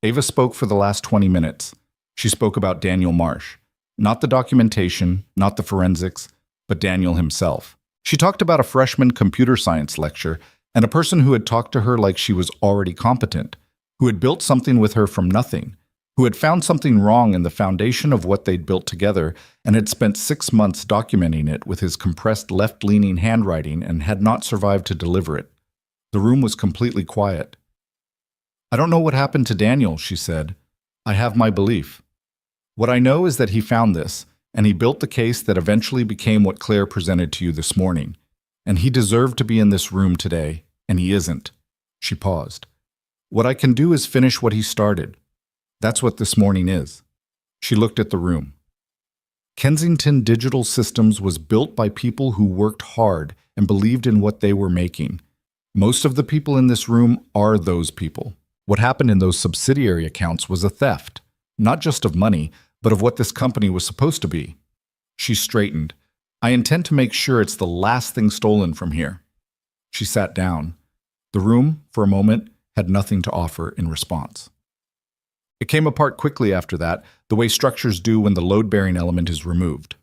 Ava spoke for the last 20 minutes. She spoke about Daniel Marsh. Not the documentation, not the forensics, but Daniel himself. She talked about a freshman computer science lecture and a person who had talked to her like she was already competent, who had built something with her from nothing, who had found something wrong in the foundation of what they'd built together and had spent 6 months documenting it with his compressed left-leaning handwriting and had not survived to deliver it. The room was completely quiet. "I don't know what happened to Daniel," she said. "I have my belief. What I know is that he found this, and he built the case that eventually became what Claire presented to you this morning. And he deserved to be in this room today, and he isn't." She paused. "What I can do is finish what he started. That's what this morning is." She looked at the room. Kensington Digital Systems was built by people who worked hard and believed in what they were making. Most of the people in this room are those people. What happened in those subsidiary accounts was a theft, not just of money, but of what this company was supposed to be. She straightened. "I intend to make sure it's the last thing stolen from here." She sat down. The room, for a moment, had nothing to offer in response. It came apart quickly after that, the way structures do when the load-bearing element is removed.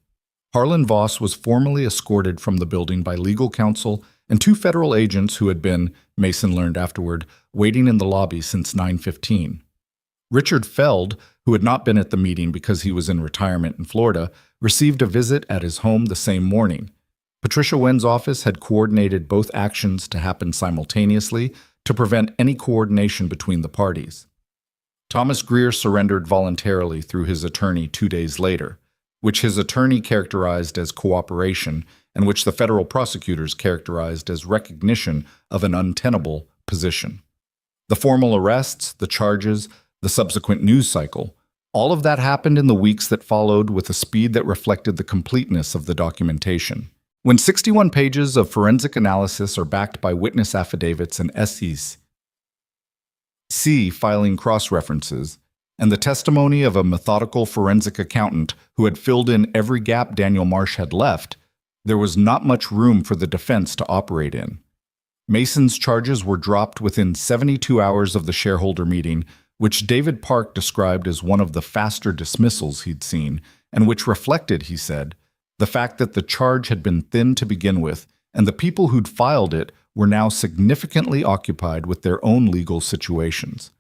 Harlan Voss was formally escorted from the building by legal counsel and 2 federal agents who had been, Mason learned afterward, waiting in the lobby since 9:15. Richard Feld, who had not been at the meeting because he was in retirement in Florida, received a visit at his home the same morning. Patricia Wen's office had coordinated both actions to happen simultaneously to prevent any coordination between the parties. Thomas Greer surrendered voluntarily through his attorney 2 days later, which his attorney characterized as cooperation and which the federal prosecutors characterized as recognition of an untenable position. The formal arrests, the charges, the subsequent news cycle, all of that happened in the weeks that followed with a speed that reflected the completeness of the documentation. When 61 pages of forensic analysis are backed by witness affidavits and SEC filing cross-references, and the testimony of a methodical forensic accountant who had filled in every gap Daniel Marsh had left, there was not much room for the defense to operate in. Mason's charges were dropped within 72 hours of the shareholder meeting, which David Park described as one of the faster dismissals he'd seen, and which reflected, he said, the fact that the charge had been thin to begin with, and the people who'd filed it were now significantly occupied with their own legal situations.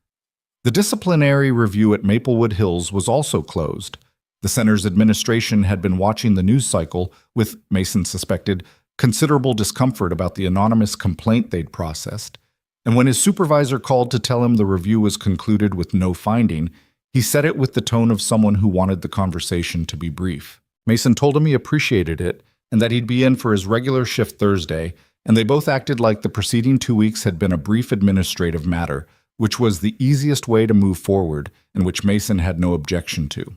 The disciplinary review at Maplewood Hills was also closed. The center's administration had been watching the news cycle with, Mason suspected, considerable discomfort about the anonymous complaint they'd processed. And when his supervisor called to tell him the review was concluded with no finding, he said it with the tone of someone who wanted the conversation to be brief. Mason told him he appreciated it and that he'd be in for his regular shift Thursday, and they both acted like the preceding 2 weeks had been a brief administrative matter, which was the easiest way to move forward and which Mason had no objection to.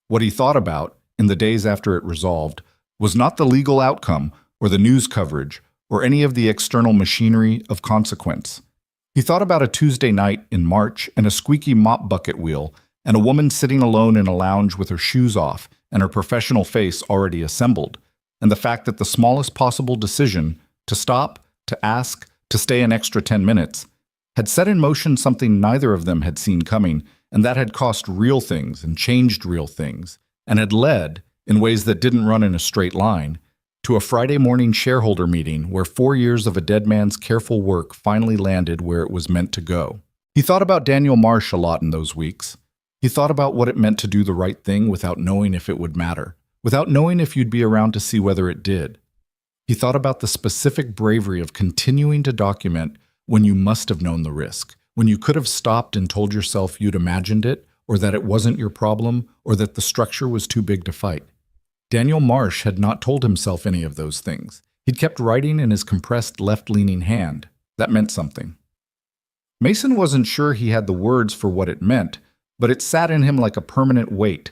What he thought about, in the days after it resolved, was not the legal outcome or the news coverage or any of the external machinery of consequence. He thought about a Tuesday night in March and a squeaky mop bucket wheel and a woman sitting alone in a lounge with her shoes off and her professional face already assembled, and the fact that the smallest possible decision, to stop, to ask, to stay an extra 10 minutes, had set in motion something neither of them had seen coming, and that had cost real things and changed real things, and had led, in ways that didn't run in a straight line, to a Friday morning shareholder meeting where 4 years of a dead man's careful work finally landed where it was meant to go. He thought about Daniel Marsh a lot in those weeks. He thought about what it meant to do the right thing without knowing if it would matter, without knowing if you'd be around to see whether it did. He thought about the specific bravery of continuing to document when you must have known the risk, when you could have stopped and told yourself you'd imagined it, or that it wasn't your problem, or that the structure was too big to fight. Daniel Marsh had not told himself any of those things. He'd kept writing in his compressed left-leaning hand. That meant something. Mason wasn't sure he had the words for what it meant, but it sat in him like a permanent weight.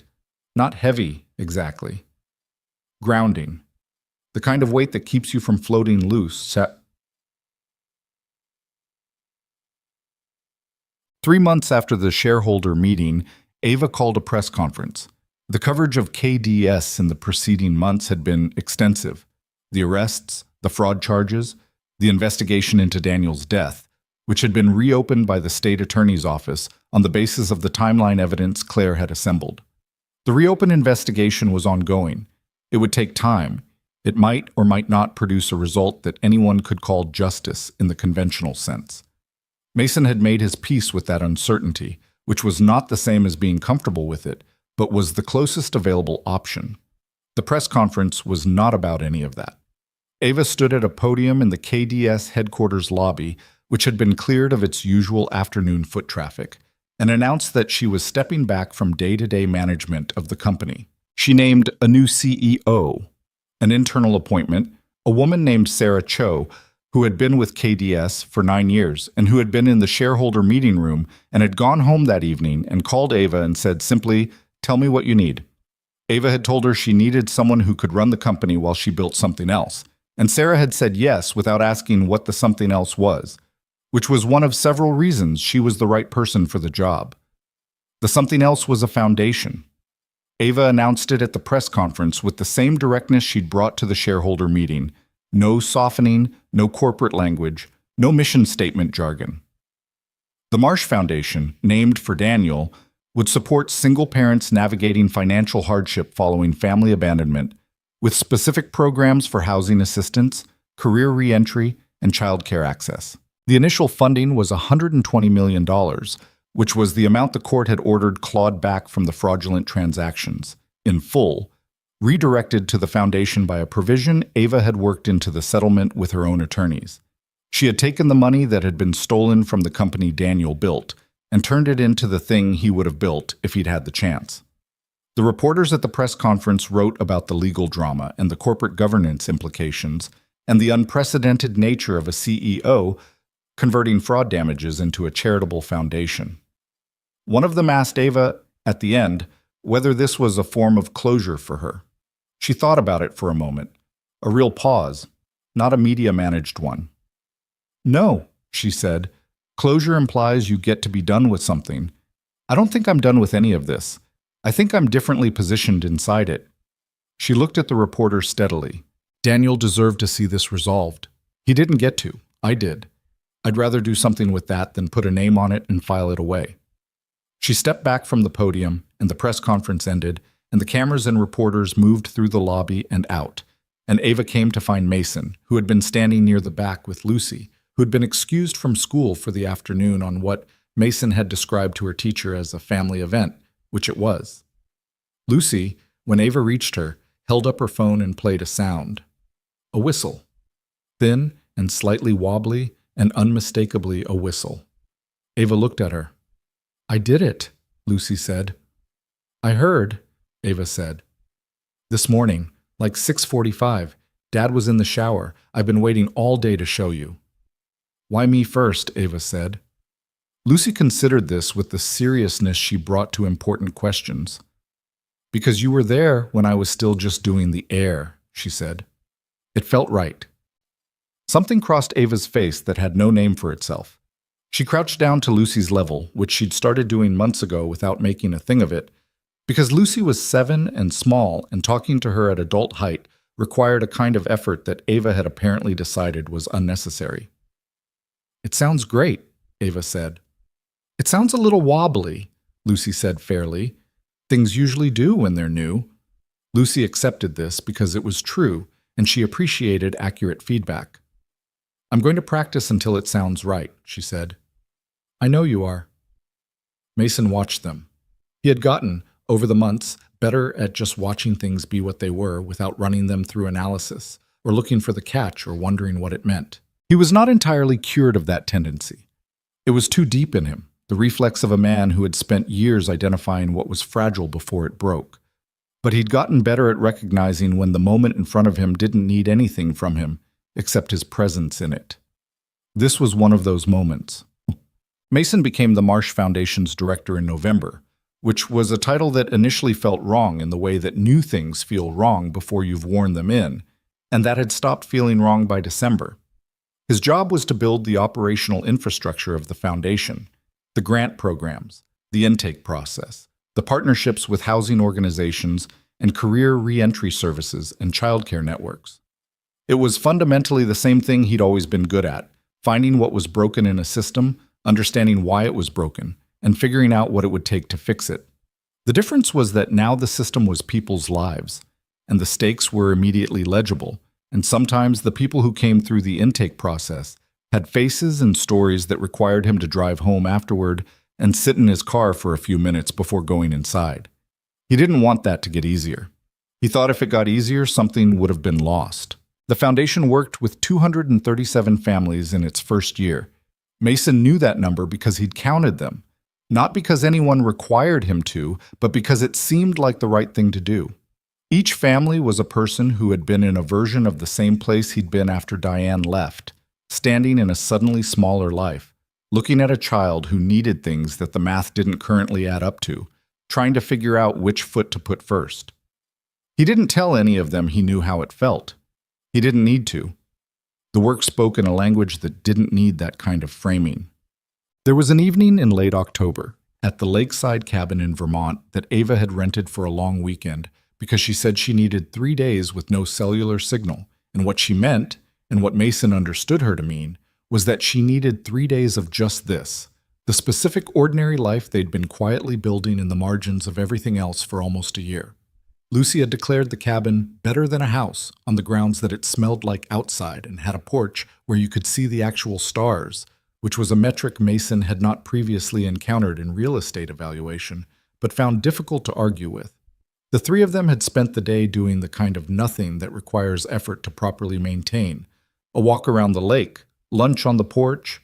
Not heavy, exactly. Grounding. The kind of weight that keeps you from floating loose. 3 months after the shareholder meeting, Ava called a press conference. The coverage of KDS in the preceding months had been extensive. The arrests, the fraud charges, the investigation into Daniel's death, which had been reopened by the state attorney's office on the basis of the timeline evidence Claire had assembled. The reopened investigation was ongoing. It would take time. It might or might not produce a result that anyone could call justice in the conventional sense. Mason had made his peace with that uncertainty, which was not the same as being comfortable with it, but was the closest available option. The press conference was not about any of that. Ava stood at a podium in the KDS headquarters lobby, which had been cleared of its usual afternoon foot traffic, and announced that she was stepping back from day-to-day management of the company. She named a new CEO, an internal appointment, a woman named Sarah Cho, who had been with KDS for 9 years and who had been in the shareholder meeting room and had gone home that evening and called Ava and said simply, "Tell me what you need." Ava had told her she needed someone who could run the company while she built something else, and Sarah had said yes without asking what the something else was, which was one of several reasons she was the right person for the job. The something else was a foundation. Ava announced it at the press conference with the same directness she'd brought to the shareholder meeting. No softening, no corporate language, no mission statement jargon. The Marsh Foundation, named for Daniel, would support single parents navigating financial hardship following family abandonment, with specific programs for housing assistance, career re-entry, and childcare access. The initial funding was $120 million, which was the amount the court had ordered clawed back from the fraudulent transactions, in full, redirected to the foundation by a provision Ava had worked into the settlement with her own attorneys. She had taken the money that had been stolen from the company Daniel built and turned it into the thing he would have built if he'd had the chance. The reporters at the press conference wrote about the legal drama and the corporate governance implications and the unprecedented nature of a CEO converting fraud damages into a charitable foundation. One of them asked Ava, at the end, whether this was a form of closure for her. She thought about it for a moment, a real pause, not a media-managed one. "No," she said. "Closure implies you get to be done with something. I don't think I'm done with any of this. I think I'm differently positioned inside it." She looked at the reporter steadily. Daniel deserved to see this resolved. He didn't get to. I did. I'd rather do something with that than put a name on it and file it away. She stepped back from the podium, and the press conference ended, and the cameras and reporters moved through the lobby and out, and Ava came to find Mason, who had been standing near the back with Lucy, who had been excused from school for the afternoon on what Mason had described to her teacher as a family event, which it was. Lucy, when Ava reached her, held up her phone and played a sound. A whistle. Thin and slightly wobbly and unmistakably a whistle. Ava looked at her. "I did it," Lucy said. "I heard," Ava said. "This morning, like 6:45, Dad was in the shower. I've been waiting all day to show you." "Why me first?" Ava said. Lucy considered this with the seriousness she brought to important questions. "Because you were there when I was still just doing the air," she said. It felt right. Something crossed Ava's face that had no name for itself. She crouched down to Lucy's level, which she'd started doing months ago without making a thing of it, because Lucy was 7 and small, and talking to her at adult height required a kind of effort that Ava had apparently decided was unnecessary. It sounds great, Ava said. It sounds a little wobbly, Lucy said fairly. Things usually do when they're new. Lucy accepted this because it was true, and she appreciated accurate feedback. I'm going to practice until it sounds right, she said. I know you are. Mason watched them. He had gotten, over the months, better at just watching things be what they were without running them through analysis, or looking for the catch or wondering what it meant. He was not entirely cured of that tendency. It was too deep in him, the reflex of a man who had spent years identifying what was fragile before it broke. But he'd gotten better at recognizing when the moment in front of him didn't need anything from him, except his presence in it. This was one of those moments. Mason became the Marsh Foundation's director in November, which was a title that initially felt wrong in the way that new things feel wrong before you've worn them in, and that had stopped feeling wrong by December. His job was to build the operational infrastructure of the foundation, the grant programs, the intake process, the partnerships with housing organizations, and career re-entry services and childcare networks. It was fundamentally the same thing he'd always been good at, finding what was broken in a system, understanding why it was broken, and figuring out what it would take to fix it. The difference was that now the system was people's lives, and the stakes were immediately legible, and sometimes the people who came through the intake process had faces and stories that required him to drive home afterward and sit in his car for a few minutes before going inside. He didn't want that to get easier. He thought if it got easier, something would have been lost. The foundation worked with 237 families in its first year. Mason knew that number because he'd counted them, not because anyone required him to, but because it seemed like the right thing to do. Each family was a person who had been in a version of the same place he'd been after Diane left, standing in a suddenly smaller life, looking at a child who needed things that the math didn't currently add up to, trying to figure out which foot to put first. He didn't tell any of them he knew how it felt. He didn't need to. The work spoke in a language that didn't need that kind of framing. There was an evening in late October, at the lakeside cabin in Vermont that Ava had rented for a long weekend because she said she needed 3 days with no cellular signal, and what she meant, and what Mason understood her to mean, was that she needed 3 days of just this, the specific ordinary life they'd been quietly building in the margins of everything else for almost a year. Lucy had declared the cabin better than a house on the grounds that it smelled like outside and had a porch where you could see the actual stars, which was a metric Mason had not previously encountered in real estate evaluation, but found difficult to argue with. The three of them had spent the day doing the kind of nothing that requires effort to properly maintain: a walk around the lake, lunch on the porch,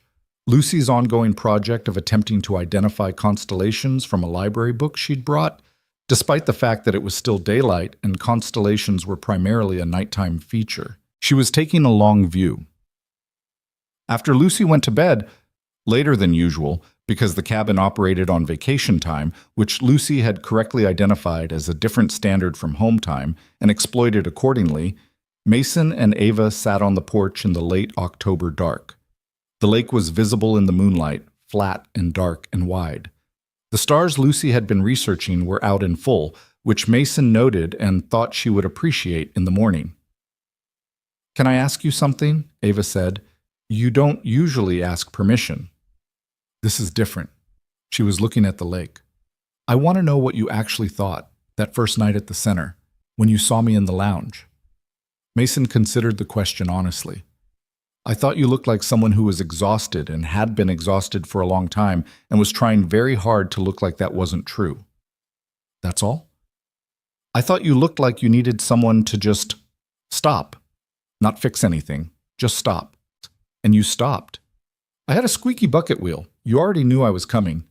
Lucy's ongoing project of attempting to identify constellations from a library book she'd brought, despite the fact that it was still daylight and constellations were primarily a nighttime feature. She was taking a long view. After Lucy went to bed, later than usual, because the cabin operated on vacation time, which Lucy had correctly identified as a different standard from home time and exploited accordingly, Mason and Ava sat on the porch in the late October dark. The lake was visible in the moonlight, flat and dark and wide. The stars Lucy had been researching were out in full, which Mason noted and thought she would appreciate in the morning. "Can I ask you something?" Ava said. "You don't usually ask permission." "This is different." She was looking at the lake. "I want to know what you actually thought, that first night at the center, when you saw me in the lounge." Mason considered the question honestly. "I thought you looked like someone who was exhausted and had been exhausted for a long time and was trying very hard to look like that wasn't true." "That's all?" "I thought you looked like you needed someone to just stop, not fix anything, just stop. And you stopped. I had a squeaky bucket wheel. You already knew I was coming."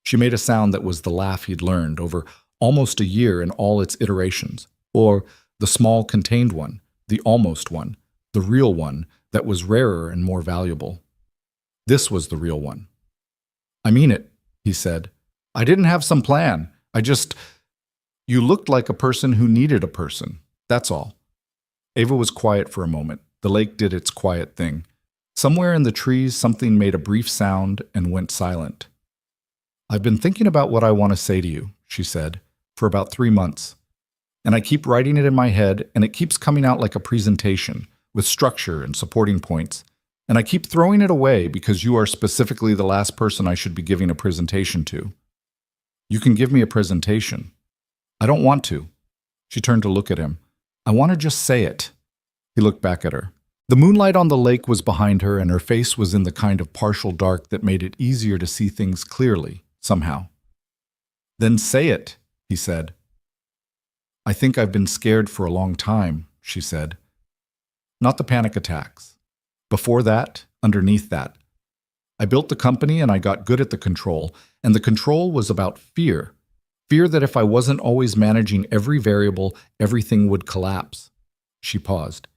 She made a sound that was the laugh he'd learned over almost a year in all its iterations, or the small contained one, the almost one, the real one that was rarer and more valuable. This was the real one. "I mean it," he said. "I didn't have some plan. You looked like a person who needed a person. That's all." Ava was quiet for a moment. The lake did its quiet thing. Somewhere in the trees, something made a brief sound and went silent. "I've been thinking about what I want to say to you," she said, "for about 3 months. And I keep writing it in my head, and it keeps coming out like a presentation, with structure and supporting points. And I keep throwing it away because you are specifically the last person I should be giving a presentation to." "You can give me a presentation." "I don't want to." She turned to look at him. "I want to just say it." He looked back at her. The moonlight on the lake was behind her, and her face was in the kind of partial dark that made it easier to see things clearly, somehow. "Then say it," he said. "I think I've been scared for a long time," she said. "Not the panic attacks. Before that, underneath that. I built the company and I got good at the control, and the control was about fear. Fear that if I wasn't always managing every variable, everything would collapse." She paused.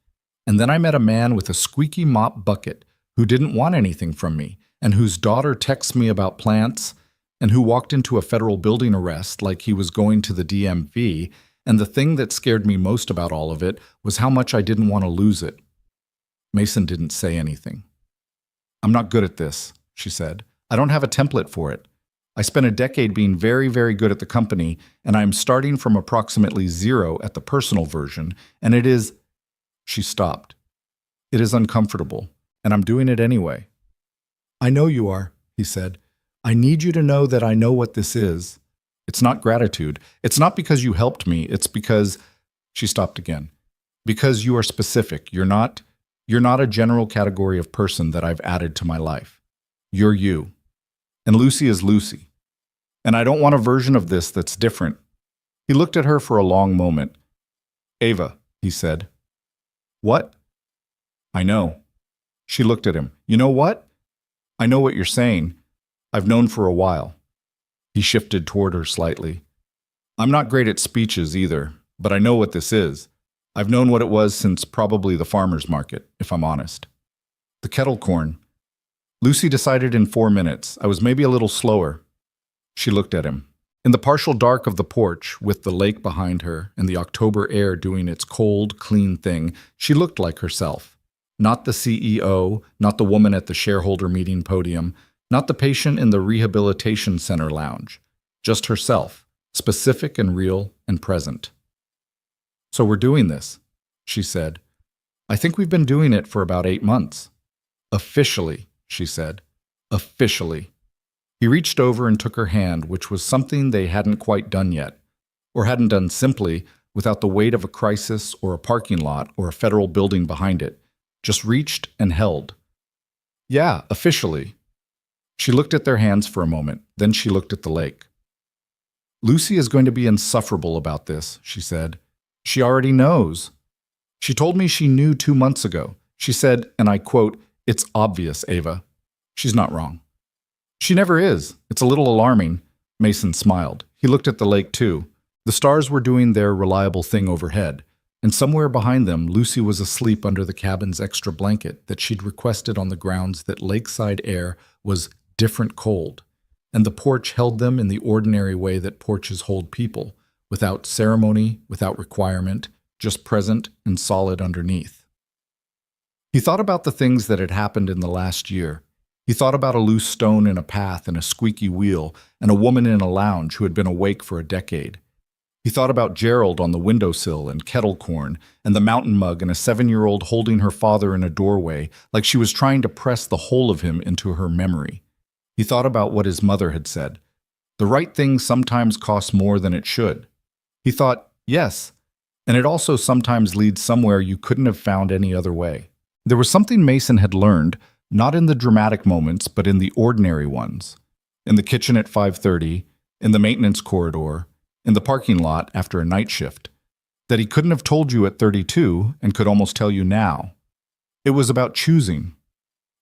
"And then I met a man with a squeaky mop bucket who didn't want anything from me, and whose daughter texts me about plants, and who walked into a federal building arrest like he was going to the DMV, and the thing that scared me most about all of it was how much I didn't want to lose it." Mason didn't say anything. "I'm not good at this," she said. "I don't have a template for it. I spent a decade being very, very good at the company, and I'm starting from approximately 0 at the personal version, and it is—" She stopped. "It is uncomfortable, and I'm doing it anyway." "I know you are," he said. "I need you to know that I know what this is. It's not gratitude. It's not because you helped me. It's because—" She stopped again. "Because you are specific. You're not a general category of person that I've added to my life. You're you. And Lucy is Lucy. And I don't want a version of this that's different." He looked at her for a long moment. "Ava," he said. "What?" "I know." She looked at him. "You know what?" "I know what you're saying. I've known for a while." He shifted toward her slightly. "I'm not great at speeches either, but I know what this is. I've known what it was since probably the farmer's market, if I'm honest." "The kettle corn." Lucy decided in 4 minutes. "I was maybe a little slower." She looked at him. In the partial dark of the porch, with the lake behind her and the October air doing its cold, clean thing, she looked like herself. Not the CEO, not the woman at the shareholder meeting podium, not the patient in the rehabilitation center lounge. Just herself, specific and real and present. "So we're doing this," she said. "I think we've been doing it for about 8 months. Officially," she said. "Officially." He reached over and took her hand, which was something they hadn't quite done yet, or hadn't done simply, without the weight of a crisis or a parking lot or a federal building behind it. Just reached and held. "Yeah, officially." She looked at their hands for a moment, then she looked at the lake. "Lucy is going to be insufferable about this," she said. "She already knows. She told me she knew 2 months ago. She said, and I quote, 'It's obvious, Ava.' She's not wrong." "She never is. It's a little alarming." Mason smiled. He looked at the lake too. The stars were doing their reliable thing overhead, and somewhere behind them, Lucy was asleep under the cabin's extra blanket that she'd requested on the grounds that lakeside air was different cold, and the porch held them in the ordinary way that porches hold people, without ceremony, without requirement, just present and solid underneath. He thought about the things that had happened in the last year. He thought about a loose stone in a path and a squeaky wheel and a woman in a lounge who had been awake for a decade. He thought about Gerald on the windowsill and kettle corn and the mountain mug and a 7-year-old holding her father in a doorway like she was trying to press the whole of him into her memory. He thought about what his mother had said. The right thing sometimes costs more than it should. He thought, yes, and it also sometimes leads somewhere you couldn't have found any other way. There was something Mason had learned, not in the dramatic moments, but in the ordinary ones. In the kitchen at 5:30, in the maintenance corridor, in the parking lot after a night shift, that he couldn't have told you at 32 and could almost tell you now. It was about choosing.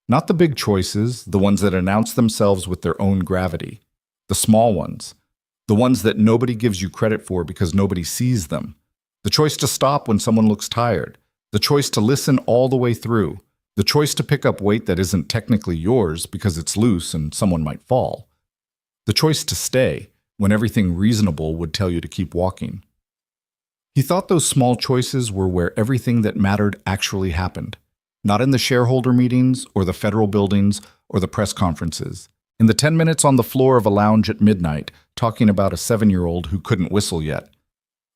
Not the big choices, the ones that announce themselves with their own gravity. The small ones. The ones that nobody gives you credit for because nobody sees them. The choice to stop when someone looks tired. The choice to listen all the way through. The choice to pick up weight that isn't technically yours because it's loose and someone might fall. The choice to stay when everything reasonable would tell you to keep walking. He thought those small choices were where everything that mattered actually happened, not in the shareholder meetings or the federal buildings or the press conferences. In the 10 minutes on the floor of a lounge at midnight, talking about a 7-year-old who couldn't whistle yet.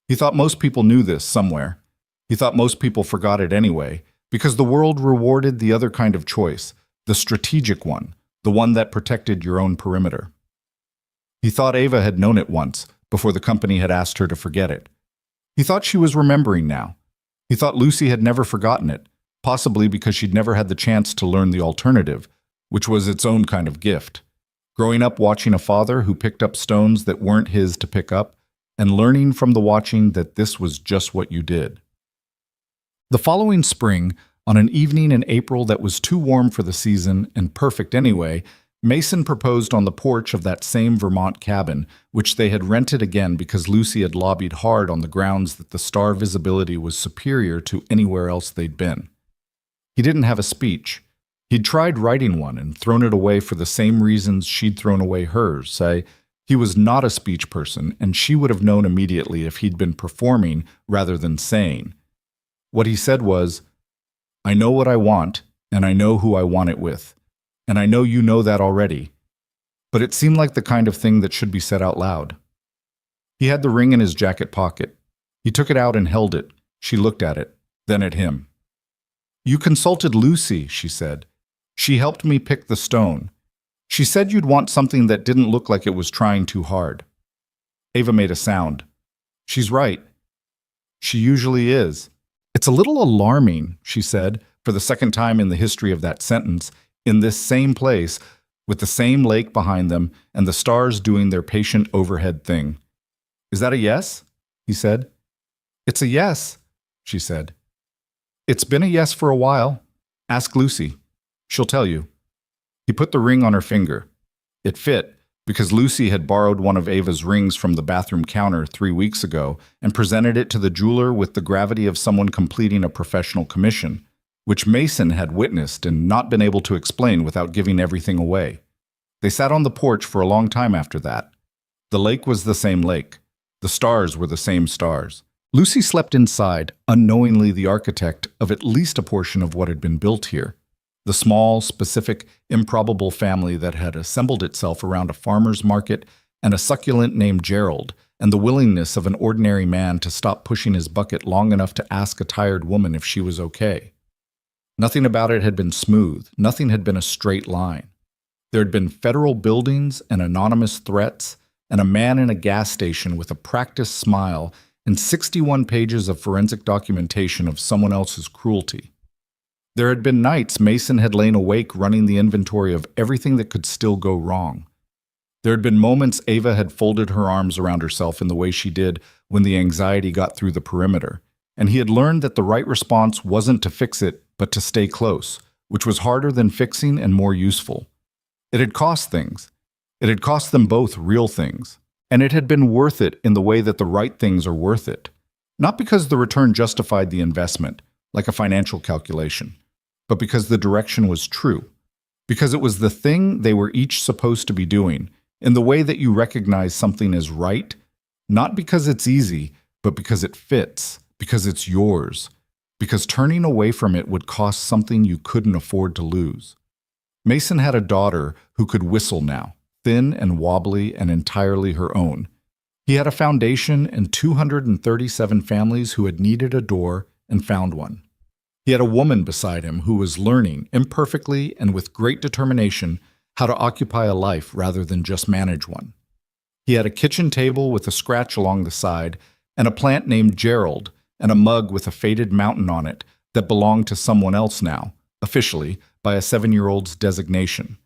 He thought most people knew this somewhere. He thought most people forgot it anyway, because the world rewarded the other kind of choice, the strategic one, the one that protected your own perimeter. He thought Ava had known it once, before the company had asked her to forget it. He thought she was remembering now. He thought Lucy had never forgotten it, possibly because she'd never had the chance to learn the alternative, which was its own kind of gift. Growing up watching a father who picked up stones that weren't his to pick up, and learning from the watching that this was just what you did. The following spring, on an evening in April that was too warm for the season and perfect anyway, Mason proposed on the porch of that same Vermont cabin, which they had rented again because Lucy had lobbied hard on the grounds that the star visibility was superior to anywhere else they'd been. He didn't have a speech. He'd tried writing one and thrown it away for the same reasons she'd thrown away hers, say, he was not a speech person, and she would have known immediately if he'd been performing rather than saying. What he said was, I know what I want, and I know who I want it with. And I know you know that already. But it seemed like the kind of thing that should be said out loud. He had the ring in his jacket pocket. He took it out and held it. She looked at it, then at him. You consulted Lucy, she said. She helped me pick the stone. She said you'd want something that didn't look like it was trying too hard. Ava made a sound. She's right. She usually is. It's a little alarming, she said, for the second time in the history of that sentence, in this same place, with the same lake behind them and the stars doing their patient overhead thing. Is that a yes? He said. It's a yes, she said. It's been a yes for a while. Ask Lucy. She'll tell you. He put the ring on her finger. It fit, because Lucy had borrowed one of Ava's rings from the bathroom counter 3 weeks ago and presented it to the jeweler with the gravity of someone completing a professional commission, which Mason had witnessed and not been able to explain without giving everything away. They sat on the porch for a long time after that. The lake was the same lake. The stars were the same stars. Lucy slept inside, unknowingly the architect of at least a portion of what had been built here. The small, specific, improbable family that had assembled itself around a farmer's market and a succulent named Gerald, and the willingness of an ordinary man to stop pushing his bucket long enough to ask a tired woman if she was okay. Nothing about it had been smooth. Nothing had been a straight line. There had been federal buildings and anonymous threats, and a man in a gas station with a practiced smile and 61 pages of forensic documentation of someone else's cruelty. There had been nights Mason had lain awake running the inventory of everything that could still go wrong. There had been moments Ava had folded her arms around herself in the way she did when the anxiety got through the perimeter, and he had learned that the right response wasn't to fix it, but to stay close, which was harder than fixing and more useful. It had cost things. It had cost them both real things, and it had been worth it in the way that the right things are worth it. Not because the return justified the investment, like a financial calculation, but because the direction was true, because it was the thing they were each supposed to be doing, in the way that you recognize something as right, not because it's easy, but because it fits, because it's yours, because turning away from it would cost something you couldn't afford to lose. Mason had a daughter who could whistle now, thin and wobbly and entirely her own. He had a foundation and 237 families who had needed a door and found one. He had a woman beside him who was learning, imperfectly and with great determination, how to occupy a life rather than just manage one. He had a kitchen table with a scratch along the side, and a plant named Gerald, and a mug with a faded mountain on it that belonged to someone else now, officially, by a 7-year-old's designation.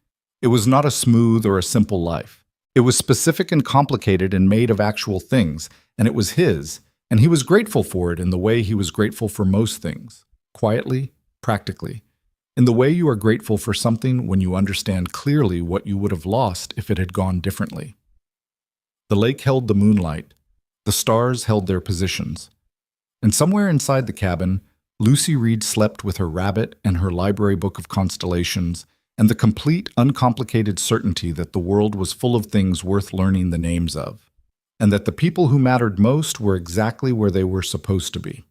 It was not a smooth or a simple life. It was specific and complicated and made of actual things, and it was his, and he was grateful for it in the way he was grateful for most things. Quietly, practically, in the way you are grateful for something when you understand clearly what you would have lost if it had gone differently. The lake held the moonlight. The stars held their positions. And somewhere inside the cabin, Lucy Reed slept with her rabbit and her library book of constellations and the complete, uncomplicated certainty that the world was full of things worth learning the names of. and that the people who mattered most were exactly where they were supposed to be.